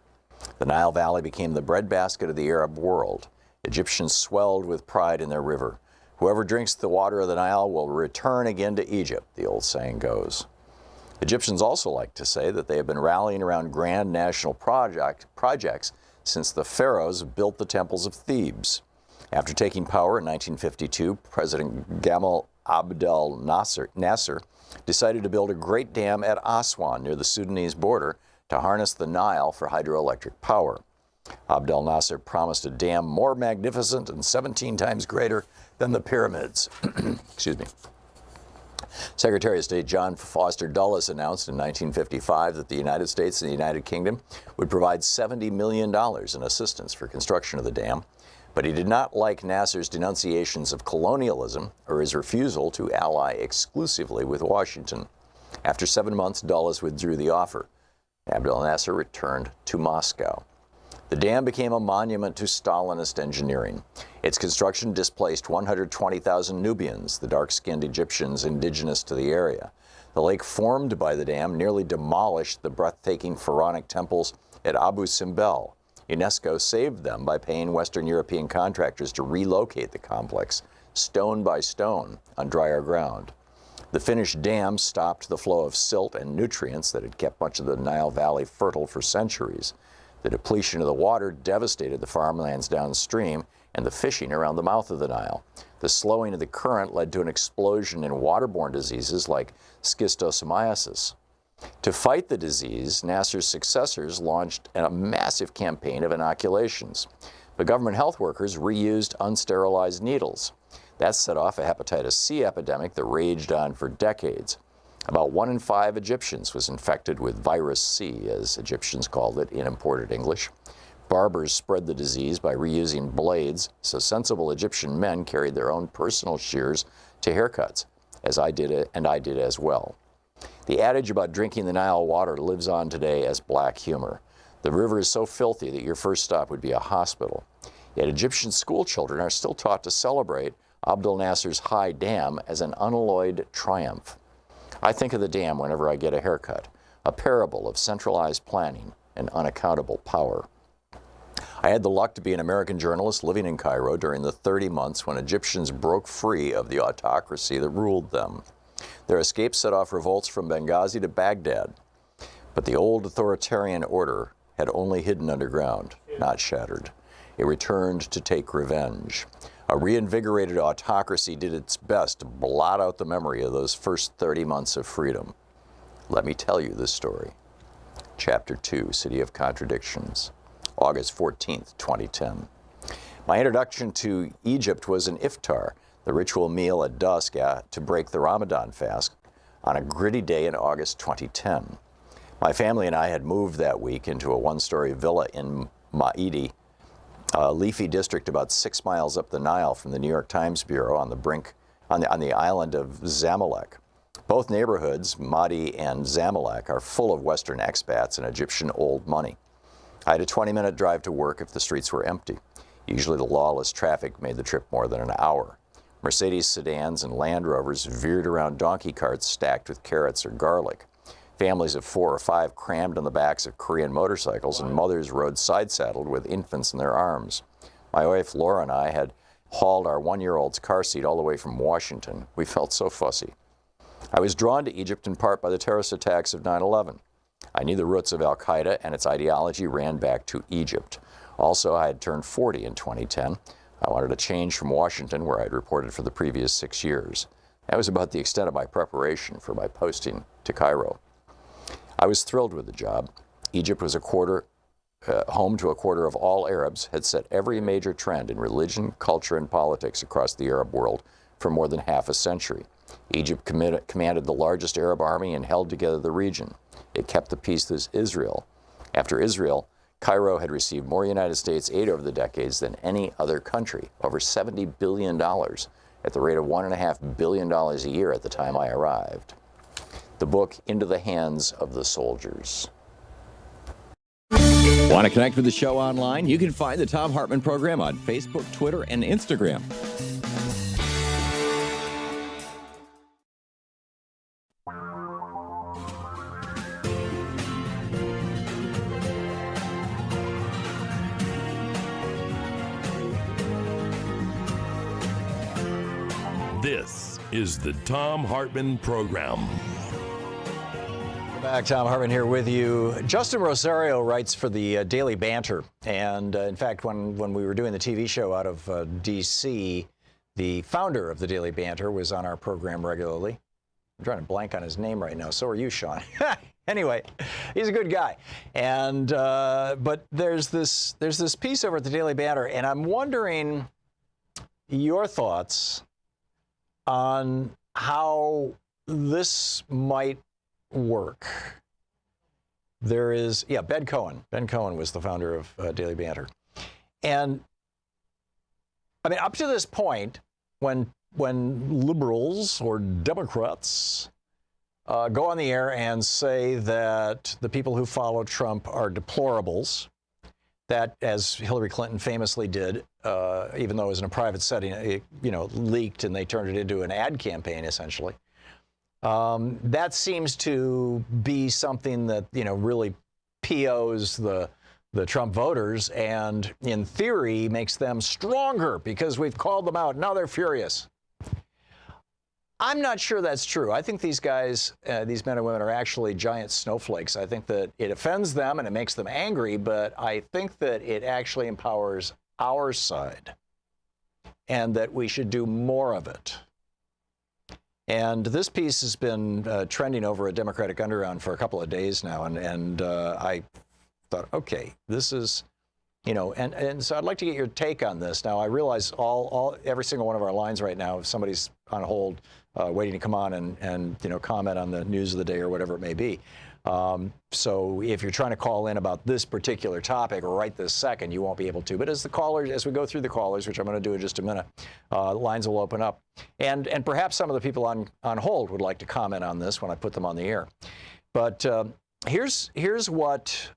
The Nile Valley became the breadbasket of the Arab world. Egyptians swelled with pride in their river. Whoever drinks the water of the Nile will return again to Egypt, the old saying goes. Egyptians also like to say that they have been rallying around grand national projects since the pharaohs built the temples of Thebes. After taking power in 1952, President Gamal Abdel Nasser decided to build a great dam at Aswan near the Sudanese border to harness the Nile for hydroelectric power. Abdel Nasser promised a dam more magnificent and 17 times greater than the pyramids. Excuse me. Secretary of State John Foster Dulles announced in 1955 that the United States and the United Kingdom would provide $70 million in assistance for construction of the dam, but he did not like Nasser's denunciations of colonialism or his refusal to ally exclusively with Washington. After 7 months, Dulles withdrew the offer. Abdel Nasser returned to Moscow. The dam became a monument to Stalinist engineering. Its construction displaced 120,000 Nubians, the dark-skinned Egyptians indigenous to the area. The lake formed by the dam nearly demolished the breathtaking pharaonic temples at Abu Simbel. UNESCO saved them by paying Western European contractors to relocate the complex, stone by stone, on drier ground. The finished dam stopped the flow of silt and nutrients that had kept much of the Nile Valley fertile for centuries. The depletion of the water devastated the farmlands downstream and the fishing around the mouth of the Nile. The slowing of the current led to an explosion in waterborne diseases like schistosomiasis. To fight the disease, Nasser's successors launched a massive campaign of inoculations. But government health workers reused unsterilized needles. That set off a hepatitis C epidemic that raged on for decades. About 1 in 5 Egyptians was infected with virus C, as Egyptians called it in imported English. Barbers spread the disease by reusing blades, so sensible Egyptian men carried their own personal shears to haircuts, as I did as well. The adage about drinking the Nile water lives on today as black humor. The river is so filthy that your first stop would be a hospital. Yet Egyptian school children are still taught to celebrate Abdel Nasser's high dam as an unalloyed triumph. I think of the dam whenever I get a haircut, a parable of centralized planning and unaccountable power. I had the luck to be an American journalist living in Cairo during the 30 months when Egyptians broke free of the autocracy that ruled them. Their escape set off revolts from Benghazi to Baghdad. But the old authoritarian order had only hidden underground, not shattered. It returned to take revenge. A reinvigorated autocracy did its best to blot out the memory of those first 30 months of freedom. Let me tell you this story. Chapter 2, City of Contradictions, August 14th, 2010. My introduction to Egypt was an iftar, the ritual meal at dusk to break the Ramadan fast, on a gritty day in August 2010. My family and I had moved that week into a one-story villa in Maidi, a leafy district about 6 miles up the Nile from the New York Times Bureau on the island of Zamalek. Both neighborhoods, Maadi and Zamalek, are full of Western expats and Egyptian old money. I had a 20-minute drive to work if the streets were empty. Usually the lawless traffic made the trip more than an hour. Mercedes sedans and Land Rovers veered around donkey carts stacked with carrots or garlic. Families of 4 or 5 crammed on the backs of Korean motorcycles, and mothers rode side-saddled with infants in their arms. My wife Laura and I had hauled our 1-year-old's car seat all the way from Washington. We felt so fussy. I was drawn to Egypt in part by the terrorist attacks of 9/11. I knew the roots of al-Qaeda, and its ideology ran back to Egypt. Also, I had turned 40 in 2010. I wanted a change from Washington, where I had reported for the previous 6 years. That was about the extent of my preparation for my posting to Cairo. I was thrilled with the job. Egypt was home to a quarter of all Arabs, had set every major trend in religion, culture, and politics across the Arab world for more than half a century. Egypt commanded the largest Arab army and held together the region. It kept the peace with Israel. After Israel, Cairo had received more United States aid over the decades than any other country, over $70 billion, at the rate of $1.5 billion a year at the time I arrived. The book, Into the Hands of the Soldiers. Want to connect with the show online? You can find the Thom Hartmann Program on Facebook, Twitter, and Instagram. This is the Thom Hartmann Program. Welcome back. Thom Hartmann here with you. Justin Rosario writes for the Daily Banter. And in fact, when we were doing the TV show out of D.C., the founder of the Daily Banter was on our program regularly. I'm drawing a blank on his name right now. So are you, Sean. Anyway, he's a good guy. And but there's this piece over at the Daily Banter, and I'm wondering your thoughts on how this might work. There is, Ben Cohen. Ben Cohen was the founder of Daily Banter. And I mean, up to this point, when liberals or Democrats go on the air and say that the people who follow Trump are deplorables, that, as Hillary Clinton famously did, even though it was in a private setting, it, leaked and they turned it into an ad campaign, essentially. That seems to be something that, really POs the Trump voters and, in theory, makes them stronger because we've called them out. Now they're furious. I'm not sure that's true. I think these guys, these men and women, are actually giant snowflakes. I think that it offends them and it makes them angry, but I think that it actually empowers our side and that we should do more of it. And this piece has been trending over at Democratic Underground for a couple of days now, and I thought, okay, this is, and so I'd like to get your take on this. Now, I realize every single one of our lines right now, if somebody's on hold, waiting to come on and comment on the news of the day or whatever it may be. So if you're trying to call in about this particular topic right this second, you won't be able to. But as we go through the callers, which I'm going to do in just a minute, lines will open up. And perhaps some of the people on hold would like to comment on this when I put them on the air. But here's what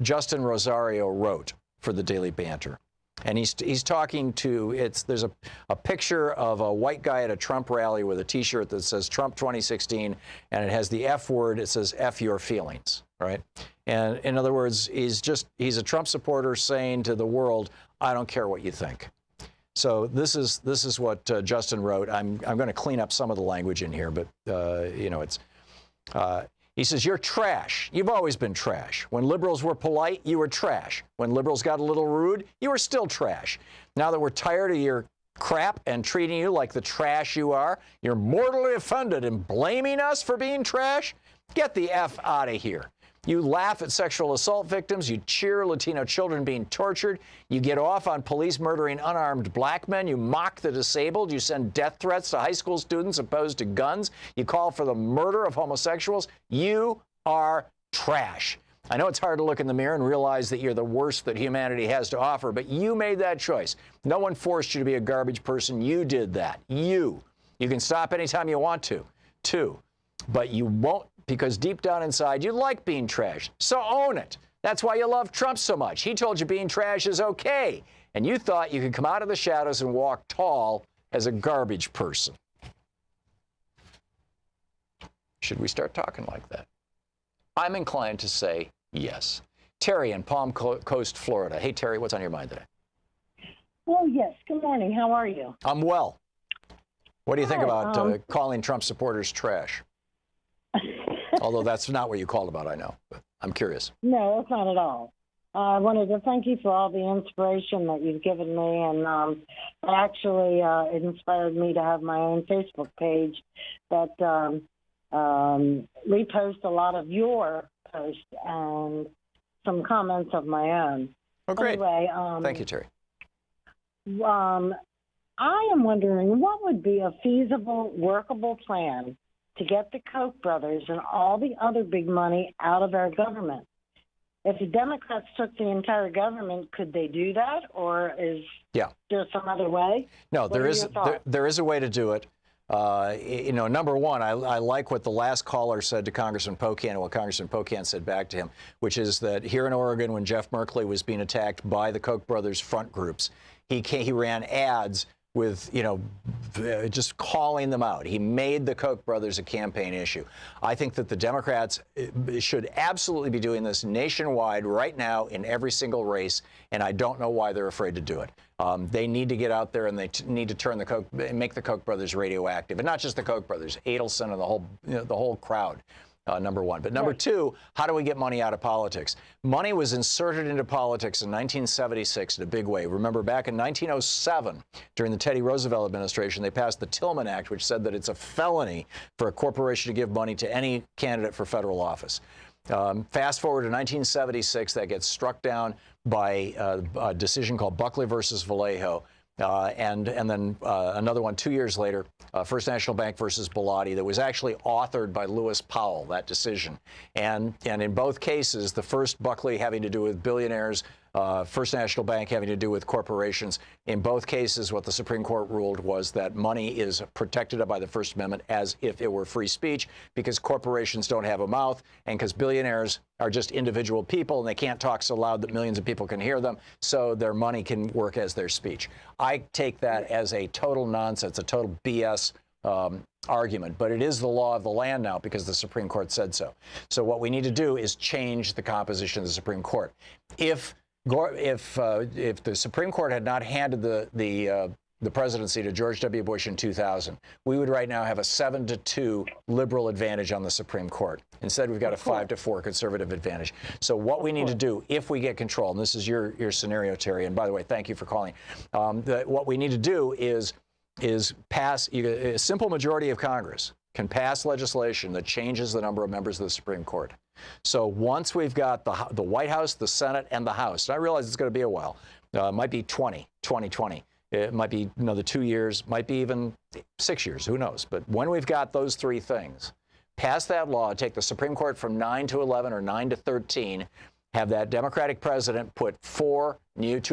Justin Rosario wrote for the Daily Banter. And he's talking to, there's a picture of a white guy at a Trump rally with a T-shirt that says Trump 2016, and it has the F word. It says F your feelings, right? And in other words, he's a Trump supporter saying to the world, I don't care what you think. So this is what Justin wrote. I'm going to clean up some of the language in here, but He says, you're trash. You've always been trash. When liberals were polite, you were trash. When liberals got a little rude, you were still trash. Now that we're tired of your crap and treating you like the trash you are, you're mortally offended and blaming us for being trash? Get the F out of here. You laugh at sexual assault victims. You cheer Latino children being tortured. You get off on police murdering unarmed black men. You mock the disabled. You send death threats to high school students opposed to guns. You call for the murder of homosexuals. You are trash. I know it's hard to look in the mirror and realize that you're the worst that humanity has to offer, but you made that choice. No one forced you to be a garbage person. You did that. You. You can stop anytime you want to, too. But you won't, because deep down inside, you like being trash. So own it. That's why you love Trump so much. He told you being trash is okay. And you thought you could come out of the shadows and walk tall as a garbage person. Should we start talking like that? I'm inclined to say yes. Terry in Palm Coast, Florida. Hey, Terry, what's on your mind today? Oh, yes. Good morning. How are you? I'm well. What do you think about calling Trump supporters trash? Although that's not what you called about, I know. But I'm curious. No, that's not at all. I wanted to thank you for all the inspiration that you've given me, and actually it inspired me to have my own Facebook page that repost a lot of your posts and some comments of my own. Oh, great. Anyway, thank you, Terry. I am wondering what would be a feasible, workable plan to get the Koch brothers and all the other big money out of our government. If the Democrats took the entire government, could they do that, or is there some other way? No, there is a way to do it. You know, number one, I like what the last caller said to Congressman Pocan and what Congressman Pocan said back to him, which is that here in Oregon, when Jeff Merkley was being attacked by the Koch brothers front groups, he ran ads with, you know, just calling them out. He made the Koch brothers a campaign issue. I think that the Democrats should absolutely be doing this nationwide right now in every single race, and I don't know why they're afraid to do it. They need to get out there and they need to turn make the Koch brothers radioactive, and not just the Koch brothers, Adelson and the whole crowd. Number one. But number two, how do we get money out of politics? Money was inserted into politics in 1976 in a big way. Remember, back in 1907, during the Teddy Roosevelt administration, they passed the Tillman Act, which said that it's a felony for a corporation to give money to any candidate for federal office. Fast forward to 1976, that gets struck down by a decision called Buckley versus Vallejo. And then another one 2 years later, First National Bank versus Bellotti, that was actually authored by Lewis Powell, that decision. And in both cases, the first Buckley having to do with billionaires, First National Bank having to do with corporations. In both cases, what the Supreme Court ruled was that money is protected by the First Amendment as if it were free speech, because corporations don't have a mouth and because billionaires are just individual people and they can't talk so loud that millions of people can hear them, so their money can work as their speech. I take that as a total nonsense, a total BS argument, but it is the law of the land now because the Supreme Court said so. So what we need to do is change the composition of the Supreme Court. If the Supreme Court had not handed the presidency to George W. Bush in 2000, we would right now have a 7-2 liberal advantage on the Supreme Court. Instead, we've got a 5-4 conservative advantage. So what we need to do, if we get control, and this is your scenario, Terry, and by the way, thank you for calling, what we need to do is pass, a simple majority of Congress can pass legislation that changes the number of members of the Supreme Court. So once we've got the White House, the Senate, and the House, and I realize it's going to be a while, it might be 2020. It might be another 2 years, might be even 6 years, who knows. But when we've got those three things, pass that law, take the Supreme Court from 9 to 11 or 9 to 13, have that Democratic president put 2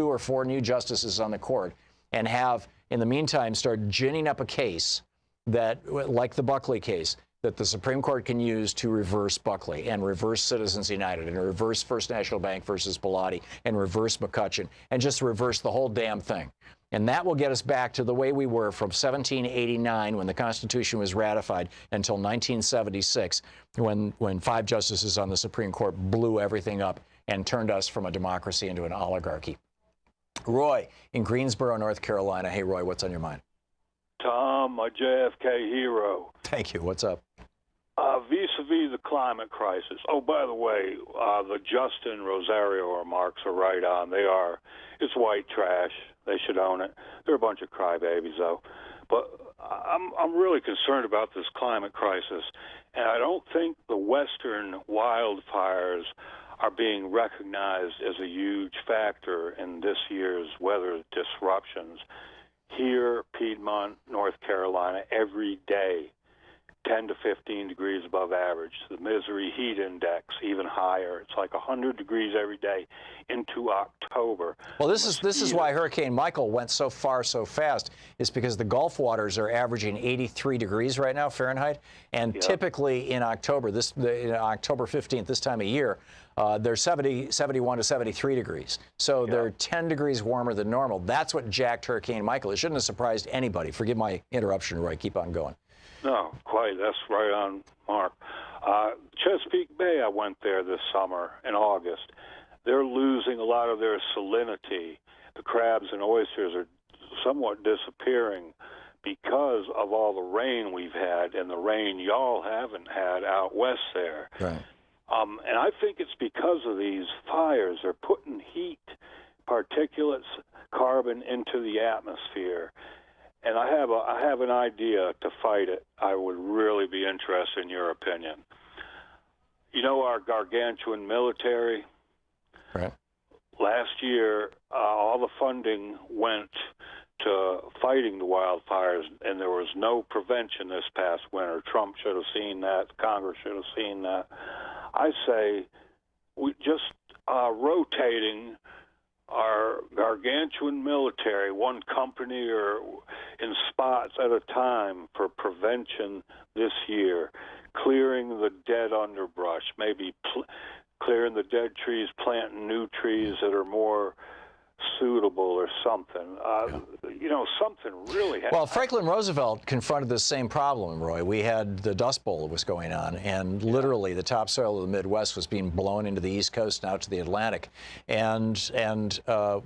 or 4 new justices on the court, and have, in the meantime, start ginning up a case that, like the Buckley case, that the Supreme Court can use to reverse Buckley and reverse Citizens United and reverse First National Bank versus Bellotti and reverse McCutcheon and just reverse the whole damn thing. And that will get us back to the way we were from 1789, when the Constitution was ratified, until 1976, when 5 justices on the Supreme Court blew everything up and turned us from a democracy into an oligarchy. Roy in Greensboro, North Carolina. Hey, Roy, what's on your mind? Tom, my JFK hero. Thank you. What's up? Vis vis-a-vis the climate crisis. Oh, by the way, the Justin Rosario remarks are right on. It's white trash. They should own it. They're a bunch of crybabies, though. But I'm really concerned about this climate crisis, and I don't think the Western wildfires are being recognized as a huge factor in this year's weather disruptions. Here, Piedmont, North Carolina, every day, 10 to 15 degrees above average. The Misery Heat Index even higher. It's like 100 degrees every day into October. Well, this is why Hurricane Michael went so far so fast, is because the Gulf waters are averaging 83 degrees right now Fahrenheit, and typically in October, October 15th, this time of year, they're 71 to 73 degrees. So they're 10 degrees warmer than normal. That's what jacked Hurricane Michael. It shouldn't have surprised anybody. Forgive my interruption, Roy. Keep on going. No, quite. That's right on, Mark. Chesapeake Bay, I went there this summer in August. They're losing a lot of their salinity. The crabs and oysters are somewhat disappearing because of all the rain we've had and the rain y'all haven't had out west there. Right. And I think it's because of these fires. They're putting heat, particulates, carbon into the atmosphere. And I have an idea to fight it. I would really be interested in your opinion. You know our gargantuan military? Right. Last year, all the funding went to fighting the wildfires, and there was no prevention this past winter. Trump should have seen that. Congress should have seen that. I say we just rotating our gargantuan military, one company or in spots at a time for prevention this year, clearing the dead underbrush, maybe clearing the dead trees, planting new trees that are more suitable or something. Something really Well, Franklin Roosevelt confronted the same problem, Roy. We had the Dust Bowl that was going on, and literally the topsoil of the Midwest was being blown into the East Coast and out to the Atlantic. And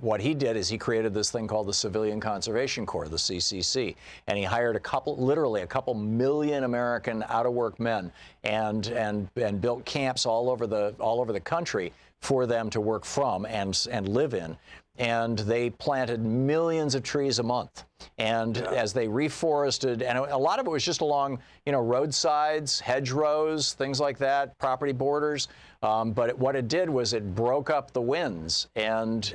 what he did is he created this thing called the Civilian Conservation Corps, the CCC, and he hired literally a couple million American out-of-work men, and built camps all over the country for them to work from and live in. And they planted millions of trees a month. And as they reforested, and a lot of it was just along, roadsides, hedgerows, things like that, property borders. But what it did was it broke up the winds and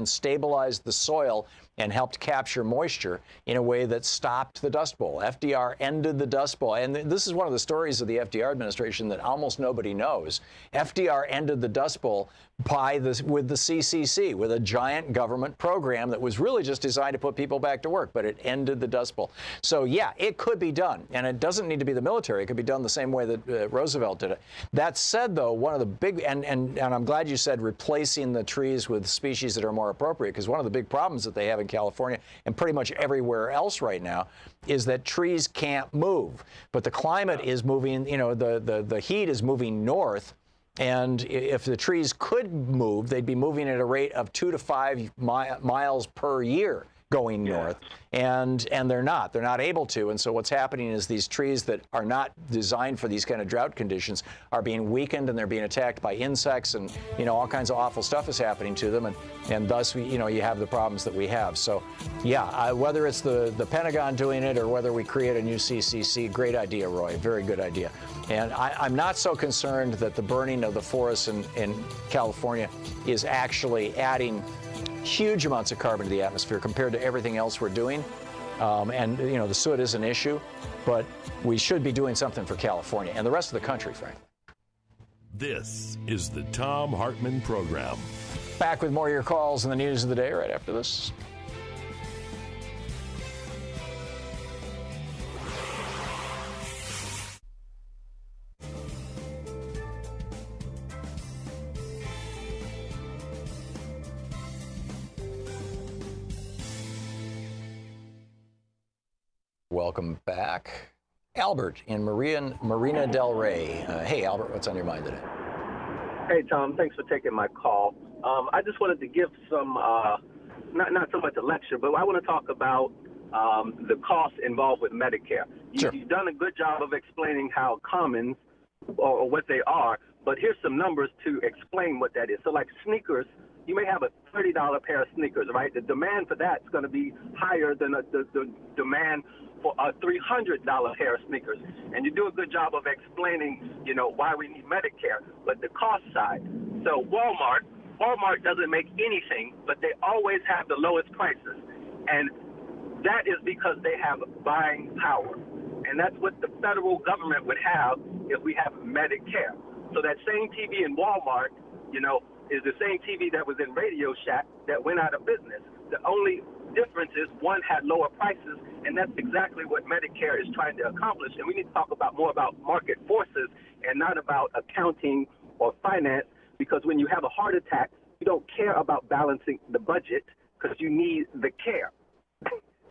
stabilized the soil and helped capture moisture in a way that stopped the Dust Bowl. FDR ended the Dust Bowl. And this is one of the stories of the FDR administration that almost nobody knows. FDR ended the Dust Bowl with the CCC, with a giant government program that was really just designed to put people back to work, but it ended the Dust Bowl. So yeah, it could be done. And it doesn't need to be the military. It could be done the same way that Roosevelt did it. That said, though, one of the big, and I'm glad you said replacing the trees with species that are more appropriate, because one of the big problems that they have in California and pretty much everywhere else right now is that trees can't move. But the climate is moving, the heat is moving north. And if the trees could move, they'd be moving at a rate of 2 to 5 miles per year going north, and they're not able to. And so what's happening is these trees that are not designed for these kind of drought conditions are being weakened, and they're being attacked by insects, and all kinds of awful stuff is happening to them, and thus you have the problems that we have. So yeah, whether it's the Pentagon doing it or whether we create a new CCC, great idea, Roy, very good idea. And I'm not so concerned that the burning of the forests in California is actually adding huge amounts of carbon to the atmosphere compared to everything else we're doing. The soot is an issue, but we should be doing something for California and the rest of the country, frankly. This is the Thom Hartmann Program. Back with more of your calls and the news of the day right after this. Welcome back. Albert in Marina Del Rey. Hey, Albert, what's on your mind today? Hey, Tom. Thanks for taking my call. I just wanted to give some, not so much a lecture, but I want to talk about the costs involved with Medicare. You've done a good job of explaining how Cummins or what they are, but here's some numbers to explain what that is. So like sneakers, you may have a $30 pair of sneakers, right? The demand for that's going to be higher than the demand for a $300 pair of sneakers. And you do a good job of explaining, why we need Medicare, but the cost side. So Walmart doesn't make anything, but they always have the lowest prices. And that is because they have buying power. And that's what the federal government would have if we have Medicare. So that same TV in Walmart, is the same TV that was in Radio Shack that went out of business. The only difference is one had lower prices, and that's exactly what Medicare is trying to accomplish. And we need to talk more about market forces and not about accounting or finance, because when you have a heart attack, you don't care about balancing the budget because you need the care.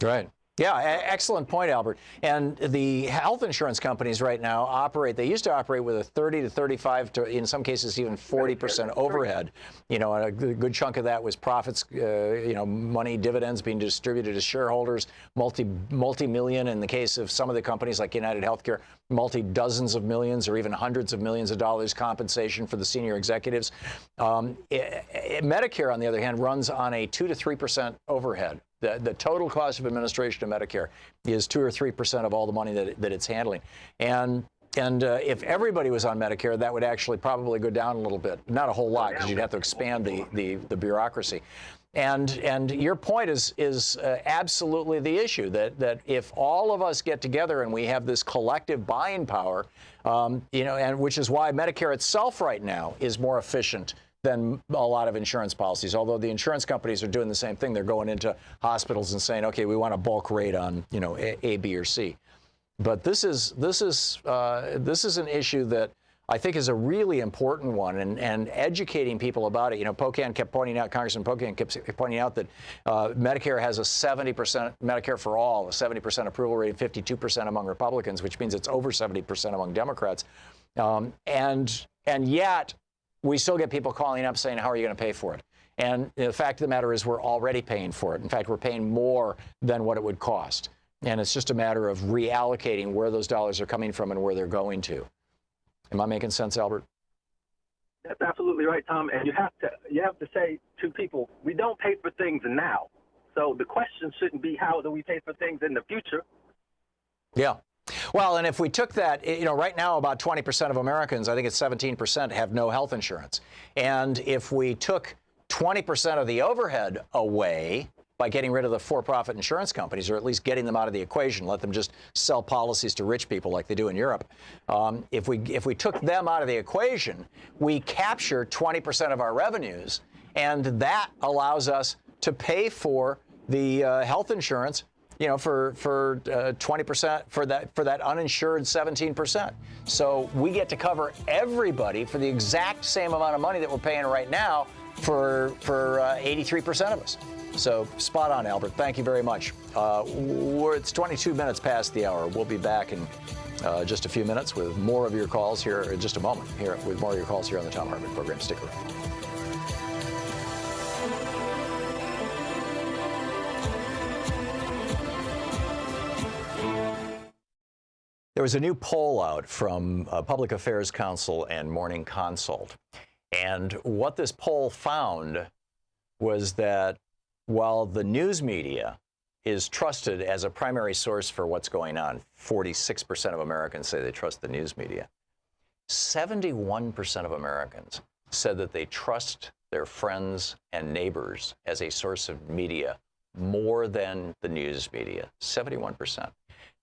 Right. Yeah, excellent point, Albert. And the health insurance companies right now they used to operate with a 30 to 35 to, in some cases, even 40% overhead. And a good chunk of that was profits, money, dividends being distributed to shareholders, multi-million in the case of some of the companies like United Healthcare, multi-dozens of millions or even hundreds of millions of dollars compensation for the senior executives. Medicare, on the other hand, runs on a 2 to 3% overhead. The total cost of administration of Medicare is 2 or 3% of all the money that it's handling. And if everybody was on Medicare, that would actually probably go down a little bit. Not a whole lot, because you'd have to expand the bureaucracy. And your point is absolutely the issue, that if all of us get together and we have this collective buying power, and which is why Medicare itself right now is more efficient than a lot of insurance policies. Although the insurance companies are doing the same thing. They're going into hospitals and saying, okay, we want a bulk rate on, A, B, or C. But this is an issue that I think is a really important one, and educating people about it. Congressman Pocan kept pointing out that Medicare has a 70% Medicare for all, a 70% approval rate, 52% among Republicans, which means it's over 70% among Democrats. And yet, we still get people calling up saying, how are you going to pay for it? And the fact of the matter is we're already paying for it. In fact, we're paying more than what it would cost. And it's just a matter of reallocating where those dollars are coming from and where they're going to. Am I making sense, Albert? That's absolutely right, Tom. And you have to say to people, we don't pay for things now. So the question shouldn't be how do we pay for things in the future? Yeah. Well, and if we took that, right now about 20% of Americans, I think it's 17%, have no health insurance. And if we took 20% of the overhead away by getting rid of the for-profit insurance companies, or at least getting them out of the equation, let them just sell policies to rich people like they do in Europe. If we took them out of the equation, we capture 20% of our revenues, and that allows us to pay for the health insurance for 20% for that uninsured 17%. So we get to cover everybody for the exact same amount of money that we're paying right now for 83% of us. So spot on, Albert. Thank you very much. It's 22 minutes past the hour. We'll be back in just a few minutes with more of your calls here, in just a moment, here with more of your calls here on the Thom Hartmann Program. Stick around. There was a new poll out from Public Affairs Council and Morning Consult. And what this poll found was that while the news media is trusted as a primary source for what's going on, 46% of Americans say they trust the news media, 71% of Americans said that they trust their friends and neighbors as a source of media more than the news media, 71%.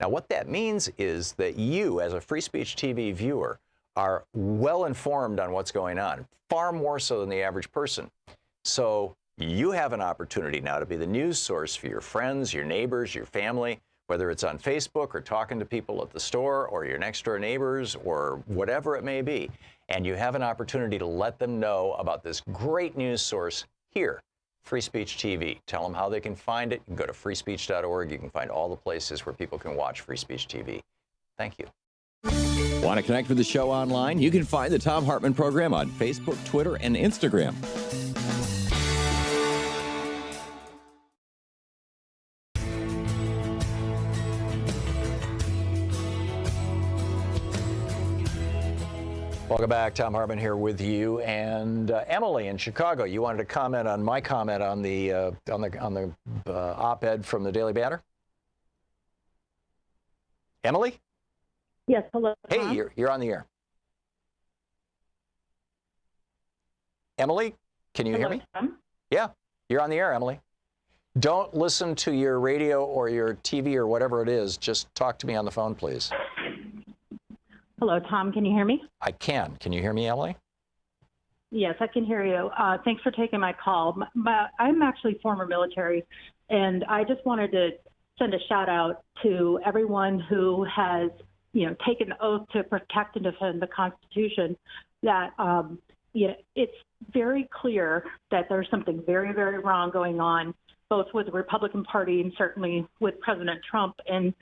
Now, what that means is that you, as a Free Speech TV viewer, are well informed on what's going on, far more so than the average person. So you have an opportunity now to be the news source for your friends, your neighbors, your family, whether it's on Facebook or talking to people at the store or your next door neighbors or whatever it may be. And you have an opportunity to let them know about this great news source here, Free Speech TV. Tell them how they can find it. You can go to freespeech.org. You can find all the places where people can watch Free Speech TV. Thank you. Want to connect with the show online? You can find the Thom Hartmann Program on Facebook, Twitter, and Instagram. Welcome back. Thom Hartmann here with you, and Emily in Chicago. You wanted to comment on my comment on the op-ed from the Daily Banner. Emily? Yes. Hello. Hey, you're on the air. Emily, can you hear me? Yeah, you're on the air, Emily. Don't listen to your radio or your TV or whatever it is. Just talk to me on the phone, please. Hello, Tom. Can you hear me? I can. Can you hear me, Emily? Yes, I can hear you. Thanks for taking my call. I'm actually former military, and I just wanted to send a shout out to everyone who has, taken the oath to protect and defend the Constitution. That it's very clear that there's something very, very wrong going on, both with the Republican Party and certainly with President Trump. And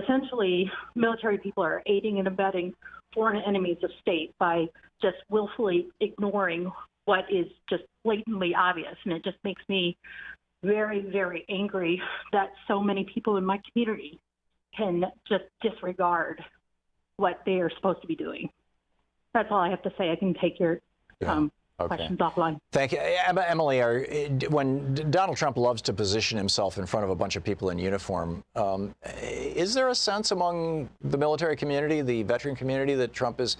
essentially, military people are aiding and abetting foreign enemies of state by just willfully ignoring what is just blatantly obvious. And it just makes me very, very angry that so many people in my community can just disregard what they are supposed to be doing. That's all I have to say. I can take your questions offline. Thank you. Emily, when Donald Trump loves to position himself in front of a bunch of people in uniform, is there a sense among the military community, the veteran community, that Trump is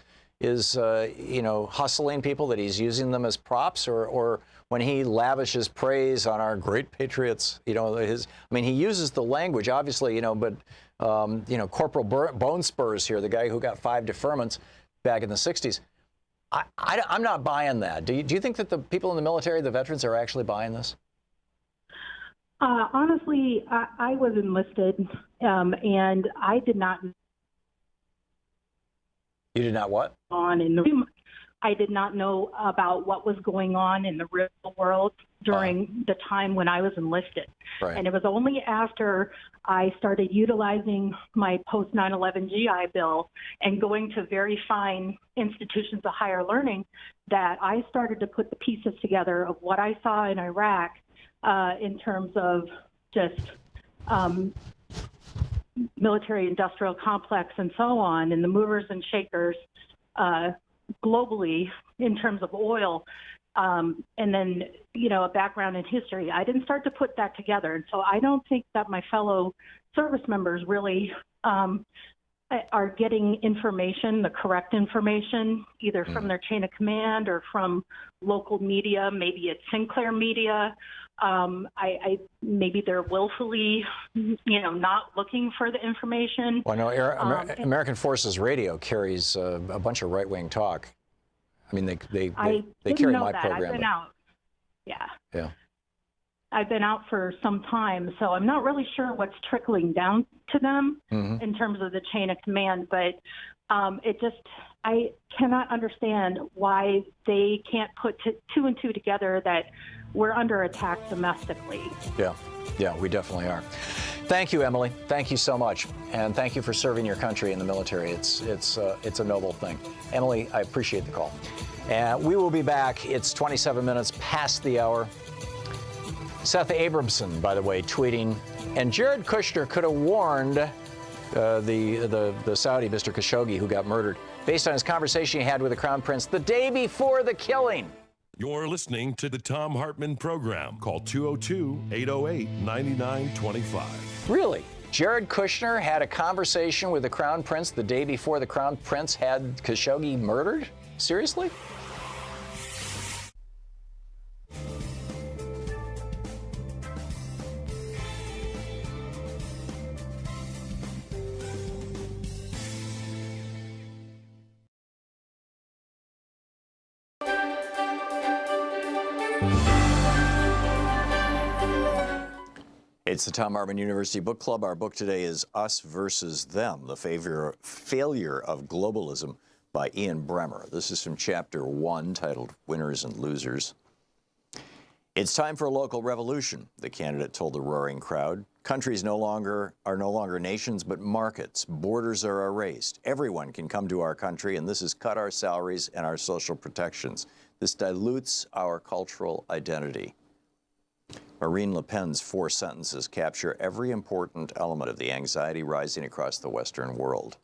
hustling people, that he's using them as props, or when he lavishes praise on our great patriots, he uses the language, obviously, but Corporal Bone Spurs here, the guy who got 5 deferments back in the 60s. I'm not buying that. Do you think that the people in the military, the veterans, are actually buying this? Honestly, I was enlisted, and I did not. You did not what? I did not know about what was going on in the real world during the time when I was enlisted. Right. And it was only after I started utilizing my post 9/11 GI Bill and going to very fine institutions of higher learning that I started to put the pieces together of what I saw in Iraq in terms of just military industrial complex and so on, and the movers and shakers globally in terms of oil, and then, a background in history. I didn't start to put that together. And so I don't think that my fellow service members really are getting information, the correct information, either from their chain of command or from local media. Maybe it's Sinclair Media. Maybe they're willfully, not looking for the information. Well, no, American Forces Radio carries a bunch of right-wing talk. I mean, they carry my program. I've been out. Yeah. Yeah. I've been out for some time, so I'm not really sure what's trickling down to them in terms of the chain of command. But I cannot understand why they can't put 2 and 2 together that we're under attack domestically. Yeah, we definitely are. Thank you, Emily. Thank you so much, and thank you for serving your country in the military. It's a noble thing. Emily, I appreciate the call. And we will be back. It's 27 minutes past the hour. Seth Abramson, by the way, tweeting, and Jared Kushner could have warned the Saudi, Mr. Khashoggi, who got murdered, based on his conversation he had with the Crown Prince the day before the killing. You're listening to the Thom Hartmann Program. Call 202-808-9925. Really? Jared Kushner had a conversation with the Crown Prince the day before the Crown Prince had Khashoggi murdered? Seriously? It's the Thom Hartmann University Book Club. Our book today is Us Versus Them, The Failure of Globalism by Ian Bremmer. This is from Chapter 1, titled Winners and Losers. It's time for a local revolution, the candidate told the roaring crowd. Countries are no longer nations, but markets. Borders are erased. Everyone can come to our country, and this has cut our salaries and our social protections. This dilutes our cultural identity. Marine Le Pen's 4 sentences capture every important element of the anxiety rising across the Western world.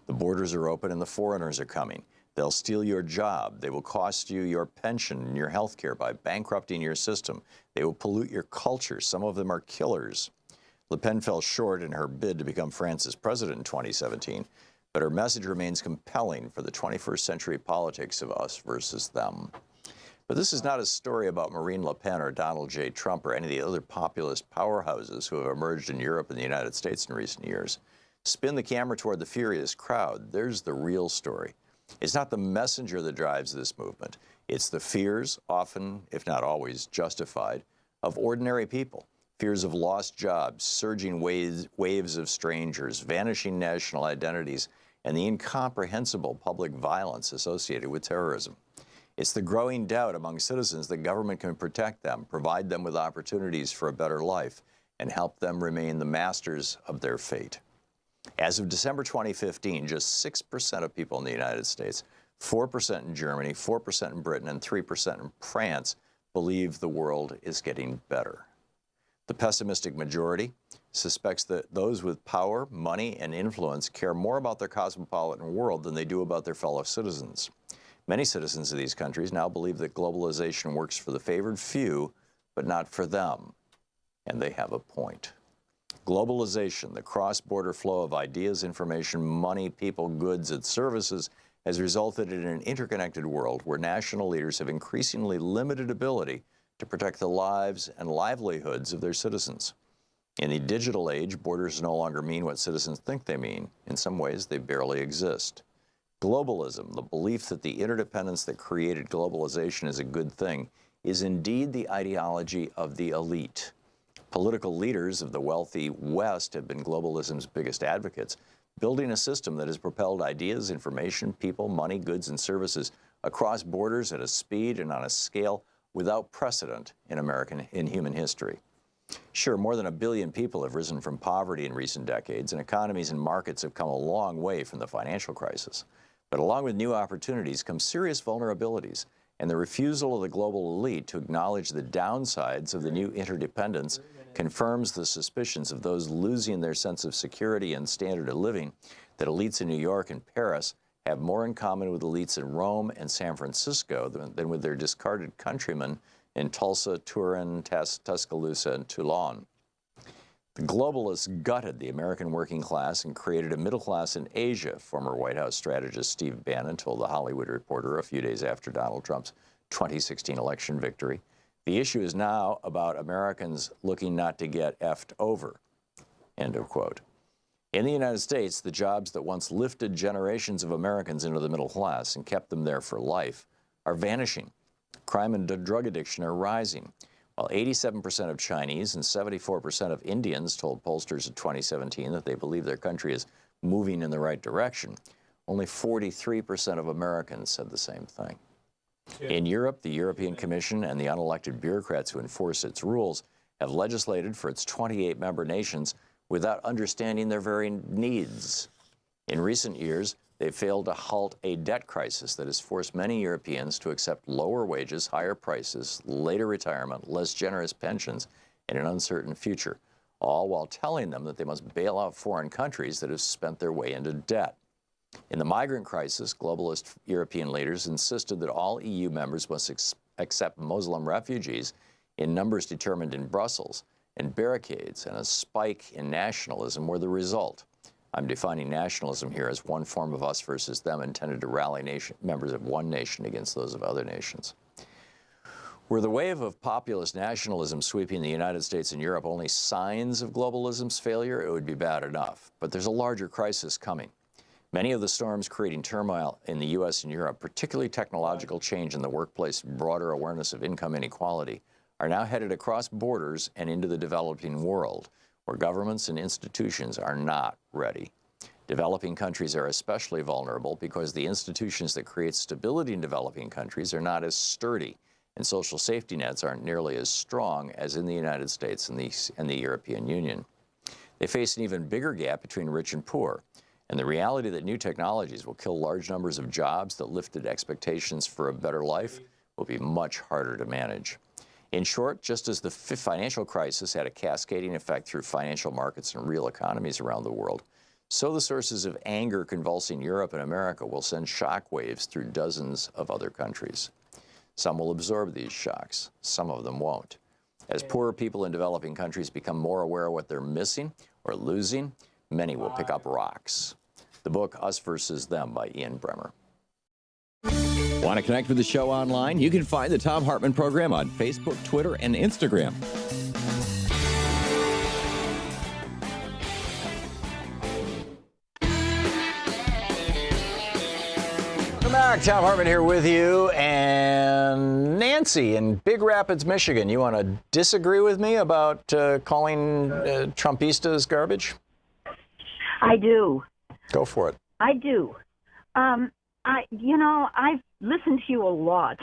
The borders are open and the foreigners are coming. They'll steal your job. They will cost you your pension and your health care by bankrupting your system. They will pollute your culture. Some of them are killers. Le Pen fell short in her bid to become France's president in 2017, but her message remains compelling for the 21st century politics of us versus them. But this is not a story about Marine Le Pen or Donald J. Trump or any of the other populist powerhouses who have emerged in Europe and the United States in recent years. Spin the camera toward the furious crowd. There's the real story. It's not the messenger that drives this movement. It's the fears, often, if not always, justified, of ordinary people. Fears of lost jobs, surging waves of strangers, vanishing national identities, and the incomprehensible public violence associated with terrorism. It's the growing doubt among citizens that government can protect them, provide them with opportunities for a better life, and help them remain the masters of their fate. As of December 2015, just 6% of people in the United States, 4% in Germany, 4% in Britain, and 3% in France believe the world is getting better. The pessimistic majority suspects that those with power, money, and influence care more about their cosmopolitan world than they do about their fellow citizens. Many citizens of these countries now believe that globalization works for the favored few, but not for them. And they have a point. Globalization, the cross-border flow of ideas, information, money, people, goods, and services, has resulted in an interconnected world where national leaders have increasingly limited ability to protect the lives and livelihoods of their citizens. In the digital age, borders no longer mean what citizens think they mean. In some ways, they barely exist. Globalism, the belief that the interdependence that created globalization is a good thing, is indeed the ideology of the elite. Political leaders of the wealthy West have been globalism's biggest advocates, building a system that has propelled ideas, information, people, money, goods, and services across borders at a speed and on a scale without precedent in human history. Sure, more than 1 billion people have risen from poverty in recent decades, and economies and markets have come a long way from the financial crisis. But along with new opportunities come serious vulnerabilities, and the refusal of the global elite to acknowledge the downsides of the new interdependence confirms the suspicions of those losing their sense of security and standard of living that elites in New York and Paris have more in common with elites in Rome and San Francisco than with their discarded countrymen in Tulsa, Turin, Tuscaloosa, and Toulon. The globalists gutted the American working class and created a middle class in Asia, former White House strategist Steve Bannon told The Hollywood Reporter a few days after Donald Trump's 2016 election victory. The issue is now about Americans looking not to get effed over, end of quote. In the United States, the jobs that once lifted generations of Americans into the middle class and kept them there for life are vanishing. Crime and drug addiction are rising. While 87% of Chinese and 74% of Indians told pollsters in 2017 that they believe their country is moving in the right direction, only 43% of Americans said the same thing. In Europe, the European Commission and the unelected bureaucrats who enforce its rules have legislated for its 28-member nations without understanding their very needs. In recent years, they've failed to halt a debt crisis that has forced many Europeans to accept lower wages, higher prices, later retirement, less generous pensions, and an uncertain future, all while telling them that they must bail out foreign countries that have spent their way into debt. In the migrant crisis, globalist European leaders insisted that all EU members must accept Muslim refugees in numbers determined in Brussels, and barricades and a spike in nationalism were the result. I'm defining nationalism here as one form of us versus them intended to rally members of one nation against those of other nations. Were the wave of populist nationalism sweeping the United States and Europe only signs of globalism's failure, it would be bad enough. But there's a larger crisis coming. Many of the storms creating turmoil in the U.S. and Europe, particularly technological change in the workplace, broader awareness of income inequality, are now headed across borders and into the developing world, where governments and institutions are not ready. Developing countries are especially vulnerable because the institutions that create stability in developing countries are not as sturdy, and social safety nets aren't nearly as strong as in the United States and the European Union. They face an even bigger gap between rich and poor, and the reality that new technologies will kill large numbers of jobs that lifted expectations for a better life will be much harder to manage. In short, just as the financial crisis had a cascading effect through financial markets and real economies around the world, so the sources of anger convulsing Europe and America will send shockwaves through dozens of other countries. Some will absorb these shocks, some of them won't. As poorer people in developing countries become more aware of what they're missing or losing, many will pick up rocks. The book, Us Versus Them by Ian Bremmer. Want to connect with the show online? You can find the Thom Hartmann Program on Facebook, Twitter, and Instagram. Welcome back. Thom Hartmann here with you. And Nancy in Big Rapids, Michigan, you want to disagree with me about calling Trumpistas garbage? I do. Go for it. I do. I've listened to you a lot,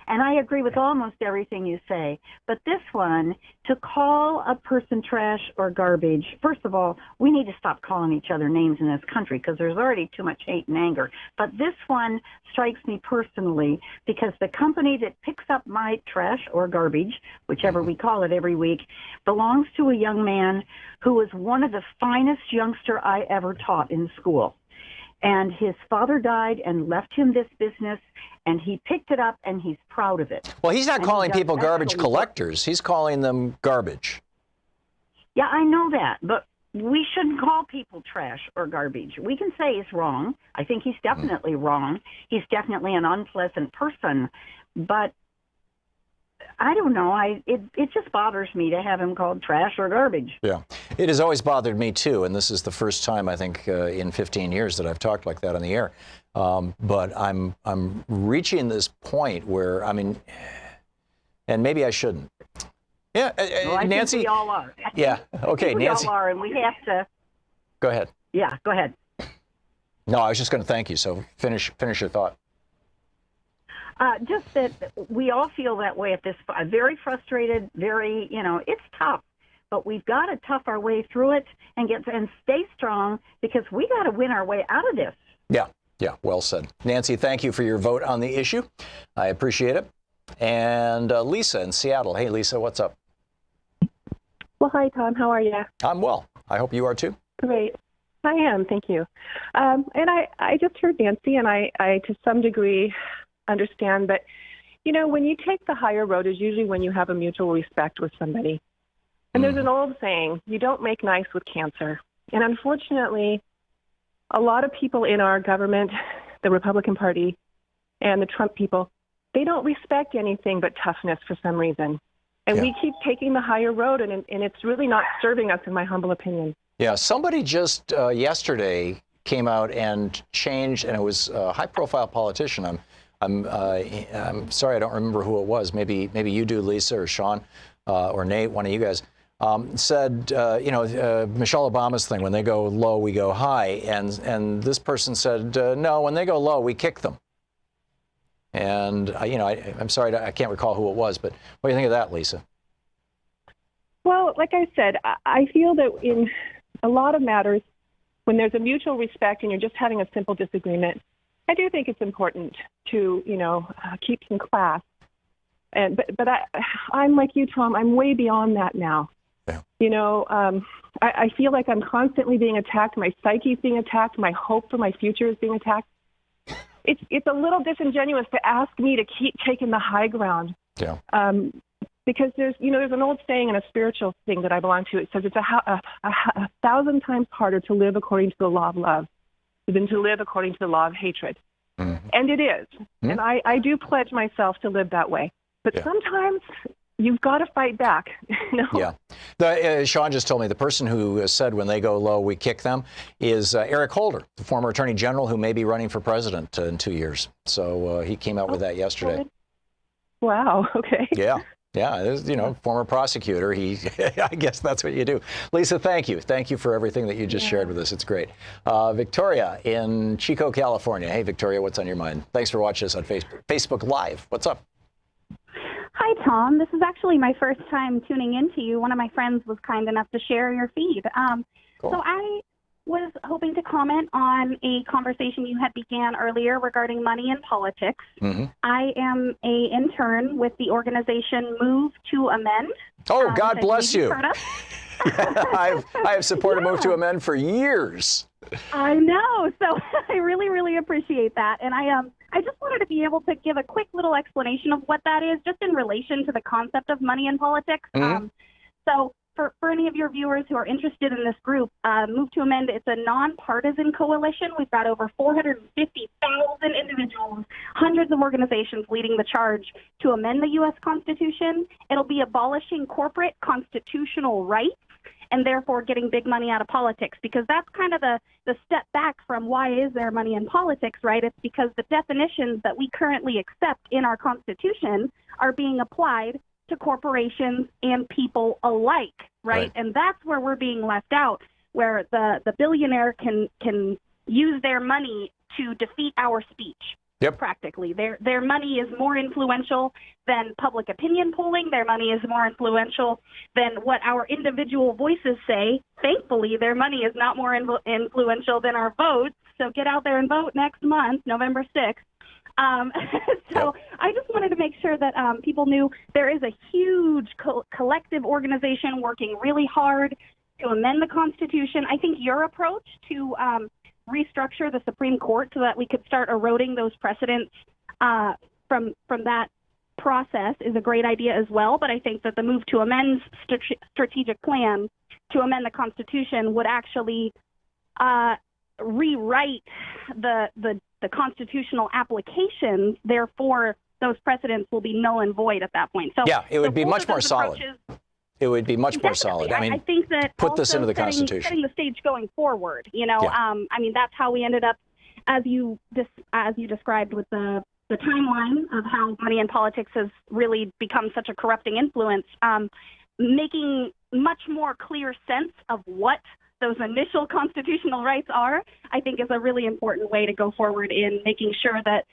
and I agree with almost everything you say. But this one, to call a person trash or garbage, first of all, we need to stop calling each other names in this country because there's already too much hate and anger. But this one strikes me personally because the company that picks up my trash or garbage, whichever we call it every week, belongs to a young man who was one of the finest youngster I ever taught in school. And his father died and left him this business, and he picked it up, and he's proud of it. Well, he's not And calling he does people garbage excellent work. collectors. He's calling them garbage. Yeah, I know that, but we shouldn't call people trash or garbage. We can say he's wrong. I think he's definitely wrong. He's definitely an unpleasant person, but I don't know. It just bothers me to have him called trash or garbage. Yeah, it has always bothered me too, and this is the first time I think in 15 years that I've talked like that on the air. But I'm reaching this point where and maybe I shouldn't. Yeah, Well, I Nancy. think we all are. Yeah. Okay, we Nancy. all are, and we have to. Go ahead. Yeah, go ahead. No, I was just going to thank you. So finish your thought. Just that we all feel that way at this. Very frustrated. Very, it's tough, but we've got to tough our way through it and stay strong because we got to win our way out of this. Yeah. Yeah. Well said, Nancy. Thank you for your vote on the issue. I appreciate it. And Lisa in Seattle. Hey, Lisa, what's up? Well, hi, Tom. How are you? I'm well. I hope you are too. Great. I am. Thank you. And I just heard Nancy, and I to some degree understand. But, when you take the higher road is usually when you have a mutual respect with somebody. And there's an old saying, you don't make nice with cancer. And unfortunately, a lot of people in our government, the Republican Party and the Trump people, they don't respect anything but toughness for some reason. And we keep taking the higher road, and it's really not serving us, in my humble opinion. Yeah, somebody just yesterday came out and changed, and it was a high-profile politician. I'm sorry, I don't remember who it was. Maybe you do, Lisa, or Sean, or Nate, one of you guys. Said, Michelle Obama's thing, when they go low, we go high. And this person said, no, when they go low, we kick them. And, I'm sorry, I can't recall who it was, but what do you think of that, Lisa? Well, like I said, I feel that in a lot of matters, when there's a mutual respect and you're just having a simple disagreement, I do think it's important to, keep some class. But I'm like you, Tom. I'm way beyond that now. Yeah. I feel like I'm constantly being attacked. My psyche is being attacked. My hope for my future is being attacked. It's a little disingenuous to ask me to keep taking the high ground. Yeah. Because there's an old saying in a spiritual thing that I belong to. It says it's a 1,000 times harder to live according to the law of love than to live according to the law of hatred. Mm-hmm. And it is. Mm-hmm. And I do pledge myself to live that way. But sometimes you've got to fight back. Yeah. Sean just told me the person who said when they go low, we kick them is Eric Holder, the former attorney general who may be running for president in 2 years. So he came out with that yesterday. Wow. Okay. Yeah. Yeah, former prosecutor. I guess that's what you do. Lisa, thank you. Thank you for everything that you just shared with us. It's great. Victoria in Chico, California. Hey, Victoria, what's on your mind? Thanks for watching us on Facebook Live. What's up? Hi, Tom. This is actually my first time tuning in to you. One of my friends was kind enough to share your feed. Cool. So I was hoping to comment on a conversation you had began earlier regarding money in politics. Mm-hmm. I am an intern with the organization Move to Amend. Oh, God bless you. Heard of. I have supported Move to Amend for years. I know. So I really, really appreciate that. And I just wanted to be able to give a quick little explanation of what that is, just in relation to the concept of money in politics. So for any of your viewers who are interested in this group, Move to Amend, it's a nonpartisan coalition. We've got over 450,000 individuals, hundreds of organizations leading the charge to amend the U.S. Constitution. It'll be abolishing corporate constitutional rights and therefore getting big money out of politics, because that's kind of the step back from why is there money in politics, right? It's because the definitions that we currently accept in our Constitution are being applied to corporations and people alike, right? And that's where we're being left out, where the billionaire can use their money to defeat our speech. Practically. Their money is more influential than public opinion polling. Their money is more influential than what our individual voices say. Thankfully, their money is not more influential than our votes. So get out there and vote next month, November 6th. I just wanted to make sure that people knew there is a huge collective organization working really hard to amend the Constitution. I think your approach to restructure the Supreme Court so that we could start eroding those precedents from that process is a great idea as well. But I think that the Move to Amend's strategic plan to amend the Constitution would actually rewrite the constitutional applications. Therefore, those precedents will be null and void at that point. So it would be much more solid. It would be much more solid. I mean, I think that put this into the Constitution. Setting the stage going forward. You know, I mean, that's how we ended up, as you described, with the timeline of how money in politics has really become such a corrupting influence. Making much more clear sense of what those initial constitutional rights are, I think, is a really important way to go forward in making sure that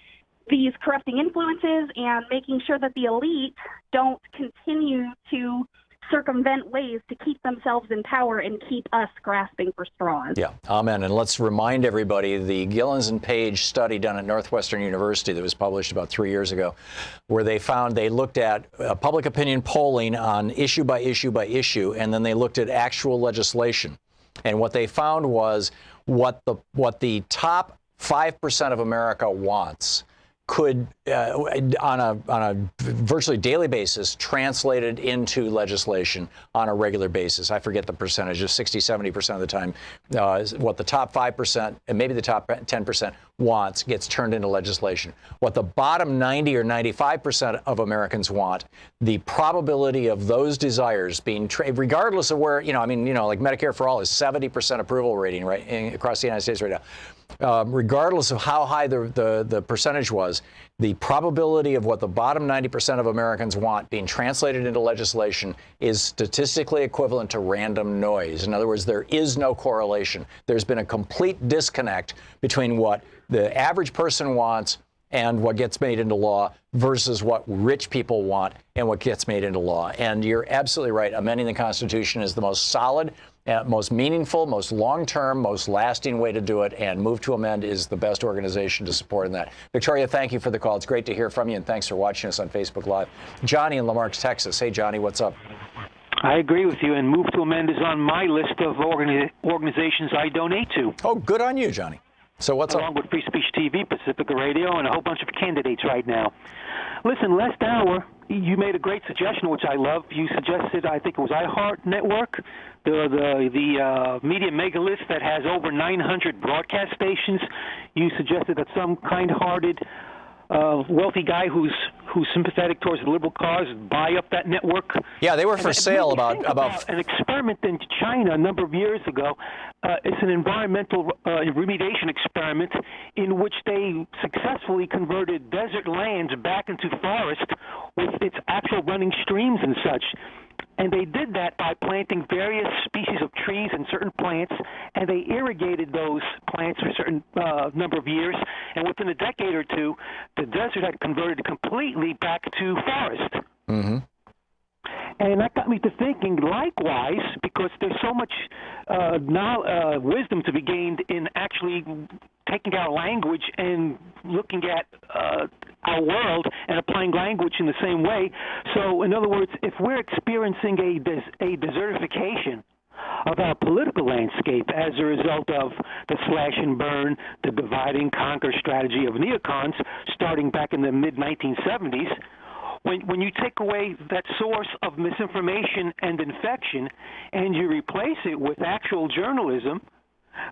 these corrupting influences and making sure that the elite don't continue to circumvent ways to keep themselves in power and keep us grasping for straws. Yeah, amen. And let's remind everybody the Gillens and Page study done at Northwestern University that was published about 3 years ago, where they looked at public opinion polling on issue by issue by issue, and then they looked at actual legislation. And what they found was what the top 5% of America wants could, on a virtually daily basis, translated into legislation on a regular basis. I forget the percentage, just 60-70% of the time, what the top 5% and maybe the top 10% wants gets turned into legislation. What the bottom 90 or 95% of Americans want, the probability of those desires being, regardless of where, like Medicare for All is 70% approval rating, right, across the United States right now. Regardless of how high the percentage was, the probability of what the bottom 90% of Americans want being translated into legislation is statistically equivalent to random noise. In other words, there is no correlation. There's been a complete disconnect between what the average person wants and what gets made into law versus what rich people want and what gets made into law. And you're absolutely right. Amending the Constitution is the most solid, most meaningful, most long-term, most lasting way to do it. And Move to Amend is the best organization to support in that. Victoria, thank you for the call. It's great to hear from you, and thanks for watching us on Facebook Live. Johnny in Lamarck, Texas. Hey, Johnny, what's up? I agree with you, and Move to Amend is on my list of organizations I donate to. Oh, good on you, Johnny. So what's Along with Free Speech TV, Pacifica Radio, and a whole bunch of candidates right now. Listen, last hour, you made a great suggestion, which I love. You suggested, I think it was iHeart Network, the media megalith that has over 900 broadcast stations. You suggested that some kind-hearted, wealthy guy who's sympathetic towards the liberal cause buy up that network. Yeah, they were for sale about an experiment in China a number of years ago. It's an environmental remediation experiment in which they successfully converted desert lands back into forest with its actual running streams and such. And they did that by planting various species of trees and certain plants, and they irrigated those plants for a certain number of years. And within a decade or two, the desert had converted completely back to forest. Mm-hmm. And that got me to thinking, likewise, because there's so much wisdom to be gained in actually taking our language and looking at our world and applying language in the same way. So, in other words, if we're experiencing a desertification of our political landscape as a result of the slash and burn, the divide and conquer strategy of neocons starting back in the mid-1970s. When you take away that source of misinformation and infection and you replace it with actual journalism,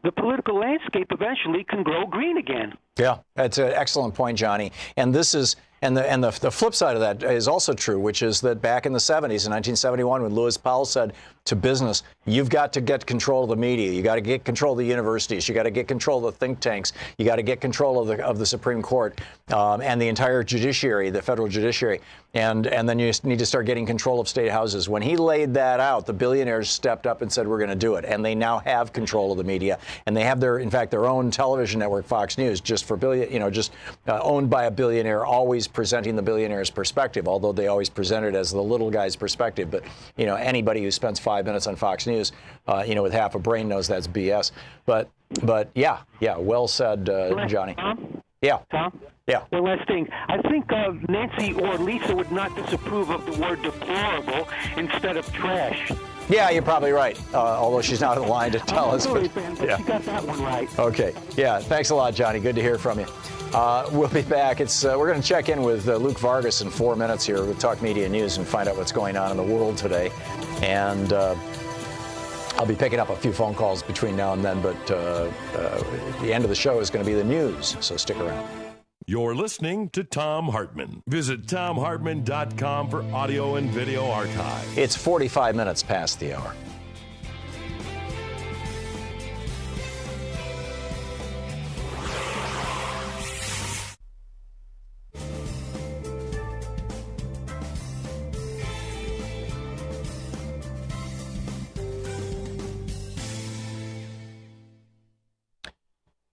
the political landscape eventually can grow green again. Yeah, that's an excellent point, Johnny. And this is the flip side of that is also true, which is that back in the 70s, in 1971, when Lewis Powell said to business, you've got to get control of the media, you got to get control of the universities, you got to get control of the think tanks, you got to get control of the Supreme Court and the entire judiciary, the federal judiciary, and then you need to start getting control of state houses. When he laid that out, the billionaires stepped up and said, we're going to do it, and they now have control of the media, and they have in fact, their own television network, Fox News, just owned by a billionaire, always presenting the billionaire's perspective, although they always present it as the little guy's perspective. But, anybody who spends 5 minutes on Fox News, with half a brain knows that's BS. But yeah, well said, Johnny. Tom? Yeah. Tom? Yeah. One last thing. I think Nancy or Lisa would not disapprove of the word deplorable instead of trash. Yeah, you're probably right, although she's not on the line to tell us. Sorry, man, but she got that one right. Okay. Yeah, thanks a lot, Johnny. Good to hear from you. We'll be back. We're going to check in with Luke Vargas in 4 minutes here with Talk Media News and find out what's going on in the world today. And I'll be picking up a few phone calls between now and then, but the end of the show is going to be the news, so stick around. You're listening to Thom Hartmann. Visit ThomHartmann.com for audio and video archive. It's 45 minutes past the hour.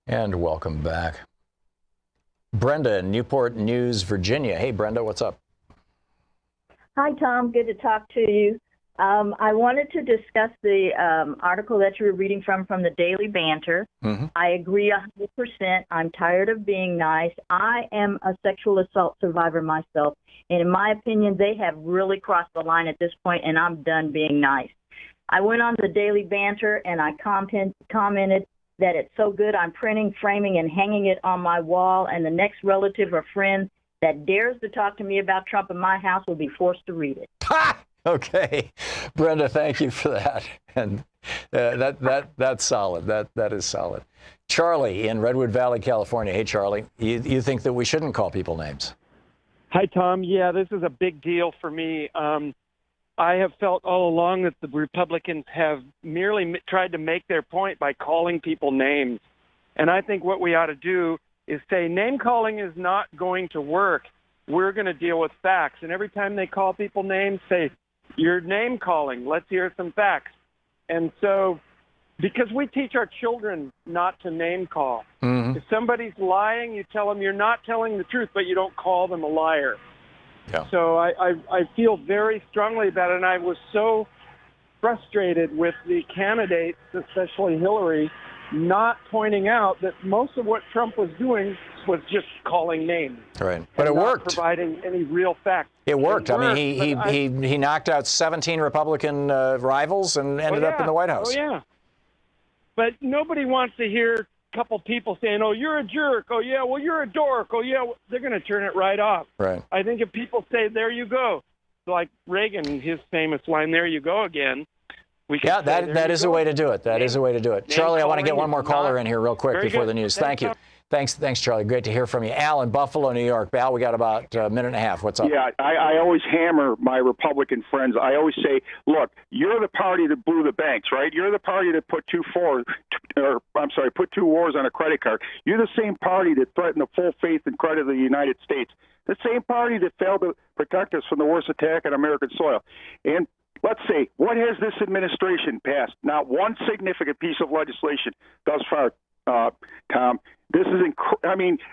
And welcome back. Brenda in Newport News, Virginia. Hey, Brenda, what's up? Hi, Tom. Good to talk to you. I wanted to discuss the article that you were reading from the Daily Banter. Mm-hmm. I agree 100%. I'm tired of being nice. I am a sexual assault survivor myself, and in my opinion, they have really crossed the line at this point, and I'm done being nice. I went on the Daily Banter, and I commented that it's so good I'm printing, framing, and hanging it on my wall, and the next relative or friend that dares to talk to me about Trump in my house will be forced to read it. Ha! Okay, Brenda, thank you for that. And that's solid. That is solid. Charlie in Redwood Valley, California. Hey, Charlie, you think that we shouldn't call people names? Hi, Tom. Yeah, this is a big deal for me. I have felt all along that the Republicans have merely tried to make their point by calling people names. And I think what we ought to do is say name calling is not going to work. We're going to deal with facts. And every time they call people names, say, you're name calling. Let's hear some facts. And so, because we teach our children not to name call. Mm-hmm. If somebody's lying, you tell them you're not telling the truth, but you don't call them a liar. Yeah. So I feel very strongly about it, and I was so frustrated with the candidates, especially Hillary, not pointing out that most of what Trump was doing was just calling names. Right, but it not worked. Providing any real facts. It worked. I mean, he knocked out 17 Republican rivals and ended up in the White House. Oh yeah. But nobody wants to hear a couple people saying, "Oh, you're a jerk." "Oh yeah, well you're a dork." "Oh yeah," they're going to turn it right off. Right. I think if people say, "There you go," like Reagan, his famous line, "There you go again." Yeah, that is a way to do it. That is a way to do it. Charlie, I want to get one more caller in here real quick before the news. Thank you. Thanks, Charlie. Great to hear from you. Al in Buffalo, New York. Al, we got about a minute and a half. What's up? Yeah, I always hammer my Republican friends. I always say, look, you're the party that blew the banks, right? You're the party that put two wars on a credit card. You're the same party that threatened the full faith and credit of the United States. The same party that failed to protect us from the worst attack on American soil. And let's say, what has this administration passed? Not one significant piece of legislation thus far, Tom. This is,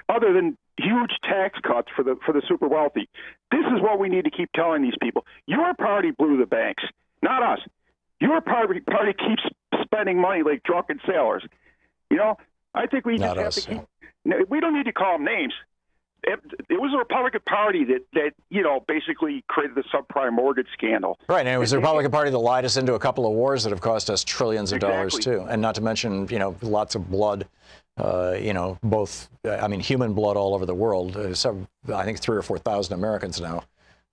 other than huge tax cuts for the super wealthy. This is what we need to keep telling these people. Your party blew the banks, not us. Your party keeps spending money like drunken sailors. I think we just have to keep. We don't need to call them names. it was the Republican Party that basically created the subprime mortgage scandal. Right, and it was the Republican Party that lied us into a couple of wars that have cost us trillions of dollars too, and not to mention lots of blood. Both human blood all over the world. I think 3,000 or 4,000 Americans now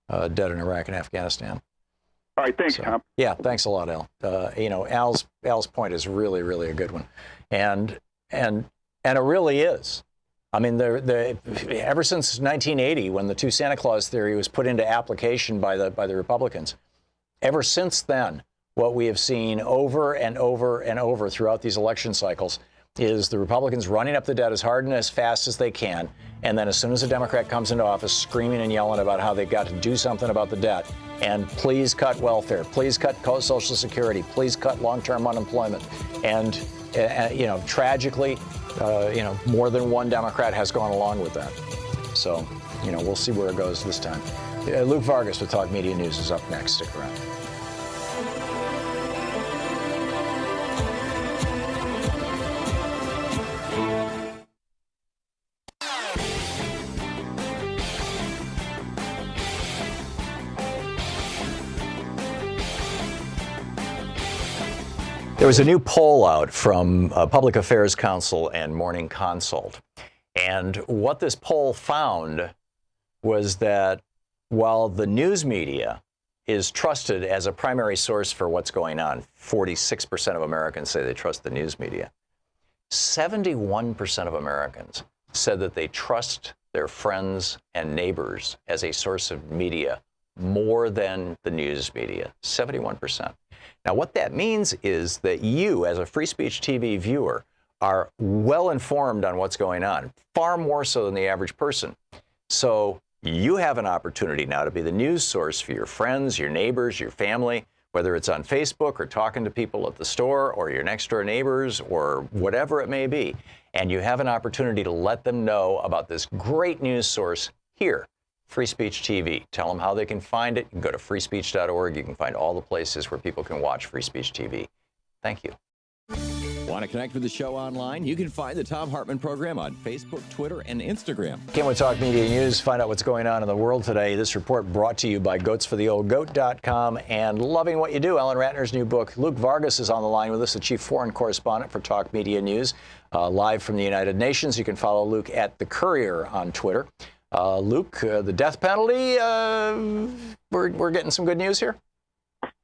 dead in Iraq and Afghanistan. All right, thanks, Tom. Yeah, thanks a lot, Al. Al's point is really, really a good one, and it really is. I mean, ever since 1980, when the two Santa Claus theory was put into application by the Republicans, ever since then, what we have seen over and over and over throughout these election cycles is the Republicans running up the debt as hard and as fast as they can, and then as soon as a Democrat comes into office, screaming and yelling about how they've got to do something about the debt, and please cut welfare, please cut Social Security, please cut long-term unemployment, and tragically, more than one Democrat has gone along with that. So, we'll see where it goes this time. Luke Vargas with Talk Media News is up next. Stick around. There was a new poll out from Public Affairs Council and Morning Consult. And what this poll found was that while the news media is trusted as a primary source for what's going on, 46% of Americans say they trust the news media, 71% of Americans said that they trust their friends and neighbors as a source of media more than the news media, 71%. Now, what that means is that you, as a Free Speech TV viewer, are well informed on what's going on, far more so than the average person. So you have an opportunity now to be the news source for your friends, your neighbors, your family, whether it's on Facebook or talking to people at the store or your next door neighbors or whatever it may be. And you have an opportunity to let them know about this great news source here. Free Speech TV. Tell them how they can find it. You can go to freespeech.org. You can find all the places where people can watch Free Speech TV. Thank you. Want to connect with the show online? You can find the Thom Hartmann Program on Facebook, Twitter, and Instagram. Again, we Talk Media News. Find out what's going on in the world today. This report brought to you by goatsfortheoldgoat.com and Loving What You Do, Ellen Ratner's new book. Luke Vargas is on the line with us, the chief foreign correspondent for Talk Media News, live from the United Nations. You can follow Luke at The Courier on Twitter. Luke, the death penalty, we're getting some good news here?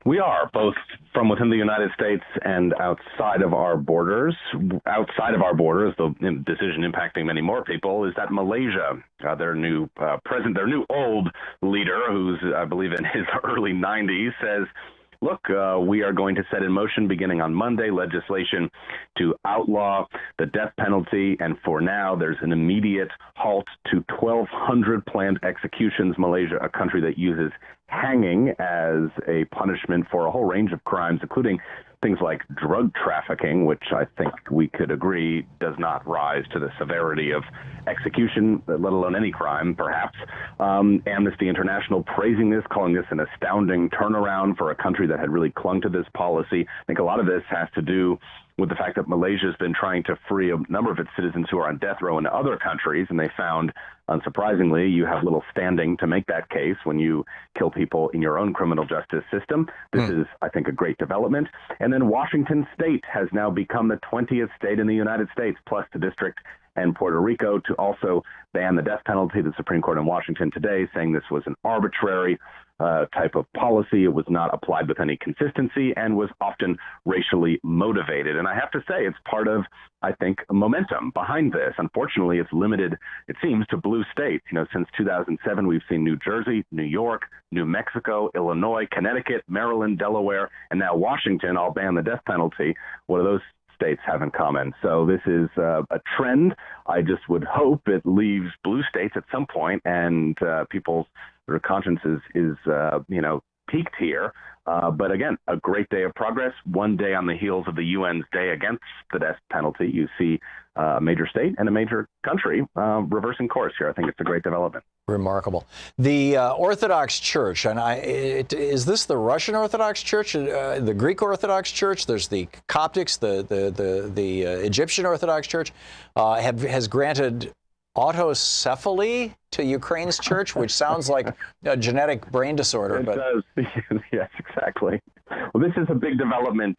We are, both from within the United States and outside of our borders. Outside of our borders, the decision impacting many more people is that Malaysia, their new president, their new old leader, who's, I believe, in his early 90s, says, look, we are going to set in motion, beginning on Monday, legislation to outlaw the death penalty. And for now, there's an immediate halt to 1,200 planned executions. Malaysia, a country that uses hanging as a punishment for a whole range of crimes, including things like drug trafficking, which I think we could agree does not rise to the severity of execution, let alone any crime, perhaps. Amnesty International praising this, calling this an astounding turnaround for a country that had really clung to this policy. I think a lot of this has to do with the fact that Malaysia has been trying to free a number of its citizens who are on death row in other countries, and they found, unsurprisingly, you have little standing to make that case when you kill people in your own criminal justice system. This is, I think, a great development. And then Washington State has now become the 20th state in the United States, plus the district and Puerto Rico, to also ban the death penalty. The Supreme Court in Washington today saying this was an arbitrary type of policy. It was not applied with any consistency and was often racially motivated. And I have to say, it's part of, I think, momentum behind this. Unfortunately, it's limited, it seems, to blue states. Since 2007, we've seen New Jersey, New York, New Mexico, Illinois, Connecticut, Maryland, Delaware, and now Washington all ban the death penalty. What do those states have in common? So this is a trend. I just would hope it leaves blue states at some point, and people's conscience is peaked here. But again, a great day of progress. One day on the heels of the UN's day against the death penalty, you see a major state and a major country reversing course here. I think it's a great development. Remarkable. The Orthodox Church, and is this the Russian Orthodox Church, the Greek Orthodox Church? There's the Coptics, the Egyptian Orthodox Church, has granted autocephaly to Ukraine's church, which sounds like a genetic brain disorder. It does. Yes, exactly. Well, this is a big development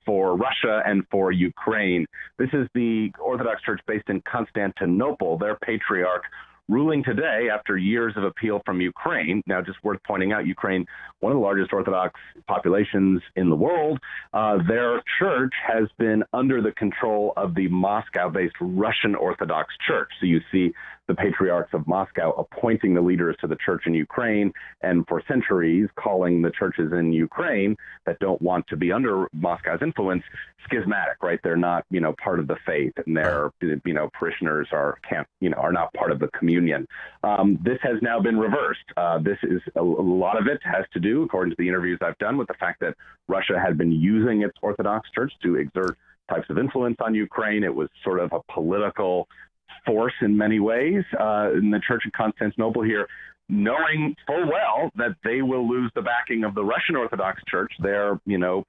for Russia and for Ukraine. This is the Orthodox Church based in Constantinople, their patriarch, ruling today after years of appeal from Ukraine. Now, just worth pointing out, Ukraine, one of the largest Orthodox populations in the world, their church has been under the control of the Moscow-based Russian Orthodox Church. So you see the patriarchs of Moscow appointing the leaders to the church in Ukraine, and for centuries calling the churches in Ukraine that don't want to be under Moscow's influence schismatic, right? They're not, part of the faith, and their, parishioners are not part of the communion. This has now been reversed. This is a lot of it has to do, according to the interviews I've done, with the fact that Russia had been using its Orthodox Church to exert types of influence on Ukraine. It was sort of a political force in many ways in the Church of Constantinople here, knowing full well that they will lose the backing of the Russian Orthodox Church. Their,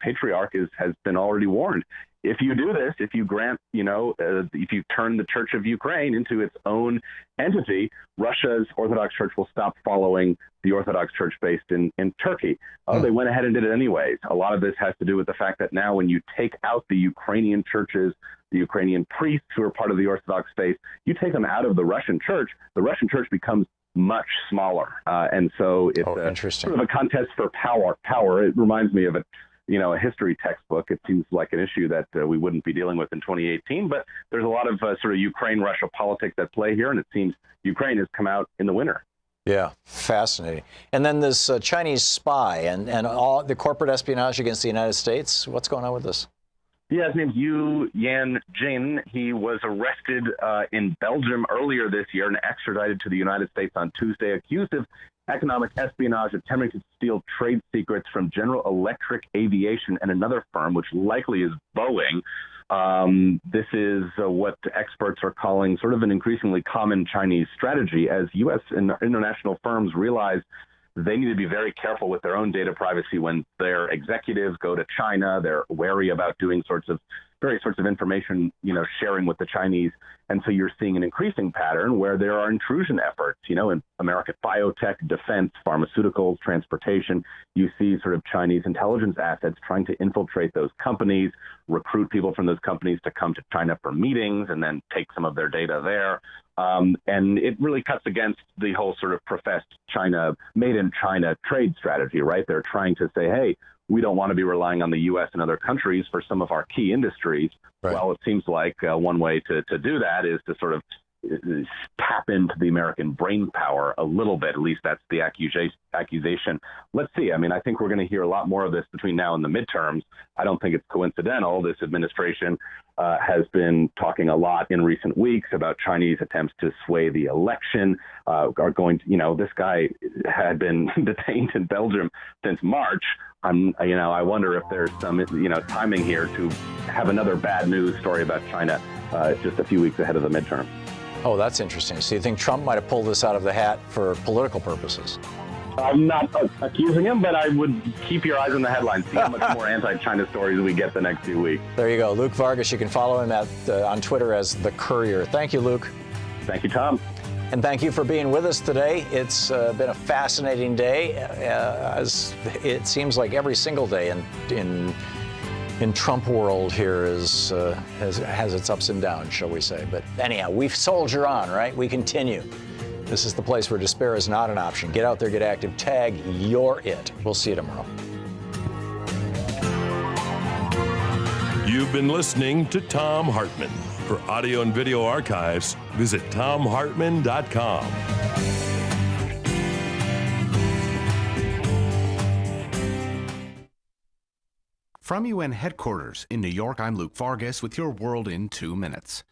patriarch has been already warned. If you do this, if you grant, if you turn the Church of Ukraine into its own entity, Russia's Orthodox Church will stop following the Orthodox Church based in Turkey. They went ahead and did it anyways. A lot of this has to do with the fact that now when you take out the Ukrainian churches, the Ukrainian priests who are part of the Orthodox faith, you take them out of the Russian Church becomes much smaller. And so it's sort of a contest for power. It reminds me of a history textbook. It seems like an issue that we wouldn't be dealing with in 2018, but there's a lot of sort of Ukraine-Russia politics at play here, and it seems Ukraine has come out in the winner. Yeah, fascinating. And then this Chinese spy and all the corporate espionage against the United States. What's going on with this? Yeah, his name's Yu Yanjin. He was arrested in Belgium earlier this year and extradited to the United States on Tuesday, accused of economic espionage, attempting to steal trade secrets from General Electric Aviation and another firm, which likely is Boeing. This is what experts are calling sort of an increasingly common Chinese strategy as U.S. and international firms realize they need to be very careful with their own data privacy when their executives go to China. They're wary about doing various sorts of information, sharing with the Chinese. And so you're seeing an increasing pattern where there are intrusion efforts, in American biotech, defense, pharmaceuticals, transportation. You see sort of Chinese intelligence assets trying to infiltrate those companies, recruit people from those companies to come to China for meetings and then take some of their data there. And it really cuts against the whole sort of professed China, made in China trade strategy, right? They're trying to say, hey, we don't want to be relying on the U.S. and other countries for some of our key industries. Right. Well, it seems like one way to do that is to sort of tap into the American brain power a little bit. At least that's the accusation. Let's see. I mean, I think we're going to hear a lot more of this between now and the midterms. I don't think it's coincidental. This administration has been talking a lot in recent weeks about Chinese attempts to sway the election. This guy had been detained in Belgium since March. I wonder if there's some, timing here to have another bad news story about China just a few weeks ahead of the midterm. Oh, that's interesting. So you think Trump might have pulled this out of the hat for political purposes? I'm not accusing him, but I would keep your eyes on the headlines. See how much more anti-China stories we get the next few weeks. There you go. Luke Vargas. You can follow him on Twitter as The Courier. Thank you, Luke. Thank you, Tom. And thank you for being with us today. It's been a fascinating day, as it seems like every single day in Trump world here has its ups and downs, shall we say. But anyhow, we soldier on, right? We continue. This is the place where despair is not an option. Get out there, get active, tag You're It. We'll see you tomorrow. You've been listening to Thom Hartmann. For audio and video archives, visit thomhartmann.com. From UN headquarters in New York, I'm Luke Vargas with your World in 2 minutes.